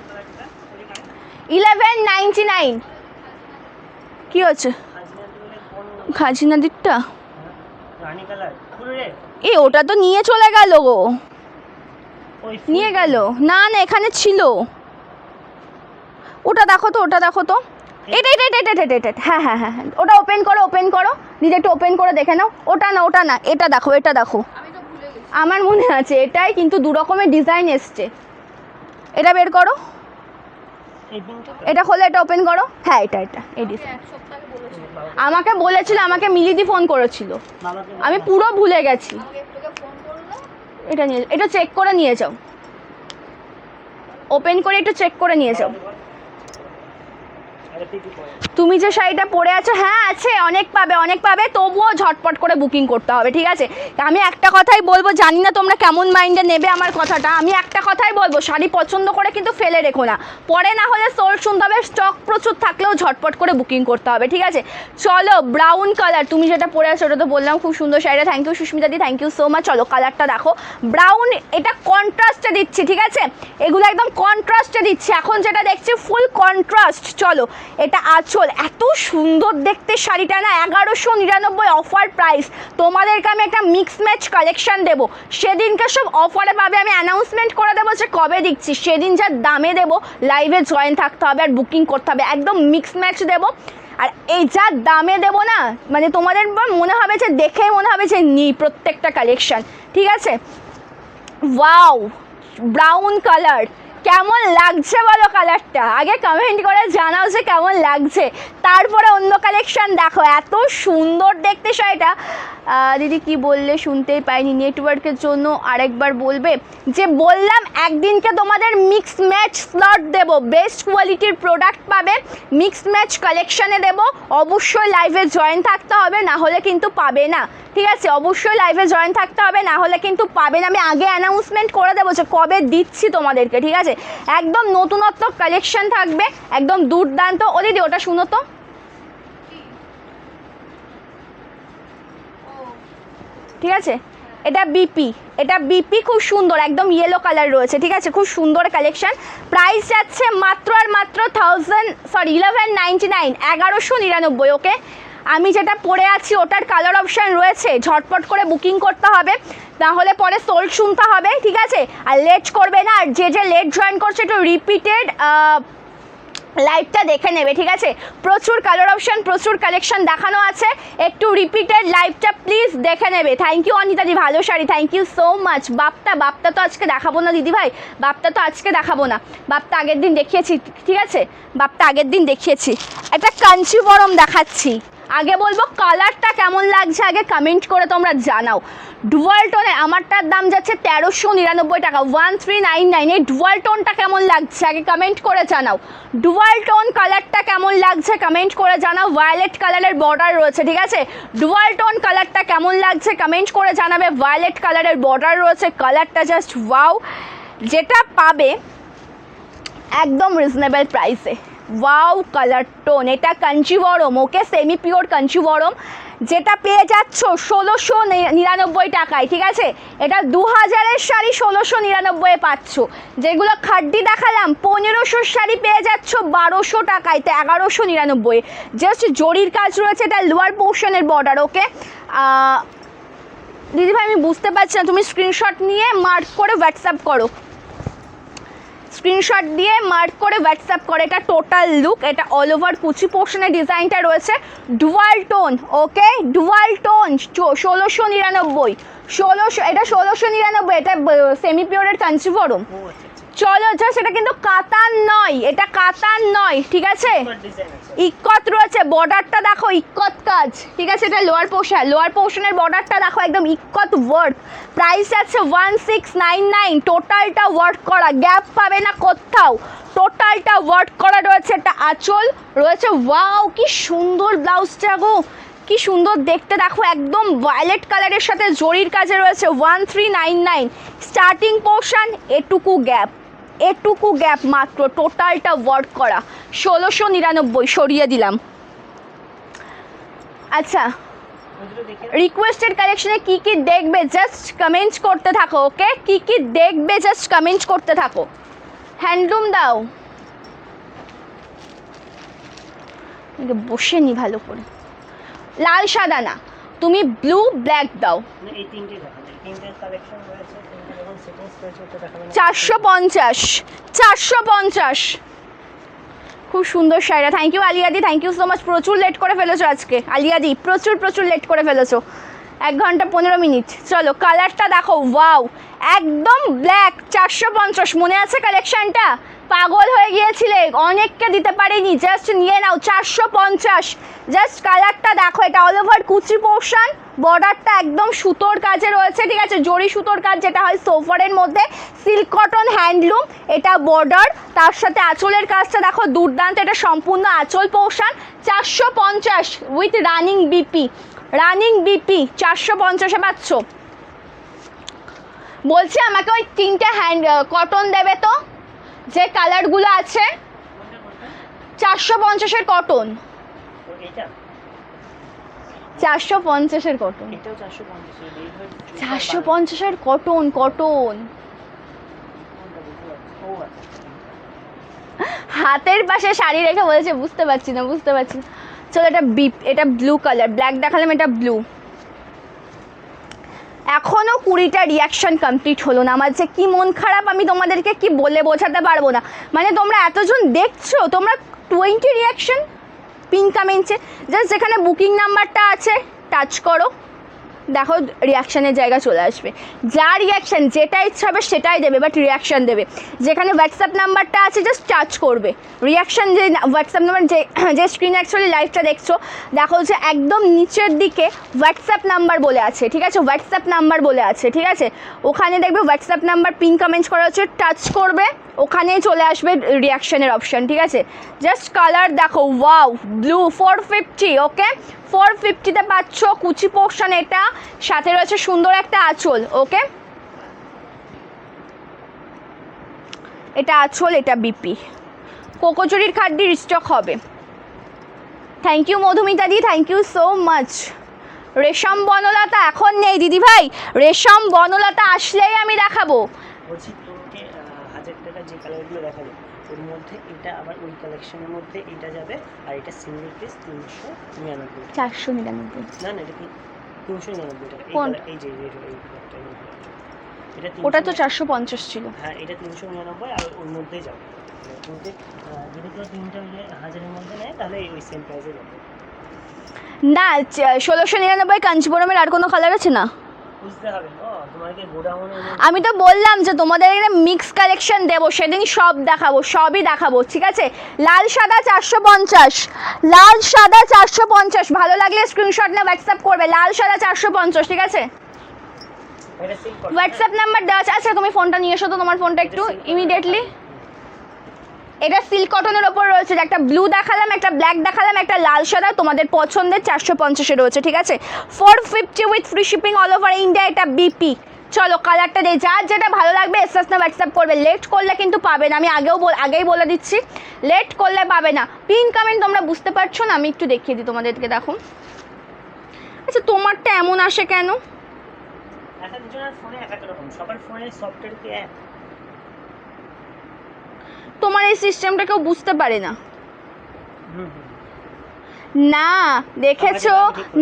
S1: 1199। কি হচ্ছে খাজিনা দিকটা?
S2: রানী কালার
S1: এ ওটা তো নিয়ে চলে গেল গো, নিয়ে গেল না, না এখানে ছিল। ওটা দেখো তো, ওটা দেখো তো, এটা এটা এটা এটা এটা, হ্যাঁ হ্যাঁ হ্যাঁ, ওটা ওপেন করো, ওপেন করো দিদি, একটু ওপেন করে দেখে নাও। ওটা না, ওটা না, এটা দেখো, এটা দেখো, আমার মনে আছে এটাই, কিন্তু দু রকমের ডিজাইন এসছে। এটা বের করো, এটা খোলে, এটা ওপেন করো, হ্যাঁ এটা এটা এই ডিজাইন। আমাকে বলেছিল, আমাকে মিলিদি ফোন করেছিল, আমি পুরো ভুলে গেছি। এটা নিয়ে, এটা চেক করে নিয়ে যাও, ওপেন করে একটু চেক করে নিয়ে যাও। তুমি যে শাড়িটা পরে আছো, হ্যাঁ আছে, অনেক পাবে, অনেক পাবে, তবুও ঝটপট করে বুকিং করতে হবে, ঠিক আছে? আমি একটা কথাই বলবো, জানি না তোমরা কেমন মাইন্ডে নেবে আমার কথাটা, আমি একটা কথাই বলবো, শাড়ি পছন্দ করে কিন্তু ফেলে রেখো না, পরে না হলে সোল্ড শুনতে হবে। স্টক প্রচুর থাকলেও ঝটপট করে বুকিং করতে হবে, ঠিক আছে? চলো, ব্রাউন কালার, তুমি যেটা পরে আছো ওটা তো বললাম, খুব সুন্দর শাড়িটা, থ্যাংক ইউ সুস্মিতা দি, থ্যাংক ইউ সো মাচ। চলো, কালারটা দেখো, ব্রাউন, এটা কন্ট্রাস্টে দিচ্ছি, ঠিক আছে? এগুলো একদম কন্ট্রাস্টে দিচ্ছি, এখন যেটা দেখছি ফুল কন্ট্রাস্ট। চলো, এটা আঁচল, এত সুন্দর দেখতে শাড়িটা না, 1199 অফার প্রাইস। তোমাদেরকে আমি একটা মিক্স ম্যাচ কালেকশন দেবো, সেদিনকে সব অফারে পাবে, আমি অ্যানাউন্সমেন্ট করে দেবো যে কবে দিচ্ছি, সেদিন যা দামে দেবো, লাইভে জয়েন থাকতে হবে আর বুকিং করতে হবে, একদম মিক্স ম্যাচ দেবো। আর এই যা দামে দেবো না, মানে তোমাদের মনে হবে যে দেখেই মনে হবে যে নিই প্রত্যেকটা কালেকশন, ঠিক আছে? ওয়াও, ব্রাউন কালার, কেমন লাগছে বলো কালারটা? আগে কমেন্ট করে জানাও যে কেমন লাগছে, তারপরে অন্য কালেকশন দেখো। এত সুন্দর দেখতে শাড়িটা। দিদি কি বললে শুনতেই পাইনি, নেটওয়ার্কের জন্য আরেকবার বলবে? যে বললাম একদিনকে তোমাদের মিক্স ম্যাচ স্লট দেবো, বেস্ট কোয়ালিটির প্রোডাক্ট পাবে, মিক্স ম্যাচ কালেকশানে দেবো, অবশ্যই লাইভে জয়েন থাকতে হবে, না হলে কিন্তু পাবে না, ঠিক আছে? অবশ্যই লাইভে জয়েন থাকতে হবে, না হলে কিন্তু পাবে না। আমি আগে অ্যানাউন্সমেন্ট করে দেবো যে কবে দিচ্ছি তোমাদেরকে, ঠিক আছে? একদম নতুনত্ব কালেকশন থাকবে, একদম দুর্দান্ত। ও দিদি ওটা শুনো তো, ঠিক আছে? এটা বিপি, এটা বিপি, খুব সুন্দর, একদম ইয়েলো কালার রয়েছে, ঠিক আছে? খুব সুন্দর কালেকশন। প্রাইস যাচ্ছে মাত্র আর মাত্র 1199, 1199, ওকে? আমি যেটা পরে আছি ওটার কালার অপশান রয়েছে, ঝটপট করে বুকিং করতে হবে, তাহলে পরে সোল্ড শুনতে হবে, ঠিক আছে? আর লেট করবে না, আর যে লেট জয়েন করছে একটু রিপিটেড লাইভটা দেখে নেবে, ঠিক আছে? প্রচুর কালার অপশান, প্রচুর কালেকশন দেখানো আছে, একটু রিপিটেড লাইভটা প্লিজ দেখে নেবে। থ্যাংক ইউ অনিতাদি, ভালো sari, thank you so much. Bapta তো আজকে দেখাবো না দিদি ভাই, বাপ্তা তো আজকে দেখাবো না, বাপ্তা আগের দিন দেখিয়েছি, ঠিক আছে? বাপ্তা আগের দিন দেখিয়েছি। একটা কাঞ্চিবরম দেখাচ্ছি, আগে বলবো কালারটা কেমন লাগছে আগে কমেন্ট করে তোমরা জানাও। ডুয়াল টোনে আমারটার দাম যাচ্ছে 1399 টাকা, 1399। এই ডুয়াল টোনটা কেমন লাগছে আগে কমেন্ট করে জানাও। ডুয়াল টোন কালারটা কেমন লাগছে কমেন্ট করে জানাও। ভায়োলেট কালারের বর্ডার রয়েছে, ঠিক আছে। ডুয়াল টোন কালারটা কেমন লাগছে কমেন্ট করে জানাবে। ভায়োলেট কালারের বর্ডার রয়েছে, কালারটা জাস্ট ওয়াও। যেটা পাবে একদম রিজনেবল প্রাইসে। ওয়াও কালার টোন, এটা কাঞ্চিবরম, ওকে, সেমি পিওর কাঞ্চিবরম, যেটা পেয়ে যাচ্ছ 1699 টাকায়, ঠিক আছে। এটা 2000-এর শাড়ি 1699-এ পাচ্ছ। যেগুলো খাড্ডি দেখালাম 1500 শাড়ি পেয়ে যাচ্ছ 1200 টাকায়, তো 1199। জাস্ট জরির কাজ রয়েছে, এটা লোয়ার পোর্শনের বর্ডার, ওকে। দিদিভাই আমি বুঝতে পারছি না, তুমি স্ক্রিনশট নিয়ে মার্ক করে হোয়াটসঅ্যাপ করো, স্ক্রিনশট দিয়ে মার্ক করে হোয়াটসঅ্যাপ করে। এটা টোটাল লুক, এটা অল ওভার কুচি পোর্শনের ডিজাইনটা রয়েছে। ডুয়াল টোন, ওকে, ডুয়াল টোন 1699, এটা 1699, এটা সেমি পিওরের কাঞ্চিবরম। চলো জাস্ট, এটা কিন্তু কাতান নয়, এটা কাতান নয়, ঠিক আছে। ইক্কত রয়েছে, বর্ডারটা দেখো ইক্কত কাজ, ঠিক আছে। এটা লোয়ার পোর্শনের বর্ডারটা দেখো একদম ইক্কত ওয়ার্ক। প্রাইস আছে 1699। টোটালটা ওয়ার্ক করা, গ্যাপ পাবে না কোথাও, টোটালটা ওয়ার্ক করা রয়েছে। এটা আঁচল রয়েছে, ওয়াও কি সুন্দর ব্লাউজটা গো, কি সুন্দর দেখতে, দেখো একদম ভায়োলেট কালারের সাথে জরির কাজে রয়েছে। 1399 স্টার্টিং পোর্শন, এটুকু গ্যাপ মাত্র, টোটালটা ওয়ার্ক করা 1699, সরিয়ে দিলাম। আচ্ছা, রিকোয়েস্টেড কালেকশনে কি কি দেখবে জাস্ট কমেন্ট করতে থাকো, ওকে। কি কি দেখবে জাস্ট কমেন্ট করতে থাকো। হ্যান্ডলুম দাও, বসে নি ভালো করে, লাল সাদা না, তুমি ব্লু ব্ল্যাক দাও। 450 খুব সুন্দর শাড়িটা। থ্যাংক ইউ আলিয়াদি, থ্যাংক ইউ সো মাচ। প্রচুর লেট করে ফেলেছো আজকে আলিয়াদি, প্রচুর লেট করে ফেলেছো, 1 ঘন্টা 15 মিনিট। চলো কালারটা দেখো, ওয়াও একদম ব্ল্যাক। 450, মনে আছে কালেকশনটা? পাগল হয়ে গিয়েছিলে, অনেককে দিতে পারিনি, জাস্ট নিয়ে নাও 450। জাস্ট কালারটা দেখো, এটা অল ওভার কুচি পোর্শন, বর্ডারটা একদম সুতোর কাজে রয়েছে, ঠিক আছে। জরি সুতোর কাজ যেটা হয় সোফারের মধ্যে, সিল্ক কটন হ্যান্ডলুম, এটা বর্ডার, তার সাথে আঁচলের কাজটা দেখো দুর্দান্ত। এটা সম্পূর্ণ আঁচল পোর্শন। 450 উইথ রানিং বিপি, 450-এ পাচ্ছ। বলছি আমাকে ওই 3টে কটন দেবে তো, যে কালারগুলো আছে। 450-এর কটন, 450-এর কটন, 450-এর কটন। হাতের পাশে শাড়ি রেখে বলেছে বুঝতে পারছি না। চলো এটা ব্লু কালার, ব্ল্যাক দেখালাম, এটা ব্লু। এখনও 20টা রিয়াকশান কমপ্লিট হলো না। আমার যে কি মন খারাপ, আমি তোমাদেরকে কি বলে বোঝাতে পারবো না। মানে তোমরা এতজন দেখছো, তোমরা 20 রিয়াকশান পিন কমেন্টসে, জাস্ট যেখানে বুকিং নাম্বারটা আছে টাচ করো, দেখো রিয়াকশানের জায়গা চলে আসবে। যা রিয়াকশান যেটা ইচ্ছা হবে সেটাই দেবে, বাট রিয়াকশান দেবে। যেখানে হোয়াটসঅ্যাপ নাম্বারটা আছে জাস্ট টাচ করবে। রিয়াকশান যে হোয়াটসঅ্যাপ নাম্বার, যে স্ক্রিন অ্যাকচুয়ালি লাইভটা দেখছো, দেখো যে একদম নিচের দিকে হোয়াটসঅ্যাপ নাম্বার বলে আছে, ঠিক আছে। হোয়াটসঅ্যাপ নাম্বার বলে আছে, ঠিক আছে। ওখানে দেখবে হোয়াটসঅ্যাপ নাম্বার পিন কমেন্টস করা হচ্ছে, টাচ করবে, ওখানেই চলে আসবে রিয়াকশানের অপশান, ঠিক আছে। জাস্ট কালার দেখো, ওয়াও ব্লু, 450, ওকে। 450-তে পাচ্ছ কুচি পোর্শন, এটা সাথে রয়েছে সুন্দর একটা আঁচল, ওকে। এটা আঁচল, এটা বিপি। কোকোচুরির খাদ্যি স্টক হবে। থ্যাংক ইউ মধুমিতা দি, থ্যাংক ইউ সো মাচ। রেশম বনলতা এখন নেই দিদিভাই, রেশম বনলতা আসলেই আমি দেখাবো।
S2: বলছি তোমাকে 1000 টাকা যে কালারগুলো দেখাবো, ওর মধ্যে এটা আবার ওই কালেকশনের মধ্যে এটা যাবে, আর এটা সিঙ্গেল পিস 399,
S1: 499।
S2: না এটা 399 টাকা। এই যে এটা
S1: ওটা তো 450 ছিল।
S2: হ্যাঁ, এটা 399, আর ওর মধ্যেই যাবে। তোমাকে যদি কেউ 3টা 1000-এর মধ্যে নেয় তাহলে ওই সেম প্রাইসে যাবে।
S1: না 1699 কাঞ্চিপুরমের আর কোনো কালার আছে না?
S2: বুঝতে হবে। ও তোমাকে গোডাউনে
S1: আমি তো বললাম যে তোমাদের এখানে মিক্স কালেকশন দেবো, সেদিন সব দেখাবো, সবই দেখাবো, ঠিক আছে। লাল সাদা 450, লাল সাদা 450, ভালো লাগলে স্ক্রিনশট নিয়ে হোয়াটসঅ্যাপ করবে। লাল সাদা 450, ঠিক আছে।
S2: এটা সিল্ক কটন।
S1: হোয়াটসঅ্যাপ নাম্বার দেওয়া আছে। আচ্ছা তুমি ফোনটা নিয়ে এসো তো, তোমার ফোনটা একটু ইমিডিয়েটলি। এটা সিল্ক কটনের ওপর রয়েছে, একটা ব্লু দেখালাম, একটা ব্ল্যাক দেখালাম, একটা লাল সাদা, তোমাদের পছন্দের 450-এ রয়েছে, ঠিক আছে। 450 with free shipping all over India. এটা বিপি। চলো কালারটা দিয়ে যার যেটা ভালো লাগবে এসএস না হোয়াটসঅ্যাপ করবে। লেট করলে কিন্তু পাবে না, আমি আগেই বলে দিচ্ছি, লেট করলে পাবে না। পিন কমেন্ট তোমরা বুঝতে পারছো না, আমি একটু দেখিয়ে দিই তোমাদেরকে, দেখো। আচ্ছা তোমারটা এমন আসে কেন?
S2: এক একজনের ফোনে এক এক রকম, সবার ফোনে সফটওয়্যার কি এক।
S1: তোমার এই সিস্টেমটা কেউ বুঝতে পারে না। না দেখেছো,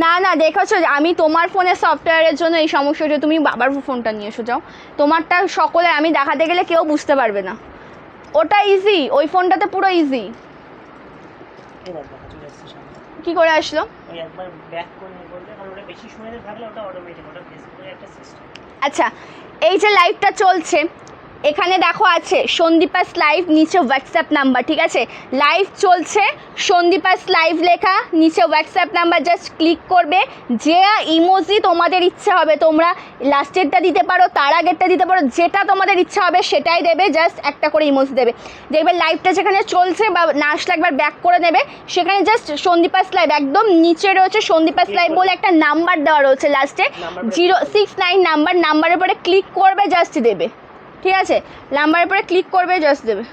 S1: না দেখেছো, আমি তোমার ফোনে সফটওয়্যারের জন্য এই সমস্যা হচ্ছে। তুমি বাবার ফোনটা নিয়ে এসো যাও, তোমারটা সকলে আমি দেখাতে গেলে কেউ বুঝতে পারবে না। ওটা ইজি, ওই ফোনটাতে পুরো ইজি। কি করে আসলো?
S2: ওই একবার ব্যাক করে বললে, কারণ ওটা বেশি সময় থাকলে ওটা অটোমেটিক, ওটা ফেসবুকের একটা সিস্টেম।
S1: আচ্ছা এই যে লাইভটা চলছে, এখানে দেখো আছে সন্দীপাস লাইভ, নিচে হোয়াটসঅ্যাপ নাম্বার, ঠিক আছে। লাইভ চলছে, সন্দীপাস লাইভ লেখা, নিচে হোয়াটসঅ্যাপ নাম্বার, জাস্ট ক্লিক করবে। যে ইমোজি তোমাদের ইচ্ছা হবে, তোমরা লাস্টেরটা দিতে পারো, তার আগেরটা দিতে পারো, যেটা তোমাদের ইচ্ছা হবে সেটাই দেবে, জাস্ট একটা করে ইমোজি দেবে। দেখবে লাইভটা যেখানে চলছে বা না আসলে একবার ব্যাক করে নেবে, সেখানে জাস্ট সন্দীপাস লাইভ একদম নিচে রয়েছে, সন্দীপাস লাইভ বলে একটা নাম্বার দেওয়া রয়েছে লাস্টে 069 নাম্বারের পরে ক্লিক করবে, জাস্ট দেবে, ঠিক আছে। নাম্বারের পরে ক্লিক করবে, জাস্ট দেবে,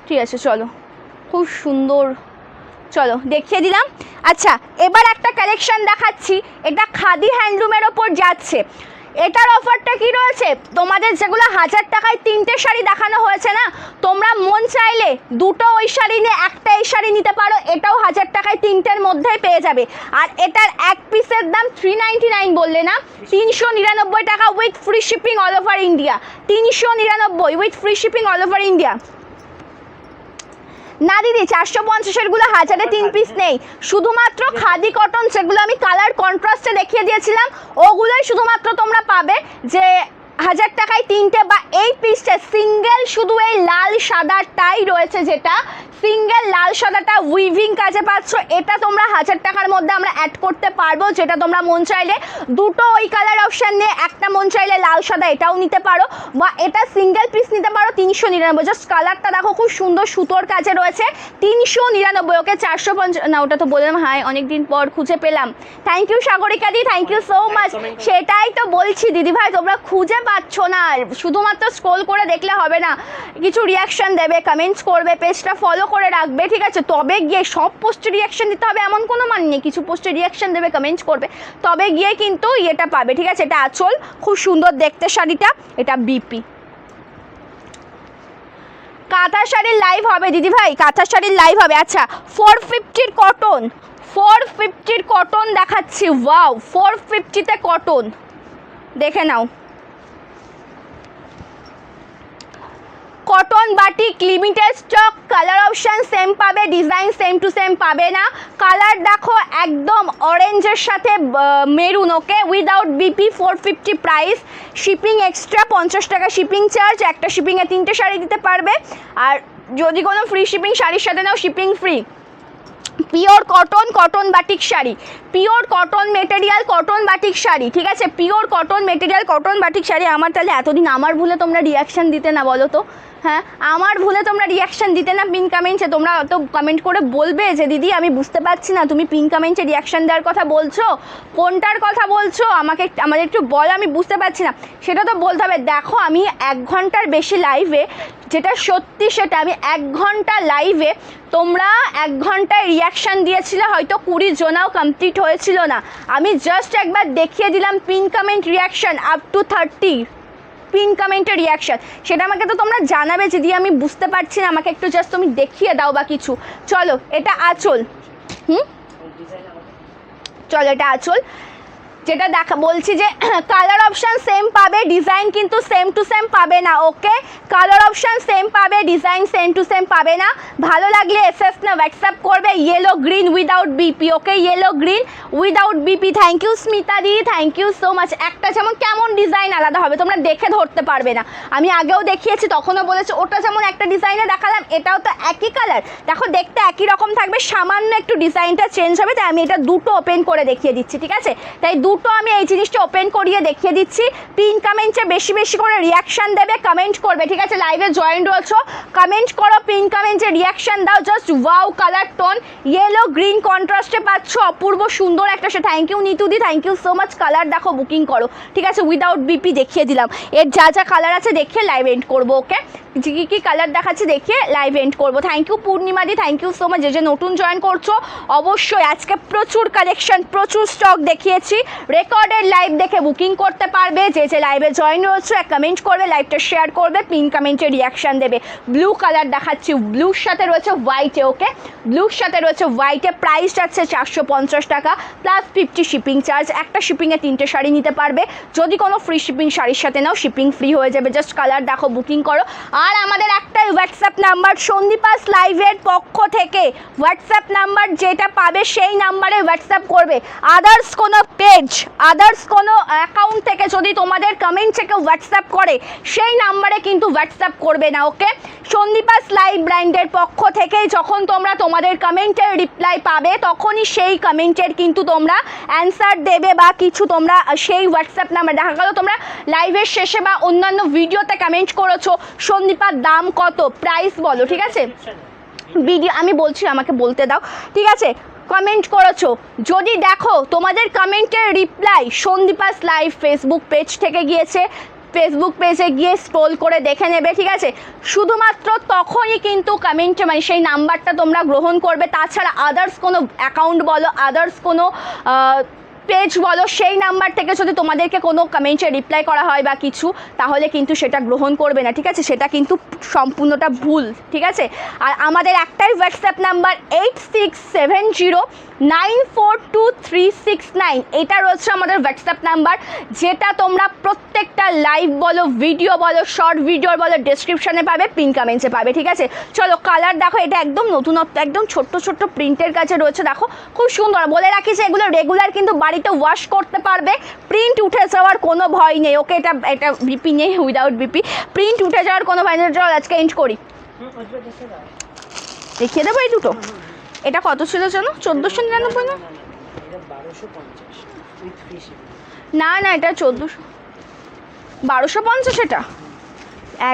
S1: ঠিক আছে। চলো খুব সুন্দর, চলো দেখিয়ে দিলাম। আচ্ছা এবার একটা কালেকশন দেখাচ্ছি, এটা খাদি হ্যান্ডলুমের ওপর যাচ্ছে। এটার অফারটা কি রয়েছে, তোমাদের যেগুলো 1000 টাকায় 3টে শাড়ি দেখানো হয়েছে না, তোমরা মন চাইলে দুটো ওই শাড়ি নিয়ে একটা এই শাড়ি নিতে পারো, এটাও 1000 টাকায় 3টের মধ্যেই পেয়ে যাবে। আর এটার এক পিসের দাম 399 বললে না, 399 টাকা with free shipping all over India. 399 with free shipping all over India. না দিদি 450-এরগুলো 1000-এ 3 পিস নেই, শুধুমাত্র খাদি কটন, সেগুলো আমি কালার কন্ট্রাস্টে দেখিয়ে দিয়েছিলাম, ওগুলোই শুধুমাত্র তোমরা পাবে যে 1000 টাকায় 3টে, বা এই পিসটা সিঙ্গেল শুধু এই লাল সাদাটাই রয়েছে, যেটা সিঙ্গেল লাল সাদাটা উইভিং কাজে পাচ্ছ, এটা তোমরা 1000 টাকার মধ্যে আমরা অ্যাড করতে পারবো, যেটা তোমরা মন চাইলে দুটো ওই কালার অপশান নিয়ে একটা মন চাইলে লাল সাদা এটাও নিতে পারো, বা এটা সিঙ্গেল পিস নিতে পারো 399। জাস্ট কালারটা দেখো খুব সুন্দর সুতোর কাজে রয়েছে, 399। ওকে 450 না, ওটা তো বললাম, হাই অনেকদিন পর খুঁজে পেলাম। থ্যাংক ইউ সাগরিকা দি, থ্যাংক ইউ সো মাচ। সেটাই তো বলছি দিদিভাই, তোমরা খুঁজে পাচ্ছ না, শুধুমাত্র স্ক্রোল করে দেখলে হবে না, কিছু রিয়াকশান দেবে, কমেন্টস করবে, পেজটা ফলো করে রাখবে, ঠিক আছে। তবে গিয়ে সব পোস্টে রিয়াকশান দিতে হবে এমন কোনো মানে নেই, কিছু পোস্টে রিয়াকশান দেবে, কমেন্টস করবে, তবে গিয়ে কিন্তু এটা পাবে, ঠিক আছে। এটা আঁচল, খুব সুন্দর দেখতে শাড়িটা, এটা বিপি। কাঁথা শাড়ির লাইভ হবে দিদিভাই, কাঁথা শাড়ির লাইভ হবে। আচ্ছা 450-র কটন, 450-র কটন দেখাচ্ছি, ওয়াও 450-তে কটন দেখে নাও। Cotton batik limited stock, colour option same পাবে, ডিজাইন সেম টু সেম পাবে না। কালার দেখো একদম অরেঞ্জের সাথে maroon, okay, without BP, 450 price, shipping extra 50 টাকা শিপিং চার্জ, একটা শিপিংয়ে 3টে শাড়ি দিতে পারবে, আর যদি কোনো ফ্রি শিপিং শাড়ির সাথে নাও shipping free. Pure cotton, cotton batik sari, pure cotton material, cotton batik sari, ঠিক আছে, pure cotton material, cotton batik sari. আমার তাহলে এতদিন আমার ভুলে তোমরা রিয়াকশান দিতে না, বলো তো, হ্যাঁ আমার ভুলে তোমরা রিয়াকশান দিতে না পিন কমেন্টে, তোমরা তো কমেন্ট করে বলবে যে দিদি আমি বুঝতে পারছি না, তুমি পিন কমেন্টে রিয়াকশান দেওয়ার কথা বলছো, কোনটার কথা বলছো, আমাদের একটু বলো, আমি বুঝতে পারছি না, সেটা তো বলতে হবে। দেখো আমি 1 ঘন্টার বেশি লাইভে, যেটা সত্যি সেটা, আমি 1 ঘন্টা লাইভে, তোমরা 1 ঘন্টায় রিয়াকশান দিয়েছিলে হয়তো 20 জনাও কমপ্লিট হয়েছিল না, আমি জাস্ট একবার দেখিয়ে দিলাম pin comment reaction up to 30 pin কমেন্টের রিয়াকশান, সেটা আমাকে তো তোমরা জানাবে যদি আমি বুঝতে পারছি না, আমাকে একটু জাস্ট তুমি দেখিয়ে দাও বা কিছু। চলো এটা আঁচল, চলো এটা আঁচল, যেটা বলছি যে কালার অপশান সেম পাবে, ডিজাইন কিন্তু সেম টু সেম পাবে না। ওকে, কালার অপশান সেম পাবে, ডিজাইন সেম টু সেম পাবে না। ভালো লাগলে এসএস না হোয়াটসঅ্যাপ করবে। Yellow green without BP. Okay, yellow green without BP. Thank you Smita দি, থ্যাংক ইউ সো মাচ। একটা যেমন কেমন ডিজাইন আলাদা হবে, তোমরা দেখে ধরতে পারবে না। আমি আগেও দেখিয়েছি, তখনও বলেছি ওটা যেমন একটা ডিজাইনে দেখালাম, এটাও তো একই কালার। দেখো দেখতে একই রকম থাকবে, সামান্য একটু ডিজাইনটা চেঞ্জ হবে। তাই আমি এটা দুটো ওপেন করে দেখিয়ে দিচ্ছি, ঠিক আছে? তাই দুটো আমি এই জিনিসটা ওপেন করিয়ে দেখিয়ে দিচ্ছি। পিন কমেন্টে বেশি বেশি করে রিয়াকশান দেবে, কমেন্ট করবে, ঠিক আছে? লাইভে জয়েন রয়েছো, কমেন্ট করো, পিন কমেন্টে রিয়াকশান দাও। Just wow colour tone, yellow green কন্ট্রাস্টে পাচ্ছ, অপূর্ব সুন্দর একটা। সে থ্যাংক ইউ নিতুদি, thank you so much. Colour দেখো, বুকিং করো, ঠিক আছে? উইদাউট বিপি দেখিয়ে দিলাম। এর যা যা কালার আছে দেখিয়ে লাইভ এন্ড করবো। ওকে, কী কী কালার দেখাচ্ছে দেখিয়ে লাইভ এন্ড করবো। থ্যাংক ইউ পূর্ণিমাদি, থ্যাংক ইউ সো মাচ। যে নতুন জয়েন করছো অবশ্যই আজকে প্রচুর কালেকশন, প্রচুর স্টক দেখিয়েছি। রেকর্ডের লাইভ দেখে বুকিং করতে পারবে। যে লাইভে জয়েন রয়েছে এক কমেন্ট করবে, লাইভটা শেয়ার করবে, পিন কমেন্টে রিয়াকশান দেবে। ব্লু কালার দেখাচ্ছি, ব্লুর সাথে রয়েছে হোয়াইটে। ওকে, ব্লুর সাথে রয়েছে হোয়াইটে। প্রাইস যাচ্ছে 450 টাকা প্লাস 50 শিপিং চার্জ। একটা শিপিংয়ে 3টে শাড়ি নিতে পারবে। যদি কোনো ফ্রি শিপিং শাড়ির সাথে নাও, শিপিং ফ্রি হয়ে যাবে। জাস্ট কালার দেখো, বুকিং করো। আর আমাদের একটাই হোয়াটসঅ্যাপ নাম্বার, সন্দীপাস লাইভের পক্ষ থেকে হোয়াটসঅ্যাপ নাম্বার যেটা পাবে সেই নাম্বারে হোয়াটসঅ্যাপ করবে। আদার্স কোনো পেজ, আদার্স কোনো অ্যাকাউন্ট থেকে যদি তোমাদের কমেন্ট থেকে হোয়াটসঅ্যাপ করে, সেই নাম্বারে কিন্তু হোয়াটসঅ্যাপ করবে না। ওকে, সন্দীপাস লাইভ ব্র্যান্ডের পক্ষ থেকে যখন তোমরা তোমাদের কমেন্টের রিপ্লাই পাবে, তখনই সেই কমেন্টের কিন্তু তোমরা অ্যান্সার দেবে বা কিছু তোমরা সেই হোয়াটসঅ্যাপ নাম্বার, দেখা গেলো তোমরা লাইভের শেষে বা অন্যান্য ভিডিওতে কমেন্ট করেছো সন্দীপার দাম কত, প্রাইস বলো, ঠিক আছে? ভিডিও আমি বলছি, আমাকে বলতে দাও, ঠিক আছে? কমেন্ট করেছো, যদি দেখো তোমাদের কমেন্টের রিপ্লাই সন্দীপাস লাইভ ফেসবুক পেজ থেকে গিয়েছে, ফেসবুক পেজে গিয়ে স্ক্রল করে দেখে নেবে, ঠিক আছে? শুধুমাত্র তখনই কিন্তু কমেন্টে মানে সেই নাম্বারটা তোমরা গ্রহণ করবে। তাছাড়া আদার্স কোনো অ্যাকাউন্ট বলো, আদার্স কোনো পেজ বলো, সেই নাম্বার থেকে যদি তোমাদেরকে কোনো কমেন্টে রিপ্লাই করা হয় বা কিছু, তাহলে কিন্তু সেটা গ্রহণ করবে না, ঠিক আছে? সেটা কিন্তু সম্পূর্ণটা ভুল, ঠিক আছে? আর আমাদের একটাই হোয়াটসঅ্যাপ নাম্বার 8670942369। এটা রয়েছে আমাদের হোয়াটসঅ্যাপ নাম্বার, যেটা তোমরা প্রত্যেকটা লাইভ বলো, ভিডিও বলো, শর্ট ভিডিও বলো, ডেসক্রিপশানে পাবে, পিন কমেন্টে পাবে, ঠিক আছে? চলো কালার দেখো, এটা একদম নতুনত্ব, একদম ছোট্ট ছোট্ট প্রিন্টের কাছে রয়েছে। দেখো খুব সুন্দর। বলে রাখি যে এগুলো রেগুলার কিন্তু বাড়িতে ওয়াশ করতে পারবে, প্রিন্ট উঠে যাওয়ার কোনো ভয় নেই। ওকে, এটা বিপি নেই, উইদাউট বিপি, প্রিন্ট উঠে যাওয়ার কোনো ভয় নেই। চল আজকে এন্ড করি, দেখিয়ে দেবো এই দুটো। এটা কত ছিল জানো? 1499 না? না না, এটা 1250। এটা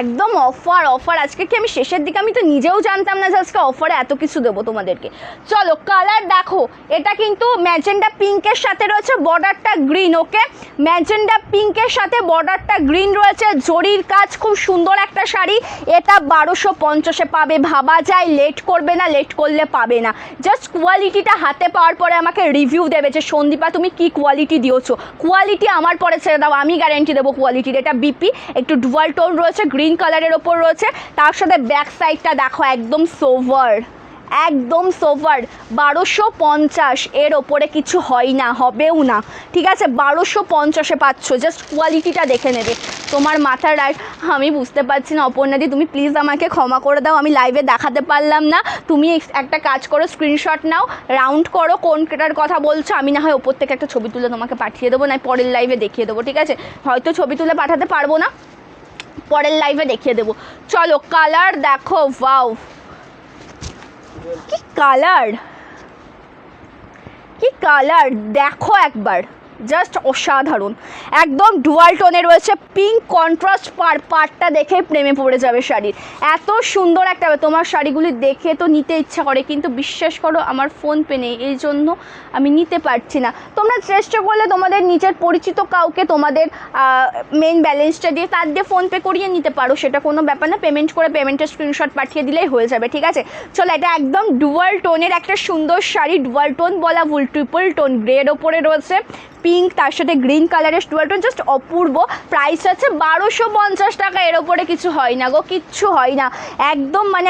S1: একদম অফার, অফার আজকে কি আমি শেষের দিকে, আমি তো নিজেও জানতাম না যে আজকে অফারে এত কিছু দেবো তোমাদেরকে। চলো কালার দেখো, এটা কিন্তু ম্যাজেন্ডা পিঙ্কের সাথে রয়েছে, বর্ডারটা গ্রিন। ওকে, ম্যাজেন্ডা পিঙ্কের সাথে বর্ডারটা গ্রিন রয়েছে, জরির কাজ, খুব সুন্দর একটা শাড়ি। এটা 1250-এ পাবে। ভাবা যায়, লেট করবে না, লেট করলে পাবে না। জাস্ট কোয়ালিটিটা হাতে পাওয়ার পরে আমাকে রিভিউ দেবে যে সন্দীপা তুমি কি কোয়ালিটি দিয়েছো। কোয়ালিটি আমার পরে ছেড়ে দাও, আমি গ্যারেন্টি দেবো কোয়ালিটির। এটা বিপি, একটু ডুয়াল টোন রয়েছে, গ্রিন কালারের ওপর রয়েছে। তার সাথে ব্যাক সাইডটা দেখো, একদম সোভার, একদম সোভার। 1250, এর ওপরে কিছু হয় না, হবেও না, ঠিক আছে? 1250-এ পাচ্ছ। জাস্ট কোয়ালিটিটা দেখে নেবে। তোমার মাথার আর আমি বুঝতে পারছি না অপর্ণাদি, তুমি প্লিজ আমাকে ক্ষমা করে দাও, আমি লাইভে দেখাতে পারলাম না। তুমি একটা কাজ করো, স্ক্রিনশট নাও, রাউন্ড করো কোনটার কথা বলছো। আমি না হয় ওপর থেকে একটা ছবি তুলে তোমাকে পাঠিয়ে দেবো, না পরের লাইভে দেখিয়ে দেবো, ঠিক আছে? হয়তো ছবি তুলে পাঠাতে পারবো না, পরের লাইভে দেখিয়ে দেবো। চলো কালার দেখো, ওয়াও কি কালার, কি কালার দেখো একবার, জাস্ট অসাধারণ। একদম ডুয়াল টোনে রয়েছে, পিঙ্ক কন্ট্রাস্ট পার্টটা দেখে প্রেমে পড়ে যাবে শাড়ির। এত সুন্দর একটা, তোমার শাড়িগুলি দেখে তো নিতে ইচ্ছা করে, কিন্তু বিশ্বাস করো আমার ফোনপে নেই, এই জন্য আমি নিতে পারছি না। তোমরা চেষ্টা করলে তোমাদের নিজের পরিচিত কাউকে তোমাদের মেন ব্যালেন্সটা দিয়ে তার দিয়ে ফোনপে করিয়ে নিতে পারো, সেটা কোনো ব্যাপার না। পেমেন্ট করে পেমেন্টের স্ক্রিনশট পাঠিয়ে দিলেই হয়ে যাবে, ঠিক আছে? চলো, এটা একদম ডুয়াল টোনের একটা সুন্দর শাড়ি। ডুয়াল টোন বলা ভুল, ট্রিপল টোন গ্রের ওপরে রয়েছে, পিঙ্ক, তার সাথে গ্রিন কালারের ডুয়াল টোন, জাস্ট অপূর্ব। প্রাইস আছে 1250 টাকা, এর ওপরে কিছু হয় না গো, কিচ্ছু হয় না একদম। মানে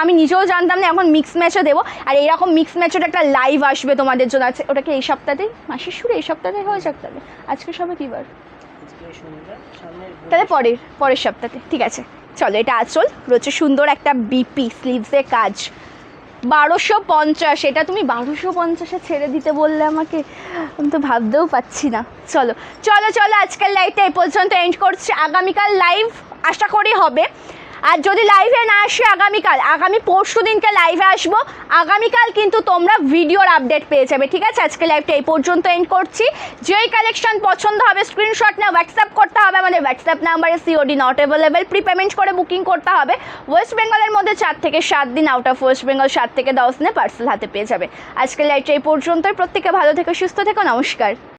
S1: আমি নিজেও জানতাম না, এখন মিক্স ম্যাচও দেবো। আর এইরকম মিক্স ম্যাচের একটা লাইভ আসবে তোমাদের জন্য। আছে ওটাকে এই সপ্তাহতেই, মাসির শুরু এই সপ্তাহে হয়ে যাক। তাহলে আজকে সবে কী বার, তাহলে পরের সপ্তাহে, ঠিক আছে। চলো, এটা আঁচল রয়েছে সুন্দর একটা বিপি স্লিভসে কাজ, 1250। এটা তুমি 1250-এ ছেড়ে দিতে বললে আমাকে, আমি তো ভাবতেও পাচ্ছি না। চলো চলো চলো, আজকের লাইভটা এই পর্যন্ত এন্ড করছি। আগামীকাল লাইভ আশা করি হবে। আর যদি লাইভে না আসি আগামী পরশু দিনকে লাইভে আসবো। আগামীকাল কিন্তু তোমরা ভিডিওর আপডেট পেয়ে যাবে, ঠিক আছে। আজকে লাইভটা এই পর্যন্ত এন্ড করছি। যেই কালেকশন পছন্দ হবে স্ক্রিনশট না হোয়াটসঅ্যাপ করতে হবে আমাদের হোয়াটসঅ্যাপ নাম্বারে, COD not available, pre payment করে বুকিং করতে হবে। ওয়েস্ট বেঙ্গলের মধ্যে 4 থেকে 7 দিন, আউট অফ ওয়েস্ট বেঙ্গল 7 থেকে 10 দিনে পার্সেল হাতে পেয়ে যাবে। আজকের লাইভটা এই পর্যন্তই। প্রত্যেকে ভালো থেকো, সুস্থ থেকো, নমস্কার।